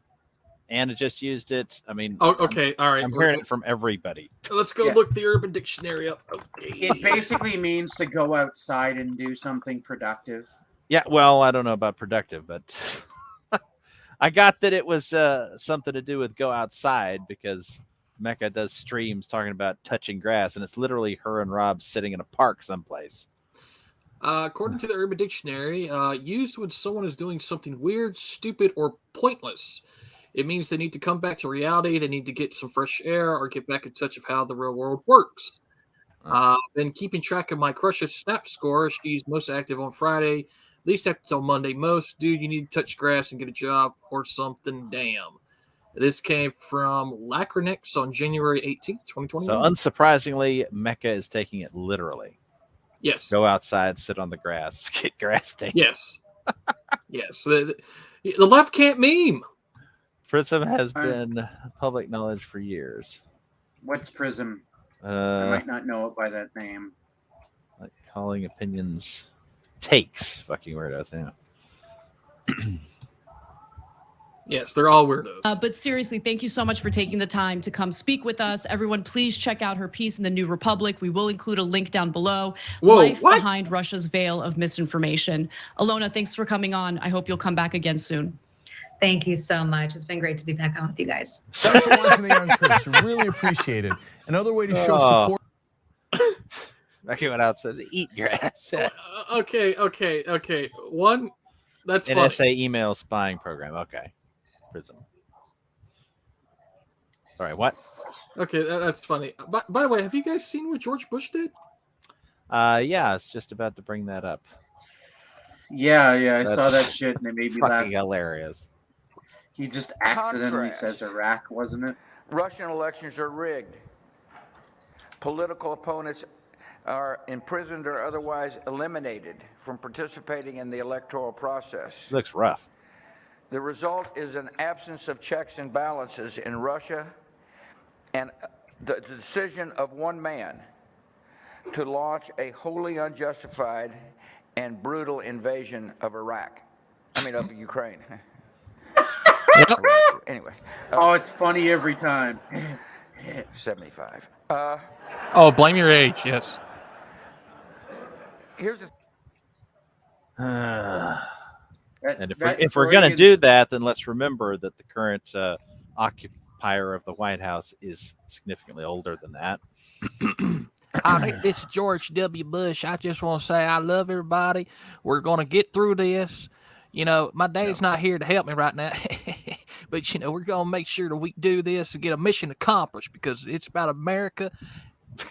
Anna just used it. I mean, okay, all right. I'm hearing it from everybody. Let's go look the Urban Dictionary up. Okay. It basically means to go outside and do something productive. Yeah, well, I don't know about productive, but I got that it was something to do with go outside because Mecca does streams talking about touching grass, and it's literally her and Rob sitting in a park someplace. According to the Urban Dictionary, used when someone is doing something weird, stupid, or pointless. It means they need to come back to reality, they need to get some fresh air, or get back in touch of how the real world works. Been keeping track of my crush's snap score. She's most active on Friday, least active on Monday most. Dude, you need to touch grass and get a job or something. Damn. This came from Lacronix on January 18th, 2021. So unsurprisingly, Mecca is taking it literally. Yes. Go outside, sit on the grass, get grass stained. Yes. Yes. The left can't meme. Prism has been public knowledge for years. What's Prism? I might not know it by that name. Like calling opinions takes. Fucking weirdos, yeah. Yes, they're all weirdos. But seriously, thank you so much for taking the time to come speak with us. Everyone, please check out her piece in the New Republic. We will include a link down below. Life Behind Russia's Veil of Misinformation. Alona, thanks for coming on. I hope you'll come back again soon. Thank you so much. It's been great to be back on with you guys. Thanks for watching The Young Chris. Really appreciate it. Another way to show support. Becky went out and said, eat grass. Yes. Okay. One, that's funny. NSA email spying program. Okay. Prism. Sorry, what? Okay, that's funny. By the way, have you guys seen what George Bush did? Yeah, I was just about to bring that up. Yeah, I saw that shit and it made me laugh. Fucking hilarious. He just accidentally Contrast. says Iraq, wasn't it? Russian elections are rigged. Political opponents are imprisoned or otherwise eliminated from participating in the electoral process. Looks rough. The result is an absence of checks and balances in Russia and the decision of one man to launch a wholly unjustified and brutal invasion of of Ukraine. Anyway. Oh, it's funny every time. 75. Blame your age, yes. Here's the And if we're going to do that, then let's remember that the current occupier of the White House is significantly older than that. Hi, this is George W. Bush. I just want to say I love everybody. We're going to get through this. You know, my daddy's not here to help me right now. But, we're going to make sure that we do this and get a mission accomplished because it's about America.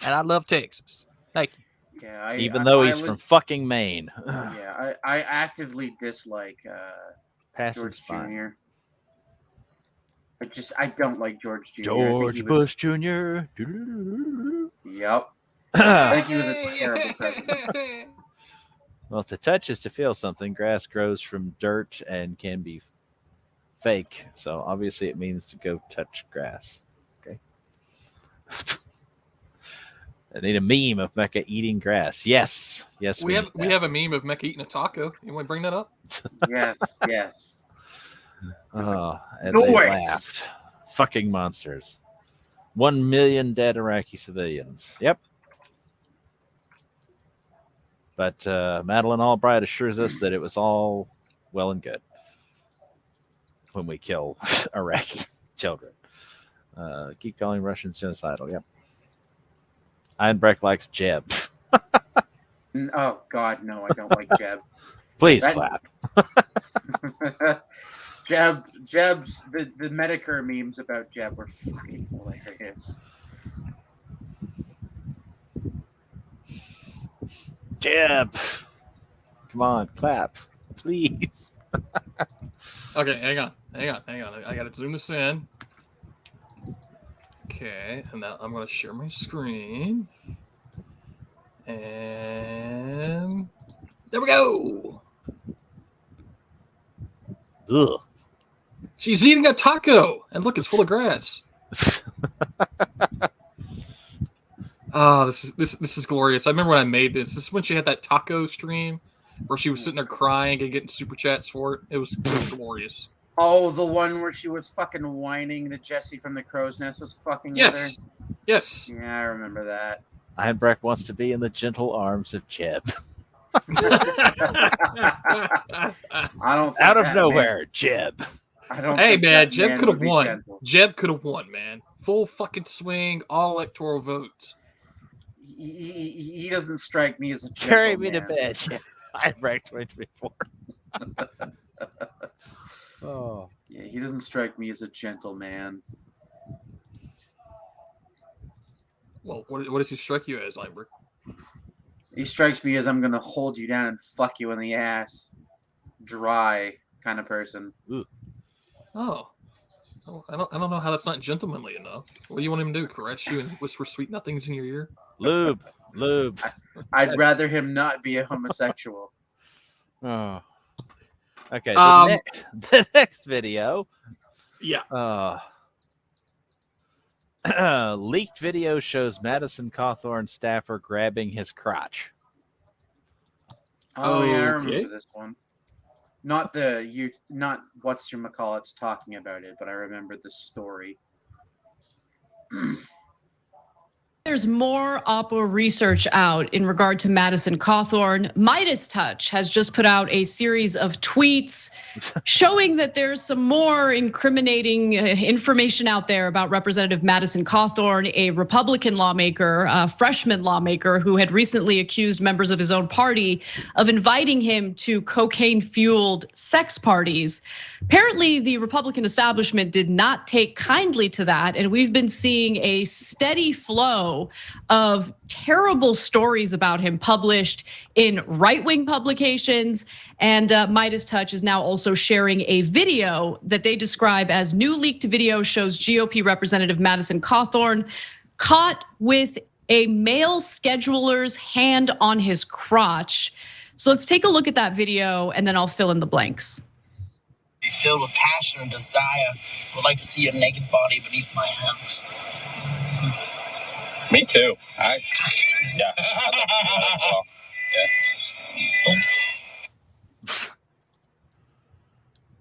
And I love Texas. Thank you. Yeah, Even though he's from fucking Maine. Yeah, I actively dislike George Jr. I don't like George Jr. George Bush Jr. Yep. I think he was a terrible president. Well, to touch is to feel something. Grass grows from dirt and can be fake. So obviously it means to go touch grass. Okay. I need a meme of Mecca eating grass. Yes. We have a meme of Mecca eating a taco. You want to bring that up? Yes. Oh, and they laughed. Fucking monsters. 1 million dead Iraqi civilians. Yep. But Madeleine Albright assures us that it was all well and good when we kill Iraqi children. Keep calling Russians genocidal. Yep. Einbrecht likes Jeb. Oh, God, no, I don't like Jeb. Please clap. Jeb's the Medicare memes about Jeb were fucking hilarious. Jeb, come on, clap, please. Okay, hang on. I gotta zoom this in. Okay, and now I'm gonna share my screen. And there we go. Ugh. She's eating a taco, and look, it's full of grass. Oh, this is glorious. I remember when I made this. This is when she had that taco stream where she was sitting there crying and getting super chats for it. It was glorious. Oh, the one where she was fucking whining that Jesse from the Crow's Nest was fucking with her? Yes. Yeah, I remember that. Einbrecht wants to be in the gentle arms of Jeb. I don't think Out of that nowhere, man, Jeb. I don't. Hey think man, that Jeb man could have would be won. gentle. Jeb could have won, man. Full fucking swing, all electoral votes. He doesn't strike me as a gentle Carry me man. to bed. I ranked 2024. Oh. Yeah, he doesn't strike me as a gentle man. Well, what does he strike you as, Liebert? He strikes me as I'm gonna hold you down and fuck you in the ass, dry kind of person. Oh. Oh, I don't know how that's not gentlemanly enough. What do you want him to do? Caress you and whisper sweet nothings in your ear? Lube. I'd rather him not be a homosexual. Oh. Okay. The next video. Yeah. Leaked video shows Madison Cawthorn staffer grabbing his crotch. Oh yeah, I remember this one. Not what's your McCall it's talking about it, but I remember the story. There's more Oppo research out in regard to Madison Cawthorn. Midas Touch has just put out a series of tweets showing that there's some more incriminating information out there about Representative Madison Cawthorn, a Republican lawmaker, a freshman lawmaker who had recently accused members of his own party of inviting him to cocaine-fueled sex parties. Apparently, the Republican establishment did not take kindly to that, and we've been seeing a steady flow of terrible stories about him published in right-wing publications. And Midas Touch is now also sharing a video that they describe as new leaked video shows GOP Representative Madison Cawthorn caught with a male scheduler's hand on his crotch. So let's take a look at that video and then I'll fill in the blanks. Filled with passion and desire, would like to see your naked body beneath my hands. Me too. I'd love to do that as well.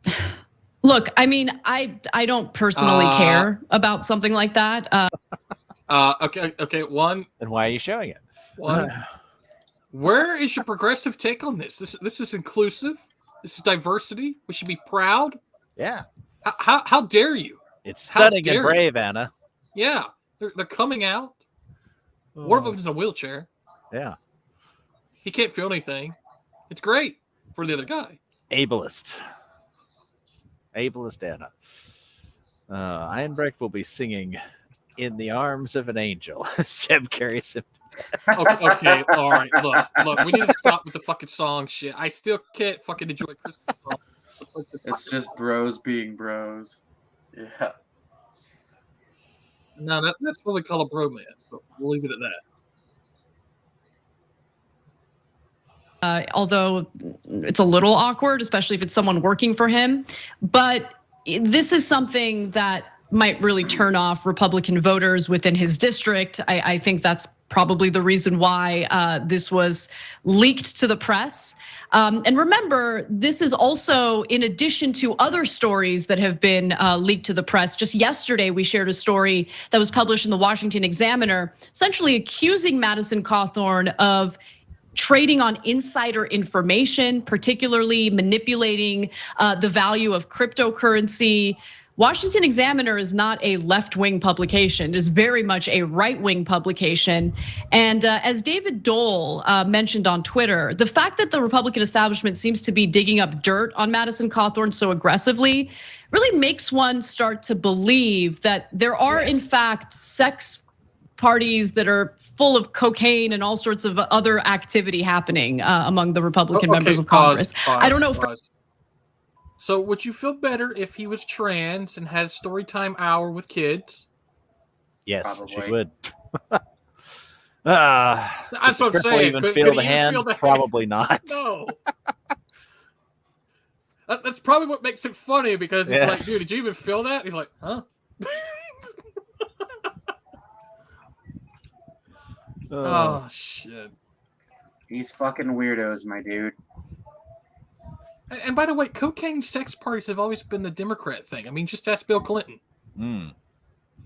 Yeah. Look, I mean, I don't personally care about something like that. Okay. One. Then why are you showing it? One. Where is your progressive take on this? This is inclusive. This is diversity. We should be proud. Yeah. How dare you? It's stunning and brave, Anna. Yeah, they're coming out. One of them is in a wheelchair. Yeah. He can't feel anything. It's great for the other guy. Ableist Anna. Ironbreak will be singing "In the Arms of an Angel" as Jeb carries him. Okay, all right. Look. We need to stop with the fucking song shit. I still can't fucking enjoy Christmas songs. It's just bros being bros. Yeah. No, that's what we call a bromance. But we'll leave it at that. Although it's a little awkward, especially if it's someone working for him. But this is something that might really turn off Republican voters within his district. I think that's probably the reason why this was leaked to the press. And remember, this is also in addition to other stories that have been leaked to the press. Just yesterday, we shared a story that was published in the Washington Examiner, essentially accusing Madison Cawthorn of trading on insider information, particularly manipulating the value of cryptocurrency. Washington Examiner is not a left-wing publication. It is very much a right-wing publication. And as David Dole mentioned on Twitter, the fact that the Republican establishment seems to be digging up dirt on Madison Cawthorn so aggressively really makes one start to believe that there are in fact sex parties that are full of cocaine and all sorts of other activity happening among the Republican members of Congress. I don't know. So would you feel better if he was trans and had a story time hour with kids? Yes, Probably. she would. That's what I'm saying. Even Could feel he the even hand? feel the Probably not. No. That's probably what makes it funny because it's like, dude, did you even feel that? He's like, huh? Oh shit. These fucking weirdos, my dude. And by the way, cocaine sex parties have always been the Democrat thing. I mean, just ask Bill Clinton.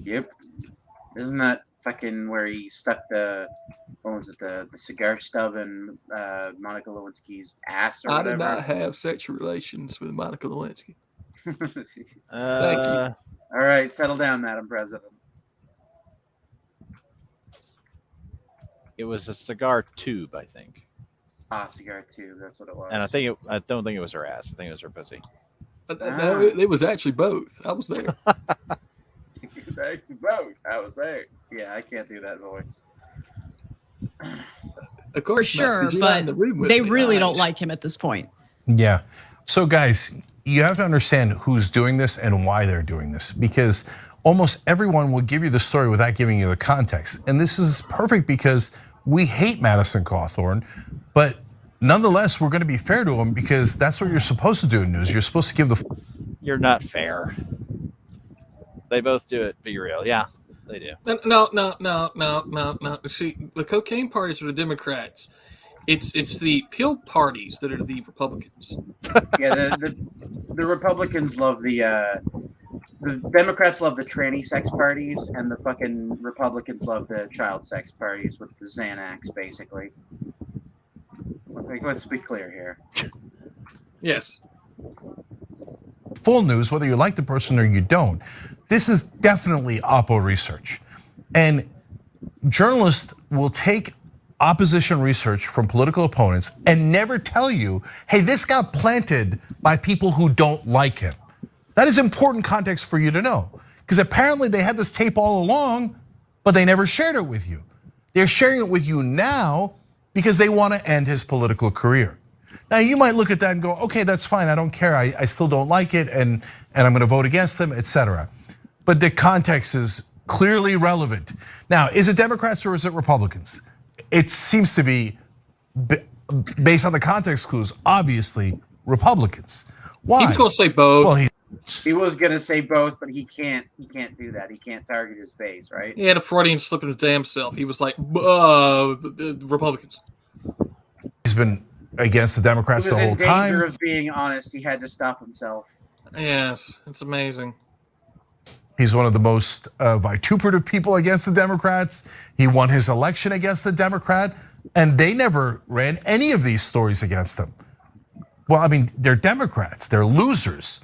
Yep. Isn't that fucking where he stuck the cigar stub in Monica Lewinsky's ass or whatever? I did not have sexual relations with Monica Lewinsky. Thank you. All right, settle down, Madam President. It was a cigar tube, I think. Cigar tube. That's what it was. And I don't think it was her ass. I think it was her pussy. No, it was actually both. I was there. Actually, both. I was there. Yeah, I can't do that voice. Of course, For sure, but they really don't like him at this point. Yeah. So guys, you have to understand who's doing this and why they're doing this, because almost everyone will give you the story without giving you the context. And this is perfect because we hate Madison Cawthorn, but nonetheless, we're going to be fair to him because that's what you're supposed to do in news. You're supposed to give the. You're not fair. They both do it. Be real. Yeah, they do. No. See, the cocaine parties are the Democrats. It's the pill parties that are the Republicans. Yeah, the Republicans love the Democrats love the tranny sex parties, and the fucking Republicans love the child sex parties with the Xanax, basically. Let's be clear here. Yes. Full news, whether you like the person or you don't. This is definitely Oppo research. And journalists will take opposition research from political opponents and never tell you, hey, this got planted by people who don't like him. That is important context for you to know, because apparently they had this tape all along, but they never shared it with you. They're sharing it with you now because they want to end his political career. Now you might look at that and go, okay, that's fine, I don't care, I still don't like it, and I'm gonna vote against him, etc. But the context is clearly relevant. Now, is it Democrats or is it Republicans? It seems to be, based on the context clues, obviously Republicans. Why? He was going to say both. Well, he was going to say both, but he can't do that. He can't target his base, right? He had a Freudian slip in his damn self. He was like, the Republicans. He's been against the Democrats the whole time. He was in danger of being honest. He had to stop himself. Yes, it's amazing. He's one of the most vituperative people against the Democrats. He won his election against the Democrat, and they never ran any of these stories against him. Well, I mean, they're Democrats. They're losers.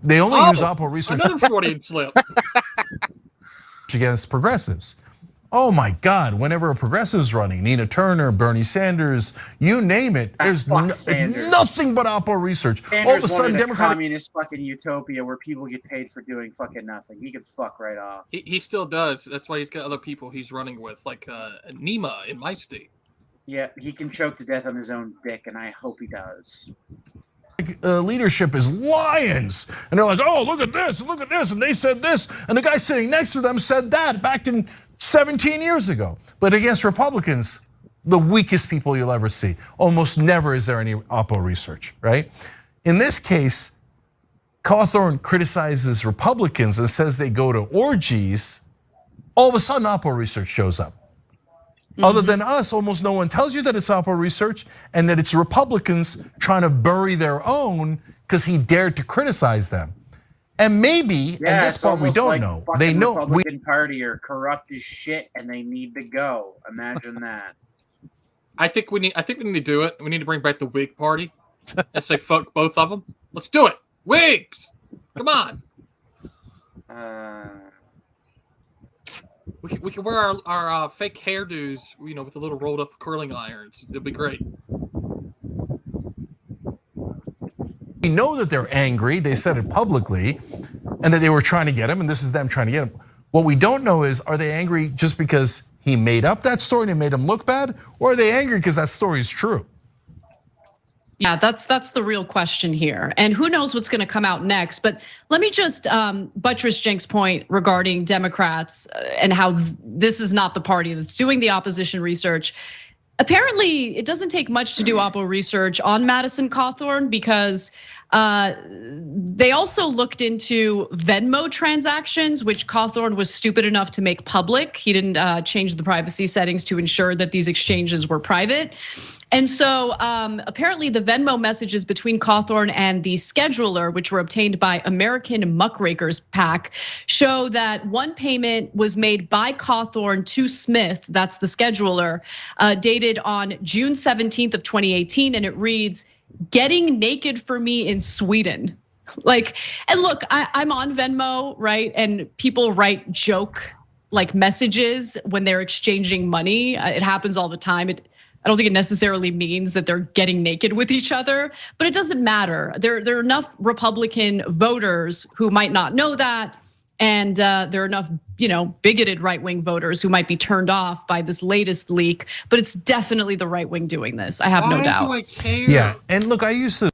They only use Oppo research. Another Freudian slip. Against progressives. Oh my God, whenever a progressive's running, Nina Turner, Bernie Sanders, you name it, there's nothing but Oppo research. Sanders All of a sudden, wanted Democratic communist fucking utopia where people get paid for doing fucking nothing. He could fuck right off. He still does. That's why he's got other people he's running with, like Nima in my state. Yeah, he can choke to death on his own dick, and I hope he does. leadership is lions. And they're like, oh, look at this, and they said this, and the guy sitting next to them said that back in 17 years ago. But against Republicans, the weakest people you'll ever see. Almost never is there any Oppo research, right? In this case, Cawthorn criticizes Republicans and says they go to orgies. All of a sudden, Oppo research shows up. Other than us, almost no one tells you that it's Oppo research and that it's Republicans trying to bury their own because he dared to criticize them. And maybe, and this part we don't know, they know the Republican Party are corrupt as shit and they need to go. Imagine that. I think we need to do it. We need to bring back the Whig Party and say fuck both of them. Let's do it. Whigs, come on. We can wear our fake hairdos, you know, with the little rolled up curling irons. It'll be great. We know that they're angry. They said it publicly, and that they were trying to get him, and this is them trying to get him. What we don't know is, are they angry just because he made up that story and it made him look bad, or are they angry because that story is true? Yeah, that's the real question here. And who knows what's gonna come out next. But let me just buttress Cenk's point regarding Democrats and how this is not the party that's doing the opposition research. Apparently, it doesn't take much to do Oppo research on Madison Cawthorn because they also looked into Venmo transactions, which Cawthorn was stupid enough to make public. He didn't change the privacy settings to ensure that these exchanges were private. And so apparently the Venmo messages between Cawthorn and the scheduler, which were obtained by American Muckrakers PAC, show that one payment was made by Cawthorn to Smith, that's the scheduler, dated on June 17th of 2018, and it reads, "Getting naked for me in Sweden." Like, and look, I'm on Venmo, right? And people write joke like messages when they're exchanging money. It happens all the time. I don't think it necessarily means that they're getting naked with each other, but it doesn't matter. There are enough Republican voters who might not know that. And there are enough, bigoted right-wing voters who might be turned off by this latest leak, but it's definitely the right wing doing this. I have no doubt. Why do I care? Yeah, and look, I used to.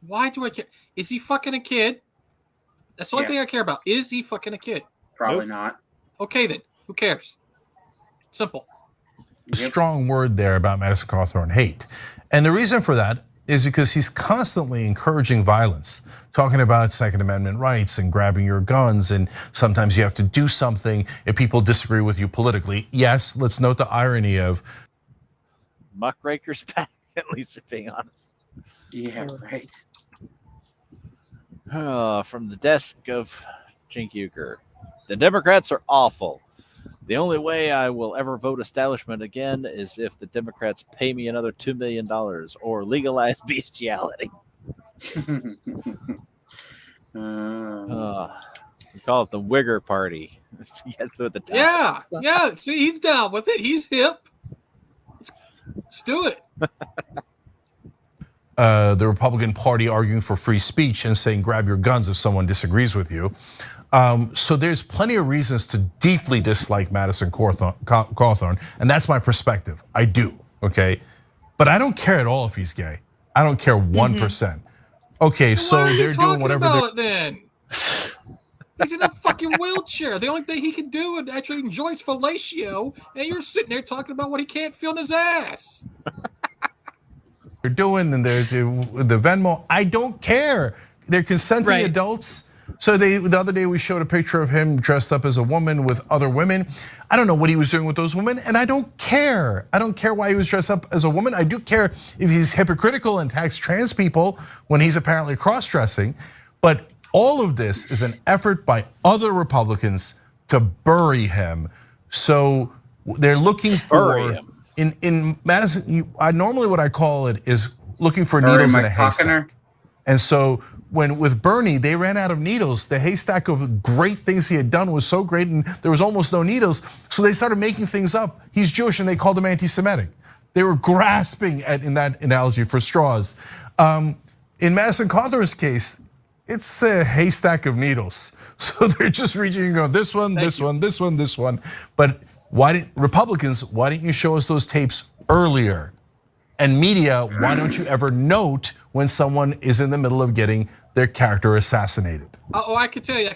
Why do I care? Is he fucking a kid? That's the only thing I care about. Is he fucking a kid? Probably not. Okay then, who cares? Simple. Strong word there about Madison Cawthorn, hate. And the reason for that is because he's constantly encouraging violence, talking about Second Amendment rights and grabbing your guns, and sometimes you have to do something if people disagree with you politically. Yes, let's note the irony of muckraker's back, at least if being honest. Yeah, right. From the desk of Jink Euchre. The Democrats are awful. The only way I will ever vote establishment again is if the Democrats pay me another $2 million or legalize bestiality. We call it the Wigger Party. Yeah. See, he's down with it. He's hip. Let's do it. The Republican Party arguing for free speech and saying grab your guns if someone disagrees with you. So there's plenty of reasons to deeply dislike Madison Cawthorn, and that's my perspective. I do, okay? But I don't care at all if he's gay. I don't care 1%. Okay, so they're doing whatever they're then. He's in a fucking wheelchair. The only thing he can do and actually enjoys fellatio, and you're sitting there talking about what he can't feel in his ass. They're doing, and they're the Venmo. I don't care. They're consenting adults. So the other day we showed a picture of him dressed up as a woman with other women. I don't know what he was doing with those women, and I don't care. I don't care why he was dressed up as a woman. I do care if he's hypocritical and attacks trans people when he's apparently cross-dressing. But all of this is an effort by other Republicans to bury him. So they're looking for in Madison. Normally what I call it is looking for needles in a haystack. And so with Bernie, they ran out of needles. The haystack of great things he had done was so great, and there was almost no needles. So they started making things up. He's Jewish, and they called him anti-Semitic. They were grasping in that analogy for straws. In Madison Cawthorn's case, it's a haystack of needles. So they're just reaching and going, this one, this one, this one, this one. But Republicans, why didn't you show us those tapes earlier? And media, why don't you ever note when someone is in the middle of getting their character assassinated? Oh, I can tell you.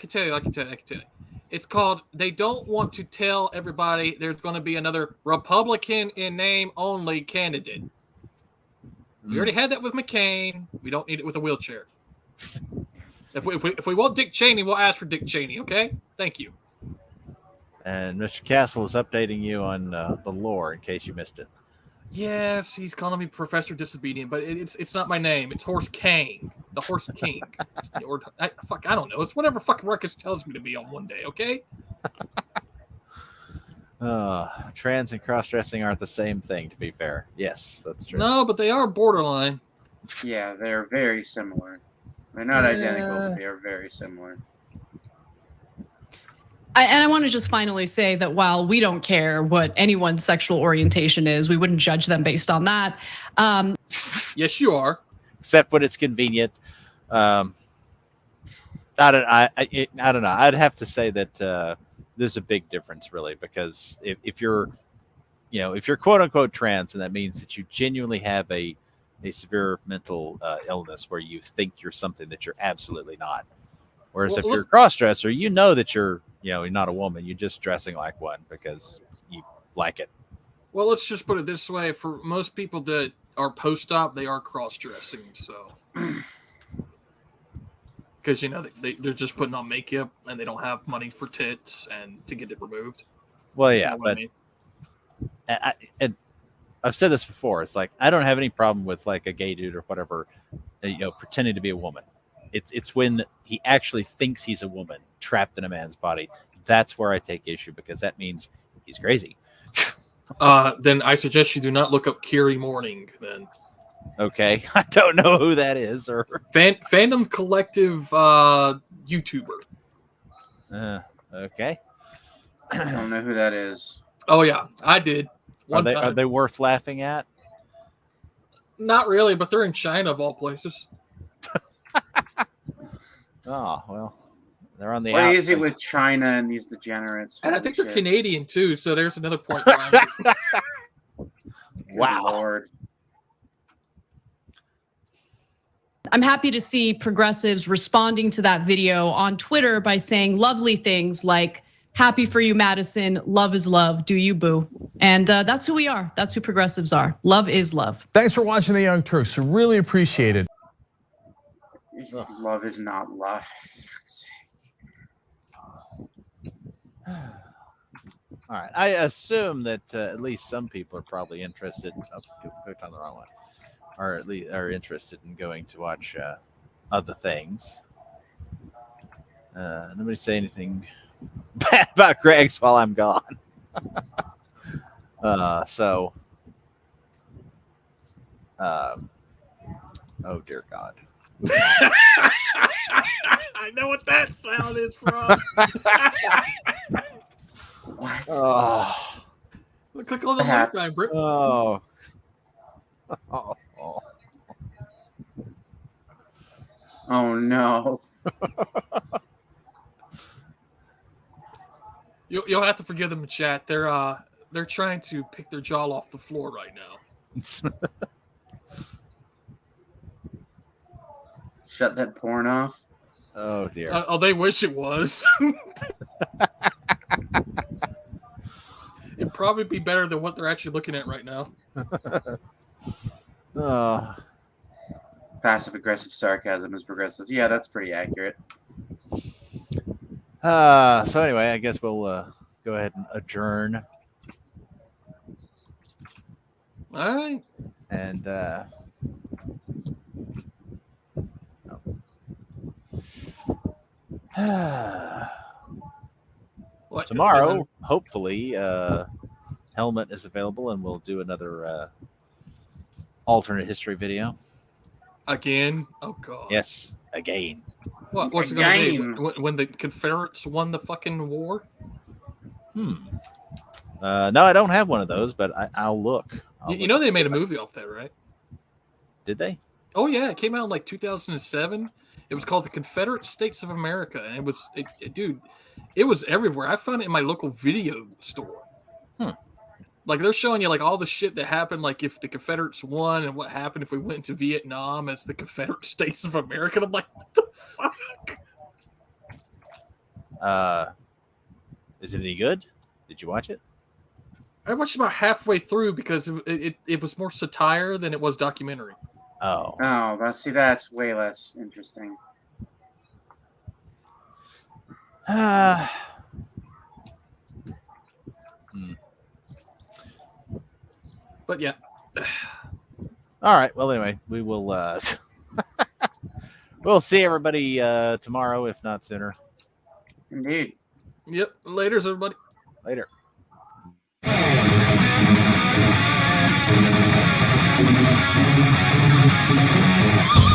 It's called, they don't want to tell everybody there's going to be another Republican in name only candidate. We already had that with McCain. We don't need it with a wheelchair. If we want Dick Cheney, we'll ask for Dick Cheney, okay? Thank you. And Mr. Castle is updating you on the lore in case you missed it. Yes, he's calling me Professor Disobedient, but it's not my name. It's Horse King, the Horse King. I don't know. It's whatever fucking Ruckus tells me to be on one day, okay? Trans and cross-dressing aren't the same thing, to be fair. Yes, that's true. No, but they are borderline. Yeah, they're very similar. They're not identical, but they are very similar. And I want to just finally say that while we don't care what anyone's sexual orientation is, we wouldn't judge them based on that. Yes, you are. Except when it's convenient. I don't know. I'd have to say that there's a big difference, really, because if you're quote unquote trans, and that means that you genuinely have a severe mental illness where you think you're something that you're absolutely not. Whereas if you're a cross-dresser, you know that you're not a woman. You're just dressing like one because you like it. Well, let's just put it this way: for most people that are post-op, they are cross-dressing. So, because they're just putting on makeup and they don't have money for tits and to get it removed. Well, yeah, but I've said this before. It's like I don't have any problem with like a gay dude or whatever, pretending to be a woman. It's when he actually thinks he's a woman trapped in a man's body. That's where I take issue, because that means he's crazy. Then I suggest you do not look up Kiri Morning. Then Okay, I don't know who that is. Or Fandom Collective YouTuber. Okay. I don't know who that is. Oh yeah, I did. Are they worth laughing at? Not really, but they're in China of all places. Oh well, they're on the. What is it with China and these degenerates? And I think they're Shit. Canadian too, so there's another point. Wow. Lord. I'm happy to see progressives responding to that video on Twitter by saying lovely things like, happy for you, Madison. Love is love. Do you, boo? And that's who we are. That's who progressives are. Love is love. Thanks for watching The Young Turks. Really appreciate it. Love is not love. All right. I assume that at least some people are probably interested. Oh, clicked on the wrong one. Or at least are interested in going to watch other things. Nobody say anything bad about Greg's while I'm gone. Oh dear God. I know what that sound is from. What? Oh. Click on the left time, Britt. Oh. Oh no. You'll have to forgive them in chat. They're trying to pick their jaw off the floor right now. Shut that porn off. Oh dear. They wish it was. It'd probably be better than what they're actually looking at right now. Passive aggressive sarcasm is progressive. Yeah, that's pretty accurate. So anyway, I guess we'll go ahead and adjourn. All right. And tomorrow, hopefully, Helmet is available, and we'll do another alternate history video. Again? Oh god. Yes, again. What's it gonna be? When the Confederates won the fucking war? No, I don't have one of those, but I'll look. You know they made a movie off that, right? Did they? Oh yeah, it came out in like 2007. It was called The Confederate States of America, and dude, it was everywhere. I found it in my local video store. Like they're showing you like all the shit that happened, like if the Confederates won and what happened if we went to Vietnam as the Confederate States of America. And I'm like, what the fuck? Is it any good? Did you watch it? I watched about halfway through because it was more satire than it was documentary. Oh. Oh, that's way less interesting. But yeah. All right. Well, anyway, we will. We'll see everybody tomorrow, if not sooner. Indeed. Yep. Laters, everybody. Later. Thank you.